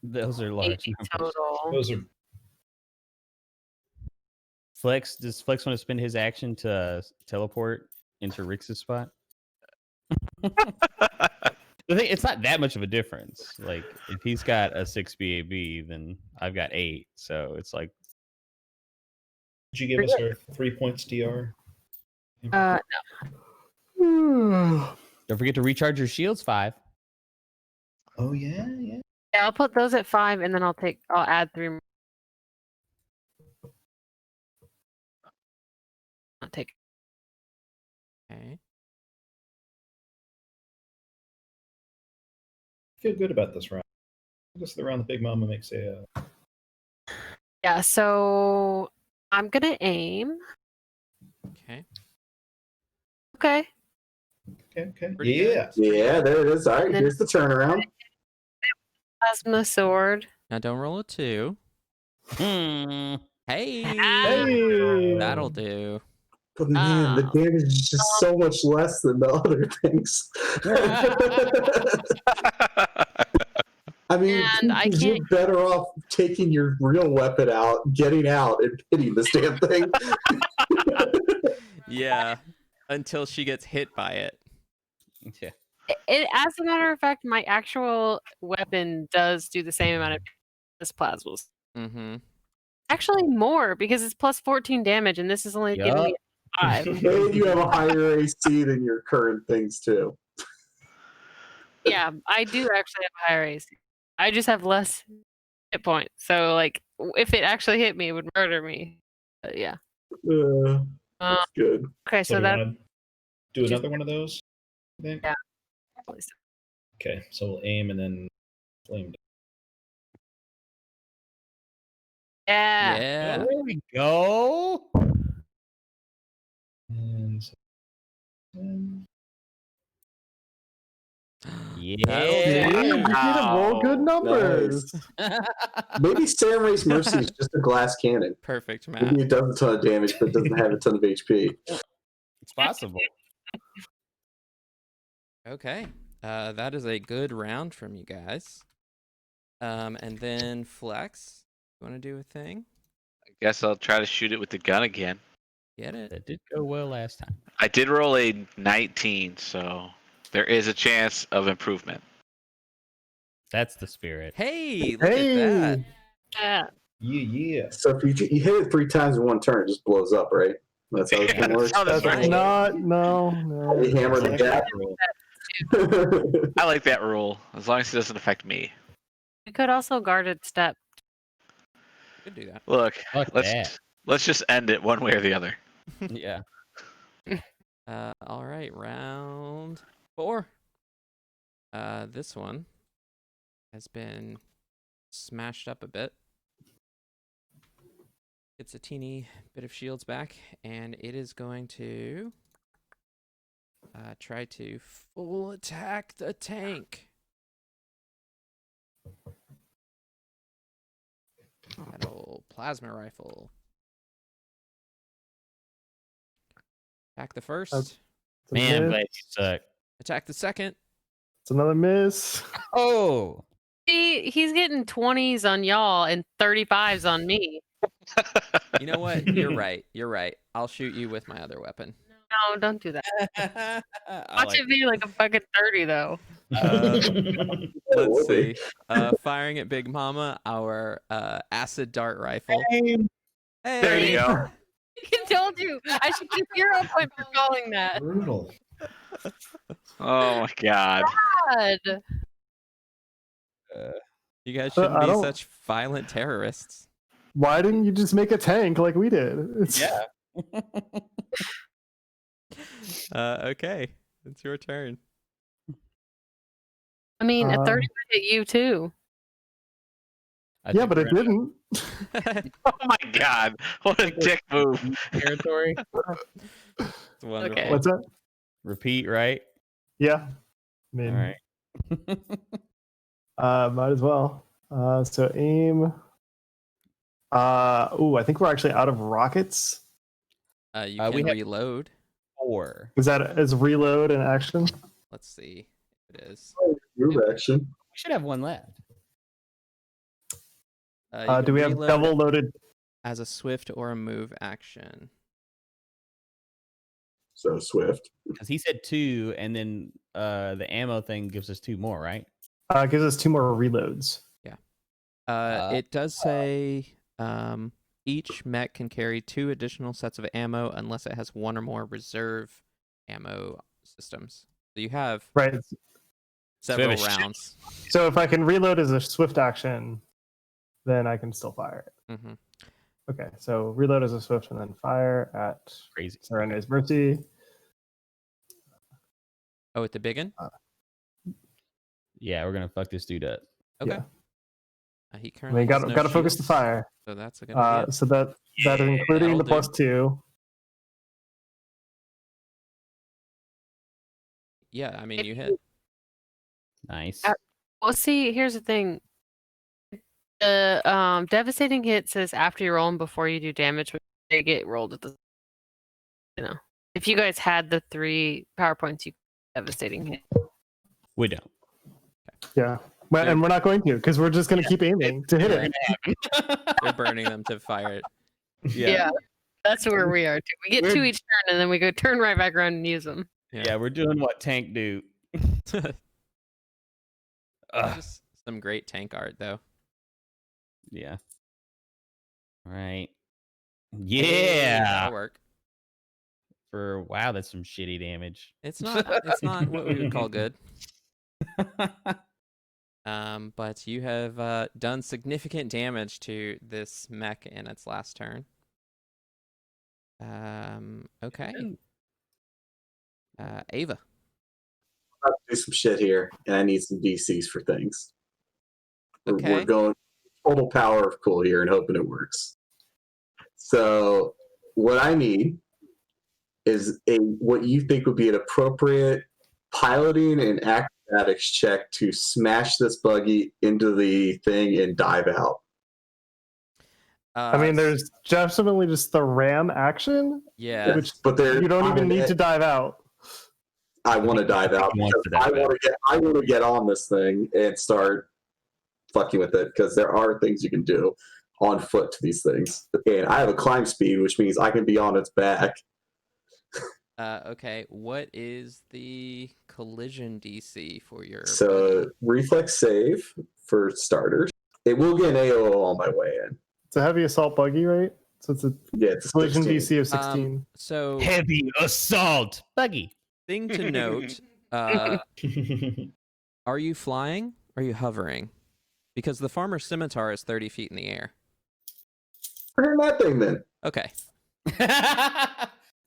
Those are large 80 numbers. total. Those are Flex, does Flex want to spend his action to teleport into Rix's spot? The thing, it's not that much of a difference. Like, if he's got a 6 BAB, then I've got 8. So it's like. Did you give us our 3 points DR? No. Don't forget to recharge your shields 5. Oh yeah, yeah. Yeah, I'll put those at 5, and then I'll add 3 more. I'll take. Okay. Feel good about this round. This is the round that Big Mama makes a. Yeah, so I'm gonna aim. Okay. Okay. Okay. Pretty Yeah. good. Yeah, there it is. All right, And then- here's the turnaround. Plasma sword. Now don't roll a 2. Hmm. Hey, Hey! that'll do. But man, the Ah. damage is just so much less than the other things. I mean, And I you're can't- better off taking your real weapon out, getting out, and hitting this damn thing. Yeah, until she gets hit by it. Yeah. As a matter of fact, my actual weapon does do the same amount of this plasmas. Mm-hmm. Actually, more because it's plus 14 damage, and this is only giving me 5. And you have a higher AC than your current things too. Yeah, I do actually have a higher AC. I just have less hit points. So, like, if it actually hit me, it would murder me. But yeah. That's good. Okay, so do we that. wanna do another one of those? I think? Yeah. Okay, so we'll aim and then flame. Yeah. Yeah. There we go. And so, That'll Yeah. do. You need to roll good numbers. Maybe Samurais Mercy is just a glass cannon. Perfect, Matt. Maybe it does a ton of damage, but doesn't have a ton of HP. It's possible. Okay. That is a good round from you guys. And then Flex, you want to do a thing? I guess I'll try to shoot it with the gun again. Get it? That did go well last time. I did roll a 19, so there is a chance of improvement. That's the spirit. Hey, look at that. Yeah. yeah. So if you hit it 3 times in one turn, it just blows up, right? That's how this Yeah, thing works. that's how this That's works. not, no. They hammered the gap. I like that rule, as long as it doesn't affect me. We could also guarded step. Could do that. Look, Fuck that. let's just end it one way or the other. Yeah. All right, round 4. This one has been smashed up a bit. It's a teeny bit of shields back, and it is going to try to full attack the tank. Cradle plasma rifle. Attack the first. It's a Man, I'm miss. glad you suck. Attack the second. It's another miss. Oh. See, he's getting 20s on y'all and 35s on me. You know what? You're right. You're right. I'll shoot you with my other weapon. No, don't do that. I Watch like it be like a fucking 30, though. Let's see. Firing at Big Mama, our acid dart rifle. Hey. There you go. I told you. I should get a 0 point for calling that. Brutal. Oh my god. God. You guys shouldn't I be don't- such violent terrorists. Why didn't you just make a tank like we did? It's, Yeah. Okay. It's your turn. I mean, a 30 would hit you, too. I Yeah, think but we're it in didn't. Oh my god. What a dick move. territory. It's wonderful. Okay. What's that? Repeat, right? Yeah. I mean, All right. Might as well. So aim. I think we're actually out of rockets. You can we have reload. 4. Is reload an action? Let's see if it is. Move action. We should have 1 left. You Do we can have reload double loaded? as a swift or a move action? So swift. Because he said 2, and then the ammo thing gives us 2 more, right? Gives us 2 more reloads. It does say each mech can carry 2 additional sets of ammo unless it has 1 or more reserve ammo systems. So you have Right. several have a rounds. So if I can reload as a swift action, then I can still fire it. Mm-hmm. Okay, so reload as a swift and then fire at Crazy. Serene's Mercy. Oh, at the big one? Yeah, we're gonna fuck this dude up. Okay. Yeah. He We currently got has no to focus the shields, fire. so that's a good idea. So that is including the that'll +2. Yeah, I mean you hit. Nice. Well, see, here's the thing. The devastating hit says after you roll them before you do damage, but they get rolled at the. If you guys had the 3 PowerPoints, you devastating hit. We don't. Yeah. Well, and we're not going to because we're just going to keep aiming to hit it. They're burning them to fire it. Yeah, that's where we are too. We get 2 each turn, and then we go turn right back around and use them. Yeah, we're doing what tank do. Just some great tank art though. Yeah. All right. Hey, Yeah. that'll work. Wow, that's some shitty damage. It's not what we would call good. But you have done significant damage to this mech in its last turn. Okay. Ava. I have to do some shit here, and I need some DCs for things. Okay. We're going total power of cool here and hoping it works. So what I need is what you think would be an appropriate piloting and acrobatics check to smash this buggy into the thing and dive out. I mean, there's definitely just the ram action. Yeah. But You don't even need to dive out. I want to dive out because I want to get on this thing and start fucking with it because there are things you can do on foot to these things. And I have a climb speed, which means I can be on its back. Okay. What is the collision DC for your? So reflex save for starters. It will get an AO on my way in. It's a heavy assault buggy, right? So it's a collision 16. DC of 16. So heavy assault buggy. Thing to note: are you flying? Are you hovering? Because the farmer's scimitar is 30 feet in the air. Turn that thing then. Okay.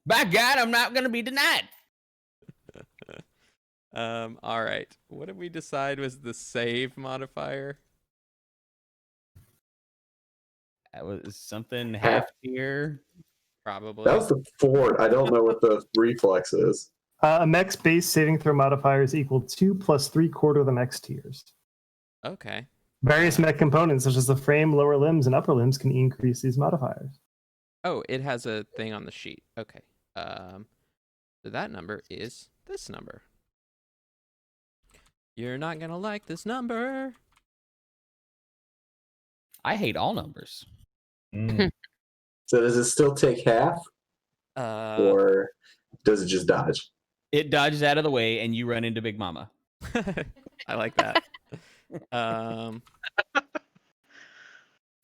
By God, I'm not going to be denied. All right. What did we decide was the save modifier? That was something half tier. Probably. That was the fort. I don't know what the reflex is. A mech's base saving throw modifier is equal to plus 3/4 of the mech's tiers. Okay. Various mech components, such as the frame, lower limbs, and upper limbs, can increase these modifiers. Oh, it has a thing on the sheet. Okay. So that number is this number. You're not gonna like this number. I hate all numbers. So does it still take half? Or does it just dodge? It dodges out of the way and you run into Big Mama. I like that. I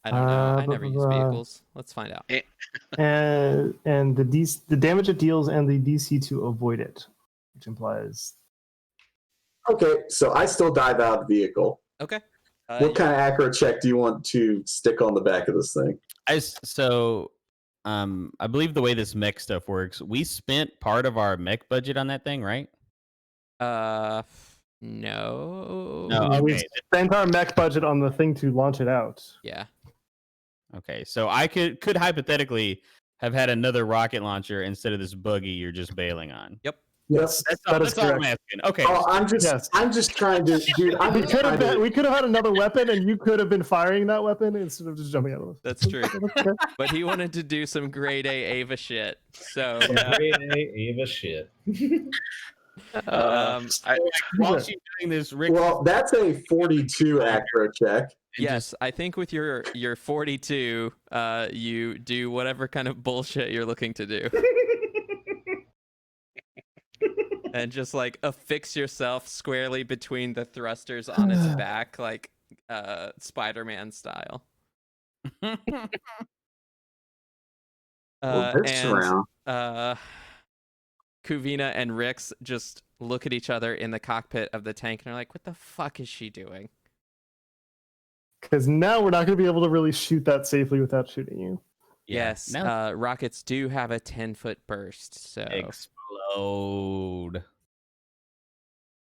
don't know. I never use vehicles. Let's find out. And the damage it deals and the DC to avoid it, which implies. Okay, so I still dive out of the vehicle. Okay. What kind of acro check do you want to stick on the back of this thing? I believe the way this mech stuff works, we spent part of our mech budget on that thing, right? No. No, okay. We spent our mech budget on the thing to launch it out. Yeah. Okay, so I could hypothetically have had another rocket launcher instead of this buggy you're just bailing on. Yep. Yes. That's all I'm asking. Okay. Oh, I'm just trying to, dude. We could have had another weapon, and you could have been firing that weapon instead of just jumping out of it. That's true. But he wanted to do some grade A Ava shit. So Grade A Ava shit. While she's doing this, Rick. Well, that's a 42 acro check. yes, I think with your 42, you do whatever kind of bullshit you're looking to do. And just like affix yourself squarely between the thrusters on its back, like Spider-Man style. Round. Kuvina and Rix just look at each other in the cockpit of the tank and are like, what the fuck is she doing? Because now we're not going to be able to really shoot that safely without shooting you. Yes, rockets do have a 10-foot burst, so explode.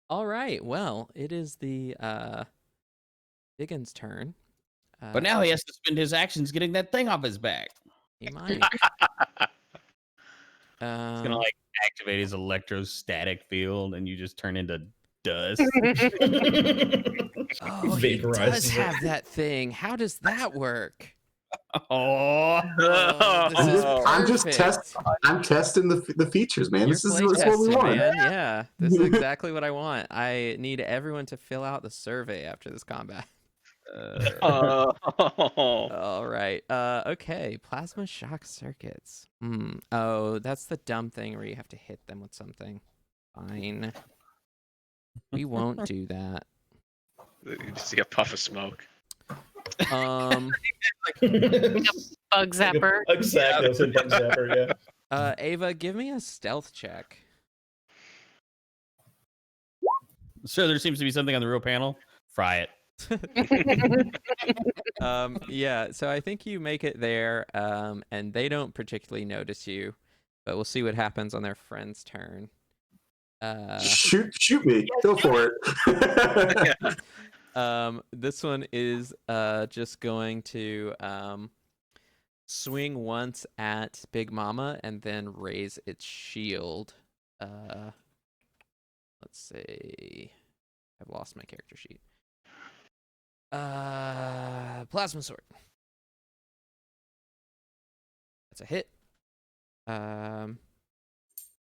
All right, well, it is the Diggins' turn. But now he has to spend his actions getting that thing off his back. He might. He's gonna like activate his electrostatic field, and you just turn into dust. Oh, he does have that thing. How does that work? I'm testing the features, man. This is what we want. Man. Yeah, this is exactly what I want. I need everyone to fill out the survey after this combat. All right. Okay. Plasma shock circuits. Oh, that's the dumb thing where you have to hit them with something. Fine. We won't do that. You just see a puff of smoke. Bug zapper. Exactly. That's a bug zapper. Yeah. Ava, give me a stealth check. So there seems to be something on the real panel. Fry it. Yeah, so I think you make it there, and they don't particularly notice you, but we'll see what happens on their friend's turn. Shoot me. Go for it. This one is just going to swing once at Big Mama and then raise its shield. Let's see. I've lost my character sheet. Plasma sword. That's a hit.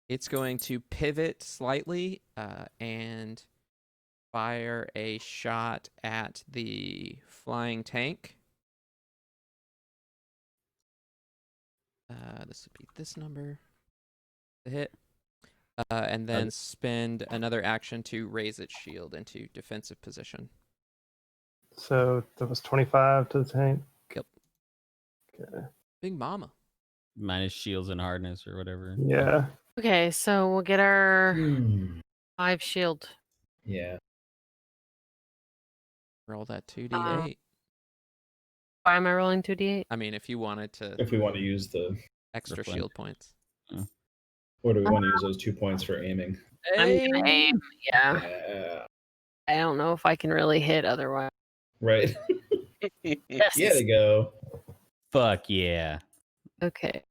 It's going to pivot slightly and fire a shot at the flying tank. This would be this number. The hit. And then spend another action to raise its shield into defensive position. So that was 25 to the tank? Yep. Okay. Big Mama. Minus shields and hardness or whatever. Yeah. Okay, so we'll get our 5 shield. Yeah. Roll that 2d8. Why am I rolling 2d8? I mean, if you wanted to... If we want to use the extra shield points. Or do we want to use those 2 points for aiming? I'm gonna aim, yeah. I don't know if I can really hit otherwise. Right. Yes. Yeah, to go. Fuck yeah. Okay.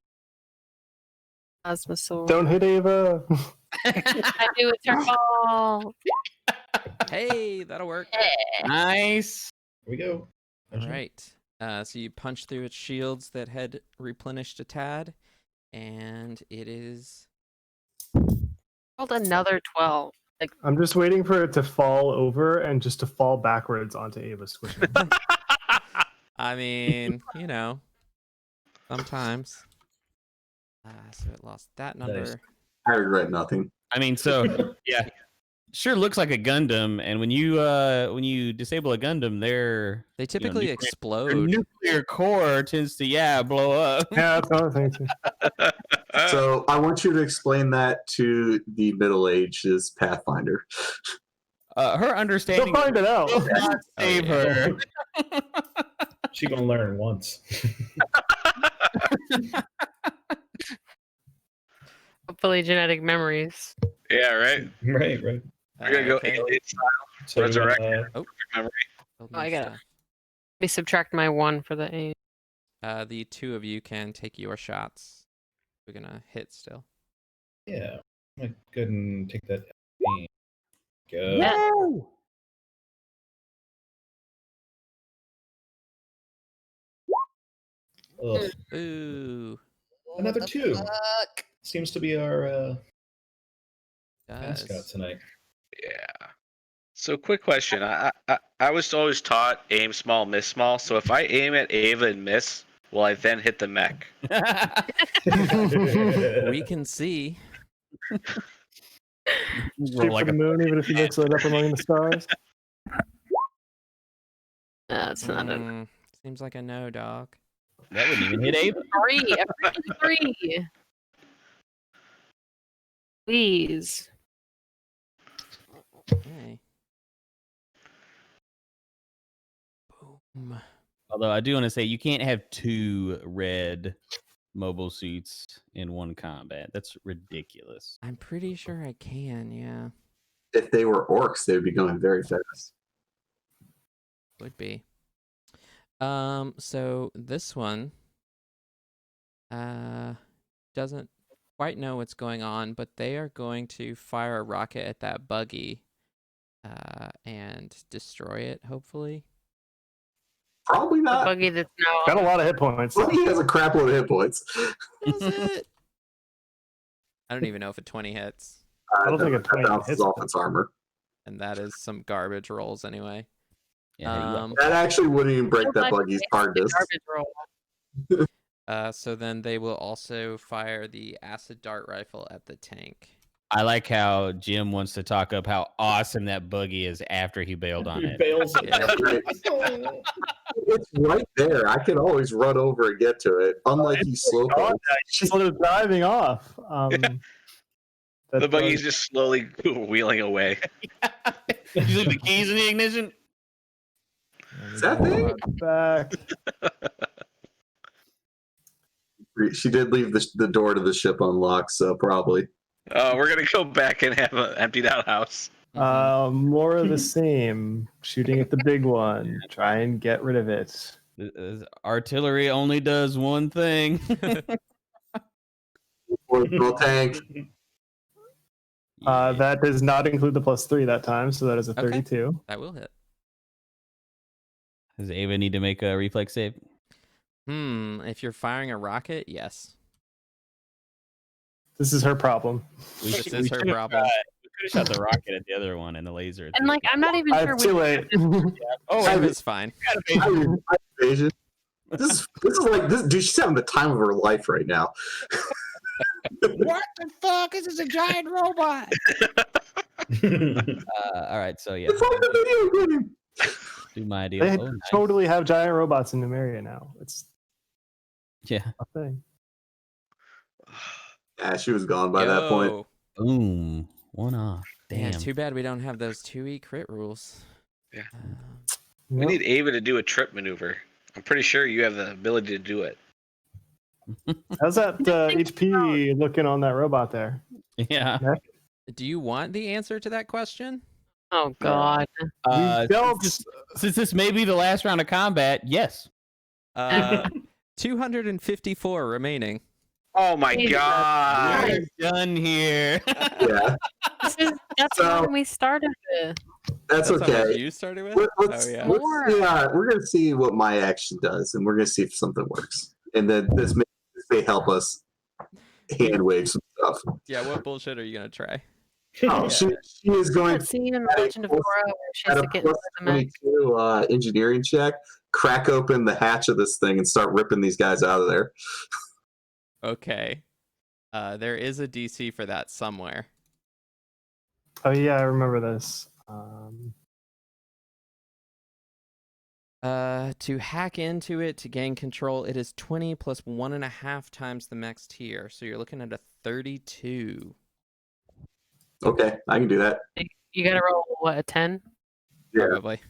Plasma sword. Don't hit Ava. I do, it's her ball. Hey, that'll work. Nice. Here we go. All right. So you punch through its shields that had replenished a tad, and it is... Rolled another 12. Like, I'm just waiting for it to fall over and just to fall backwards onto Ava's squishing. I mean, you know, sometimes. So it lost that number. Nice. I regret nothing. I mean, so yeah, sure looks like a Gundam, and when you disable a Gundam, they typically explode. Their nuclear core tends to blow up. Yeah, that's another thing too. So I want you to explain that to the middle-ages Pathfinder. Her understanding. She'll find it out. Will not save her. She's gonna learn once. hopefully genetic memories. Yeah, right. Right. We're gonna go Okay. alien style. So Resurrect. Oh. Memory. I gotta- Let me subtract my 1 for the aim. The two of you can take your shots. We're gonna hit still. Yeah. I'm gonna go ahead and take that. Go. Yeah. No! Ugh. Ooh. Another 2. Fuck. Seems to be our mascot Does. tonight. Yeah. So, quick question. I was always taught aim small, miss small. So, if I aim at Ava and miss, will I then hit the mech? We can see. Shoot for the moon, even if you mix it up among the stars. That's not a Seems like a no, dog. That wouldn't even hit Ava. 3. A freaking 3. Please. Okay. Boom. Although I do want to say you can't have 2 red mobile suits in one combat. That's ridiculous. I'm pretty sure I can, yeah. If they were orcs, they would be going very fast. Would be. So this one doesn't quite know what's going on, but they are going to fire a rocket at that buggy and destroy it, hopefully. Probably The not. buggy that's now. Got a lot of hit points. He has a crap load of hit points. Is it? I don't even know if a 20 hits. I don't think a 20 bounces hits. off its armor. And that is some garbage rolls anyway. Yeah, That actually wouldn't even break that buggy's hardness. Garbage roll. So then they will also fire the acid dart rifle at the tank. I like how Jim wants to talk up how awesome that buggy is after he bailed on He it. bails it. Yeah. It's right there. I can always run over and get to it. Unlike you slow Oh, she's sort of driving off. The buggy's just slowly wheeling away. You leave the keys in the ignition? Is that thing? Back. She did leave the door to the ship unlocked, so probably. We're gonna go back and have an emptied out house. More of the same. Shooting at the big one. Try and get rid of it. Artillery only does one thing. Full tank. That does not include the +3 that time, so that is a 32. That will hit. Does Ava need to make a reflex save? If you're firing a rocket, yes. This is her problem. This is her problem. We could have shot the rocket at the other one and the laser. And like, I'm not even sure. Too late. Oh, Ava's fine. This is like this, dude. She's having the time of her life right now. What the fuck? This is a giant robot. All right, so yeah. It's like the video game. Do my deal. They Oh, nice. totally have giant robots in Numeria now. It's Yeah. a thing. Yeah, she was gone by that point. Yo. Boom. One off. Yeah, Damn. too bad we don't have those 2E crit rules. Yeah. Uh, We need Ava to do a trip maneuver. I'm pretty sure you have the ability to do it. How's that HP looking on that robot there? Yeah. do you want the answer to that question? Oh God. Since this may be the last round of combat, yes. 254 remaining. Oh my god! We're done here. Yeah, That's So- when we started with. that's That's how much okay. you started with? Let's, Oh, yeah. we're gonna see what my action does, and we're gonna see if something works. And then this may help us hand wave some stuff. Yeah, what bullshit are you going to try? Oh, she is going That scene in at The a Legend of plus- Korra where she at has a to get plus into the mech. 22 engineering check, crack open the hatch of this thing and start ripping these guys out of there. Okay. There is a DC for that somewhere. Oh yeah, I remember this. To hack into it to gain control, it is 20 plus 1.5 times the max tier. So you're looking at a 32. Okay, I can do that. You gotta roll what, a 10? Yeah. Probably.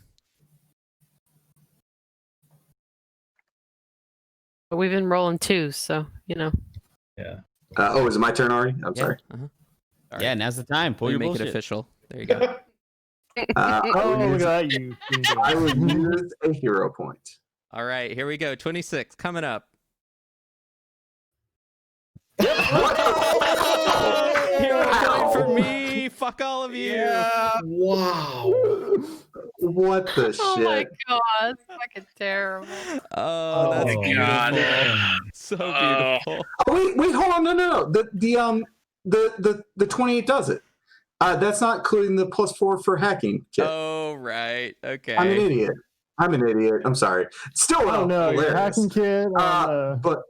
But we've been rolling 2, so you know. Yeah. Is it my turn already? I'm sorry. Uh-huh. Yeah, now's the time. Pull We your make bullshit. it official. There you go. I Oh, will look use- at that, you. I will use a hero point. All right, here we go. 26 coming up. What? Hero point for me. Fuck all of you. Wow. What the Oh my shit? god, that's fucking terrible. Oh, that's Oh, beautiful. God. So Oh. beautiful. Oh, wait, hold on, no. The 28 does it. That's not including the +4 for hacking kit. Oh, right. Okay. I'm an idiot. I'm sorry. Still, Oh no, your hilarious. hacking kit on But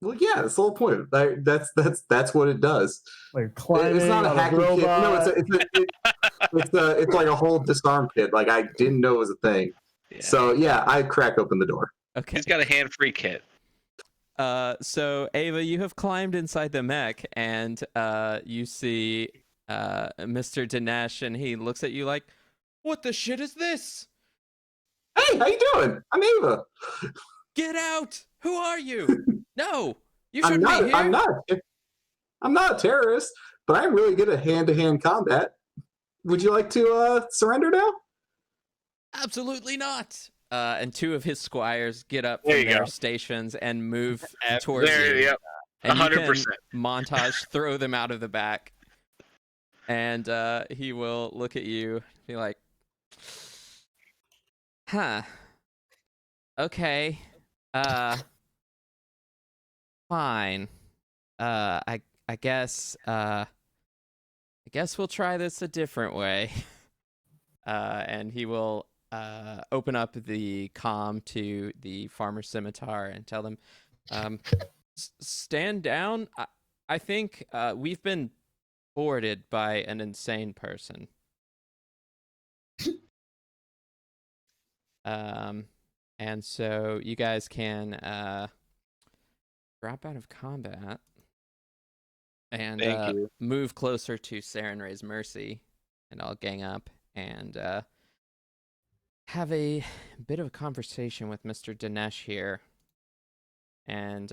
well, yeah, that's the whole point. That's what it does. like climbing It's not a on hacking kit. No, robot. it's like a whole disarm kit. Like I didn't know it was a thing. Yeah. So yeah, I crack open the door. Okay. He's got a hand-free kit. So Ava, you have climbed inside the mech, and you see Mr. Dinesh, and he looks at you like, "What the shit is this? Hey, how you doing? I'm Ava. Get out! Who are you? No, you I'm shouldn't be here." I'm not a terrorist, but I'm really good at hand-to-hand combat. Would you like to surrender now? Absolutely not. And two of his squires get up There from you their go. stations and move towards There, you. yep. And you can 100%. montage throw them out of the back. And he will look at you, be like, "Huh. Okay. Fine. I guess we'll try this a different way." And he will open up the comm to the farmer scimitar and tell them, "Stand down. I think we've been boarded by an insane person." And so you guys can drop out of combat and Thank you. move closer to Saren Ray's Mercy, and I'll gang up and have a bit of a conversation with Mr. Dinesh here. And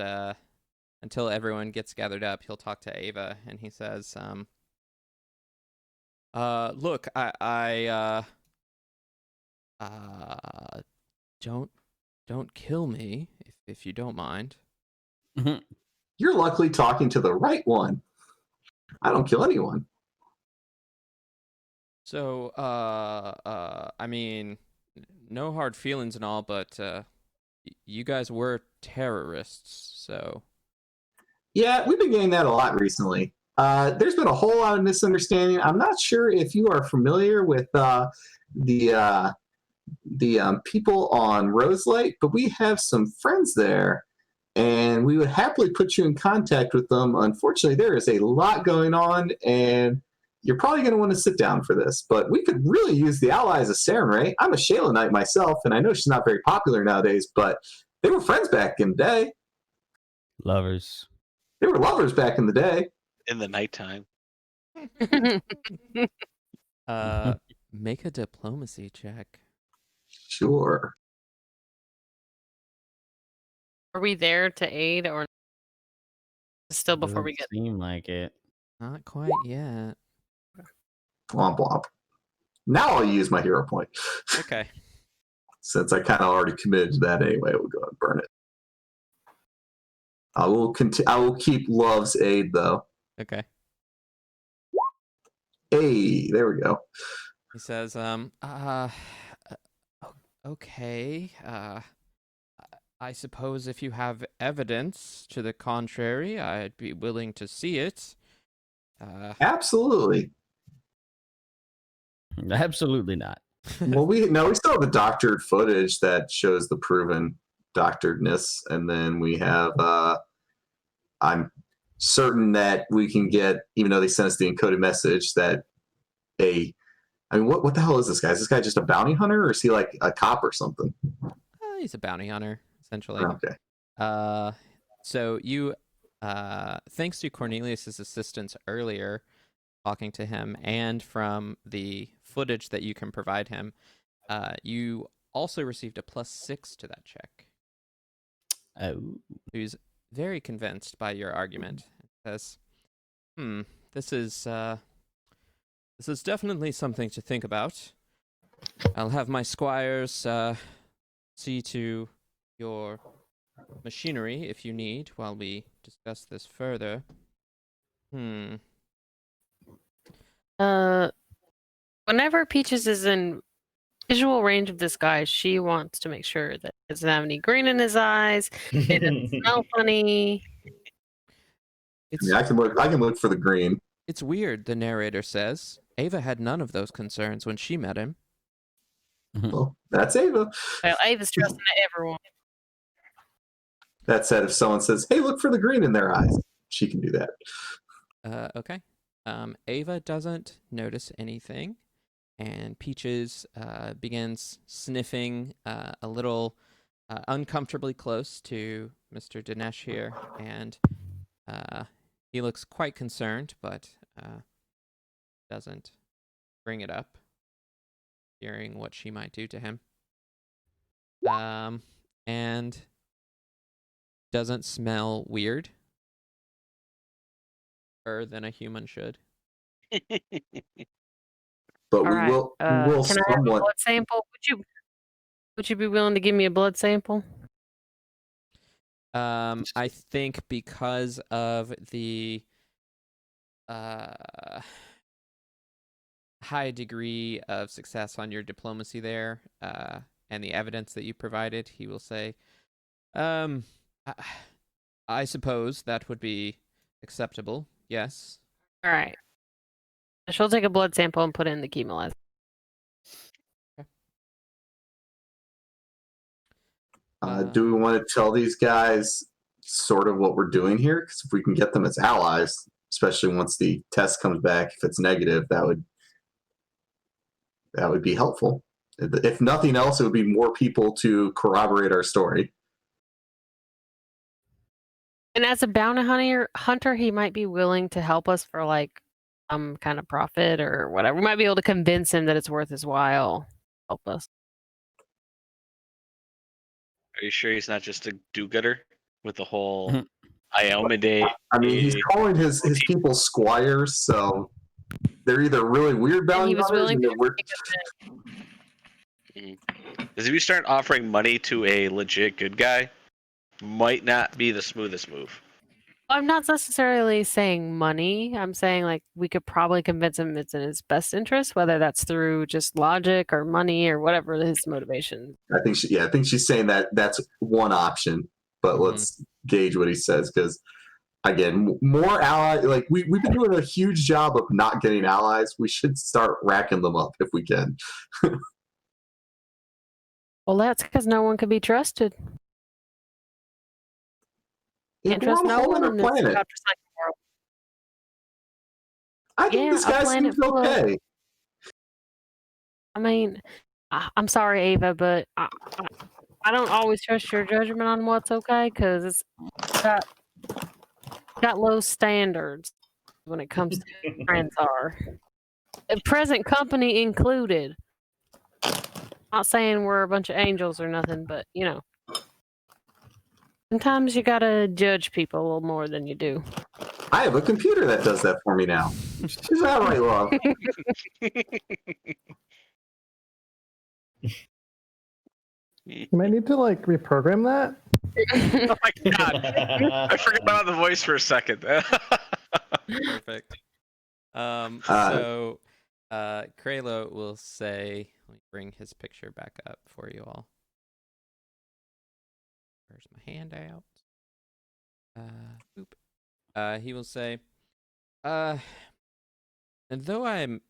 until everyone gets gathered up, he'll talk to Ava, and he says, "Look, I don't kill me if you don't mind." You're luckily talking to the right one. I don't kill anyone. So, I mean, no hard feelings and all, but you guys were terrorists, so. Yeah, we've been getting that a lot recently. There's been a whole lot of misunderstanding. I'm not sure if you are familiar with the people on Roselight, but we have some friends there, and we would happily put you in contact with them. Unfortunately, there is a lot going on, and you're probably going to want to sit down for this, but we could really use the allies of Saren Ray. I'm a Shayla Knight myself, and I know she's not very popular nowadays, but they were friends back in the day. Lovers. They were lovers back in the day. In the nighttime. Make a diplomacy check. Sure. Are we there to aid or still before we Doesn't get? seem like it. Not quite yet. Womp womp. Now I'll use my hero point. Okay. Since I kind of already committed to that anyway, we'll go and burn it. I will keep Love's aid though. Okay. Hey, there we go. He says, okay, I suppose if you have evidence to the contrary, I'd be willing to see it. Absolutely. Absolutely not. Well, we still have the doctored footage that shows the proven doctoredness, and then we have. I'm certain that we can get, even though they sent us the encoded message, that what the hell is this guy? Is this guy just a bounty hunter, or is he like a cop or something? He's a bounty hunter, essentially. Okay. So you, thanks to Cornelius's assistance earlier, talking to him, and from the footage that you can provide him, you also received a +6 to that check. Oh. Who's very convinced by your argument. Says, this is definitely something to think about. I'll have my squires see to your machinery if you need while we discuss this further. Whenever Peaches is in visual range of this guy, she wants to make sure that he doesn't have any green in his eyes. It doesn't smell funny. It's I can look for the green. it's weird, the narrator says. Ava had none of those concerns when she met him. Well, that's Ava. Well, Ava's trusting everyone. That said, if someone says, "Hey, look for the green in their eyes," she can do that. Okay. Ava doesn't notice anything, and Peaches begins sniffing a little uncomfortably close to Mr. Dinesh here, and he looks quite concerned, but doesn't bring it up, fearing what she might do to him. And doesn't smell weird than a human should. But All we right. will Can I have a somewhat. blood sample? Would you be willing to give me a blood sample? I think because of the high degree of success on your diplomacy there, and the evidence that you provided, he will say, I suppose that would be acceptable. Yes. All right. She'll take a blood sample and put it in the chemolyzer. Do we want to tell these guys sort of what we're doing here? Because if we can get them as allies, especially once the test comes back, if it's negative, that would be helpful. If nothing else, it would be more people to corroborate our story. And as a bounty hunter, he might be willing to help us for like some kind of profit or whatever. We might be able to convince him that it's worth his while. Help us. Are you sure he's not just a do-gooder with the whole Iomade? I mean, he's calling his people squires, so they're either really weird bounty And he was hunters willing and to they're weird. Because if you start offering money to a legit good guy, might not be the smoothest move. I'm not necessarily saying money. I'm saying like we could probably convince him it's in his best interest, whether that's through just logic or money or whatever his motivation. I think she's saying that that's one option, but let's gauge what he says because again, more allies. Like we've been doing a huge job of not getting allies. We should start racking them up if we can. Well, that's because no one can be trusted. Yeah, Can't we're trust on a no whole one other in this planet. godforsaken world. I think this a guy planet seems full of- okay. I mean, I'm sorry, Ava, but I don't always trust your judgment on what's okay because it's got low standards when it comes to who friends are. Present company included. Not saying we're a bunch of angels or nothing, but you know, sometimes you gotta judge people a little more than you do. I have a computer that does that for me now. Is that right, love? You might need to like reprogram that. Oh my god! I forgot about the voice for a second. Perfect. So Cradle will say, let me bring his picture back up for you all. Where's my handout? He will say, and though I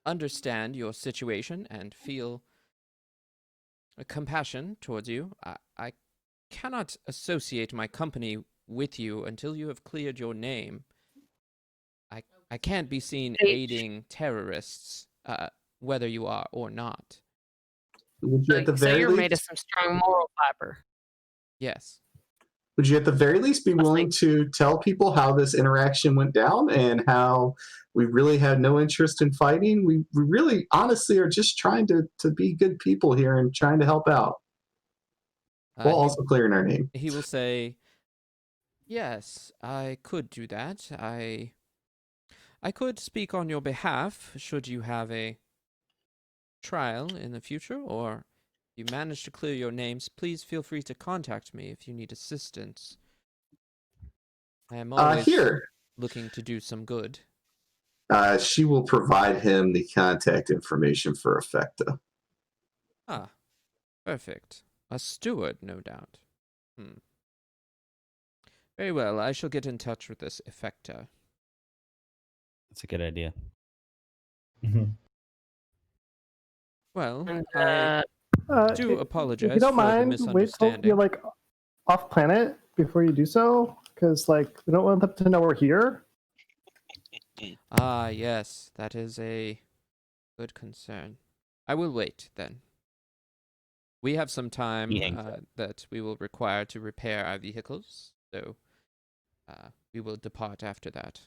understand your situation and feel a compassion towards you, I cannot associate my company with you until you have cleared your name. I can't be seen aiding terrorists, whether you are or not. Would you at the So very you're least, made of some strong moral fiber. Yes. would you at the very least be willing to tell people how this interaction went down and how we really had no interest in fighting? We really honestly are just trying to be good people here and trying to help out. While also clearing our name. He will say, yes, I could do that. I could speak on your behalf should you have a trial in the future, or if you manage to clear your names, please feel free to contact me if you need assistance. I am always Here. looking to do some good. She will provide him the contact information for Effecta. Ah, perfect. A steward, no doubt. Very well, I shall get in touch with this Effecta. That's a good idea. Well, And, I do apologize If you don't for the mind, wait till misunderstanding. you're like off planet before you do so, because like we don't want them to know we're here. Ah, yes, that is a good concern. I will wait then. We have some time He hangs up. that we will require to repair our vehicles, so we will depart after that.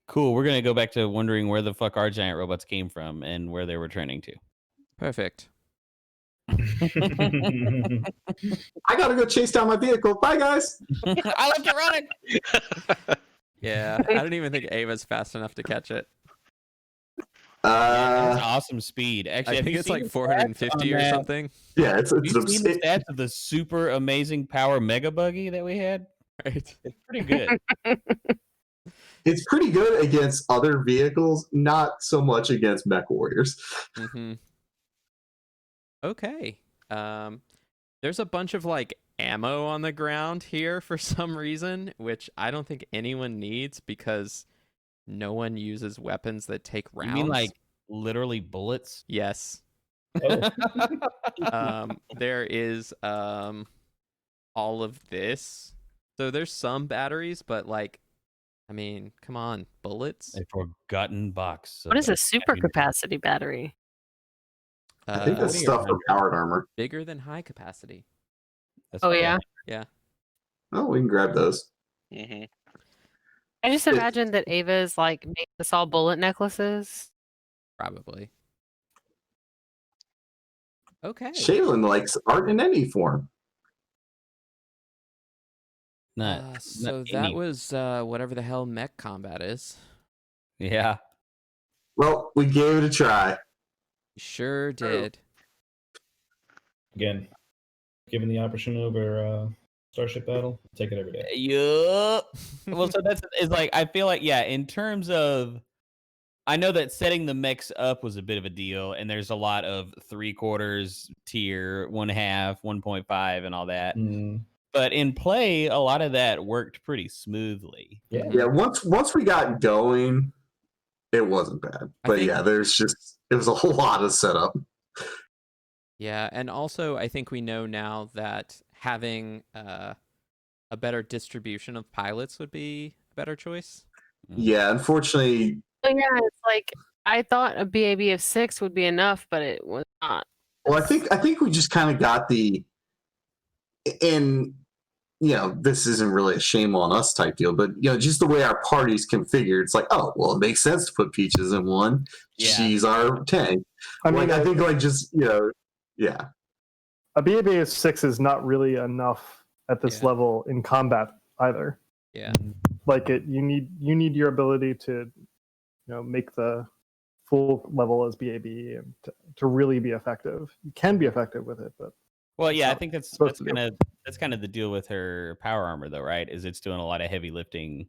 Cool. We're gonna go back to wondering where the fuck our giant robots came from and where they were returning to. Perfect. I gotta go chase down my vehicle. Bye, guys. I left it running. Yeah, I don't even think Ava's fast enough to catch it. That's awesome speed. Actually, I have think you it's seen like the stats 450 on or that? something. Yeah, it's Have you an seen the stats of the super amazing power mega buggy that we had? Right. It's pretty good. It's pretty good against other vehicles, not so much against mech warriors. Mm-hmm. Okay. There's a bunch of like ammo on the ground here for some reason, which I don't think anyone needs because no one uses weapons that take rounds. You mean like literally bullets? Yes. Oh. There is all of this. So there's some batteries, but like, I mean, come on, bullets. A forgotten box. What is a of super ammunition. capacity battery? I think that's 40 or stuff for 100? powered armor. Bigger than high capacity. That's Oh, fine. yeah? Yeah. Oh, we can grab those. Mhm. I just imagined that Ava's like made us all bullet necklaces. Probably. Okay. Shaylin likes art in any form. So that any. was whatever the hell mech combat is. Yeah. Well, we gave it a try. Sure did. Again, given the option over Starship Battle, take it every day. Yup. Well, so it's like I feel like in terms of, I know that setting the mechs up was a bit of a deal, and there's a lot of 3/4 tier, 1/2, 1.5, and all that. But in play, a lot of that worked pretty smoothly. Yeah. Once we got going, it wasn't bad. But it was a whole lot of setup. Yeah, and also I think we know now that having a better distribution of pilots would be a better choice. Yeah, unfortunately. But yeah, it's like I thought a BAB of 6 would be enough, but it was not. Well, I think we just kind of got and this isn't really a shame on us type deal, but just the way our party's configured, it's like, oh, well, it makes sense to put Peaches in one. Yeah. She's our tank. I mean, I think just yeah. A BAB 6 is not really enough at this level in combat either. Yeah. Like you need your ability to make the full level as BAB and to really be effective. You can be effective with it, but well, yeah, I think that's kind of the deal with her power armor, though, right? Is it's doing a lot of heavy lifting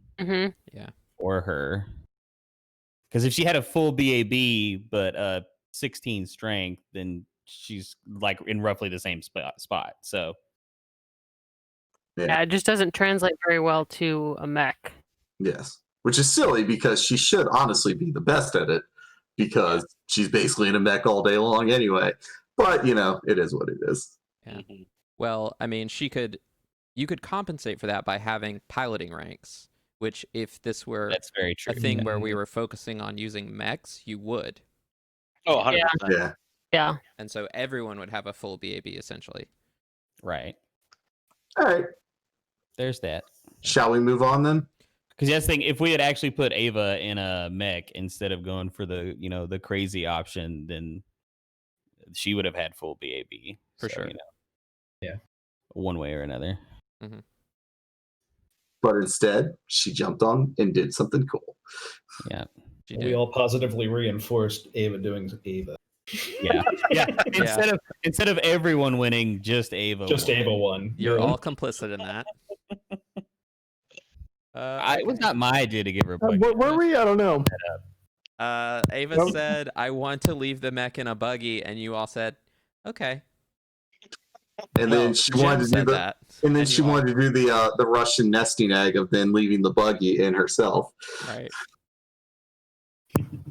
for her. Because if she had a full BAB but 16 strength, then she's like in roughly the same spot. So yeah, it just doesn't translate very well to a mech. Yes, which is silly because she should honestly be the best at it because she's basically in a mech all day long anyway. But it is what it is. Yeah. Well, I mean, you could compensate for that by having piloting ranks, which if this were that's very true. A thing where we were focusing on using mechs, you would. Oh, 100%. Yeah. And so everyone would have a full BAB essentially. Right. All right. There's that. Shall we move on then? Because that's the thing, if we had actually put Ava in a mech instead of going for the the crazy option, then she would have had full BAB for sure. Yeah, one way or another. Mm-hmm. But instead, she jumped on and did something cool. Yeah, we all positively reinforced Ava doing Ava. Yeah. Instead of everyone winning, just Ava. Just won. Ava won. You're all complicit in that. It was not my idea to give her a buggy. Where were we? I don't know. Ava Nope. said, "I want to leave the mech in a buggy," and you all said, "Okay." And Well, then she Jim wanted to do said the that, and then and she you all- wanted to do the Russian nesting egg of then leaving the buggy in herself. right.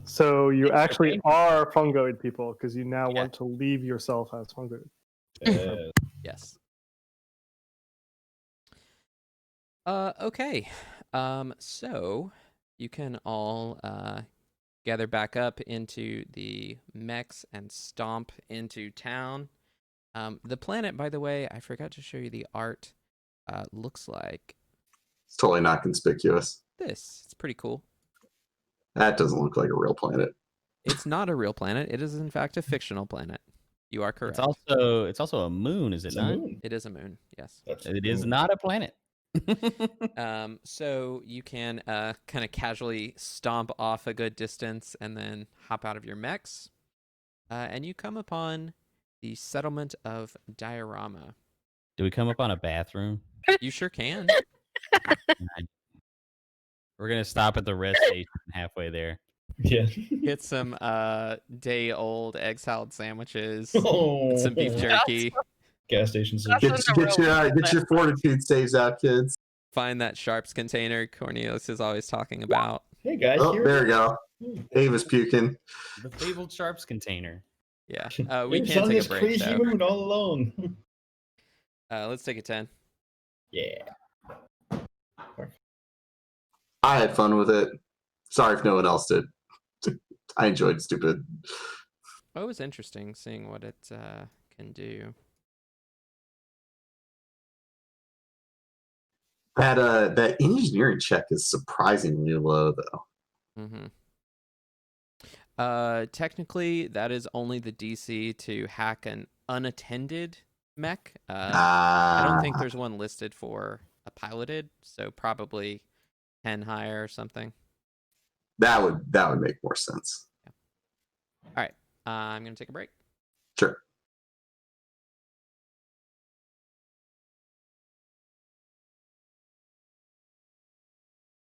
So you actually are fungoid people because you now want to leave yourself as fungoid. Yes. Okay. So you can all gather back up into the mechs and stomp into town. The planet, by the way, I forgot to show you the art. Looks like It's totally not conspicuous. this. It's pretty cool. That doesn't look like a real planet. It's not a real planet. It is in fact a fictional planet. You are correct. It's also a moon, is it not? It is a moon. Yes. It is not a planet. So you can kind of casually stomp off a good distance and then hop out of your mechs, and you come upon the settlement of Diorama. Do we come up on a bathroom? You sure can. We're gonna stop at the rest station halfway there. Yeah. Get some day-old egg salad sandwiches, Oh. some beef jerky. Gas station. Get your fortitude saves out, kids. Find that Sharps container Cornelius is always talking about. Hey guys. Oh, there we go. Ava's puking. The fabled Sharps container. Yeah, we It's can't on take this a break crazy though. moon all alone. Let's take a 10. Yeah. I had fun with it. Sorry if no one else did. I enjoyed stupid. Oh, it was interesting seeing what it can do. That engineering check is surprisingly low, though. Mm-hmm. Technically, that is only the DC to hack an unattended mech. I don't think there's one listed for a piloted, so probably 10 higher or something. That would make more sense. Yeah. All right, I'm gonna take a break. Sure.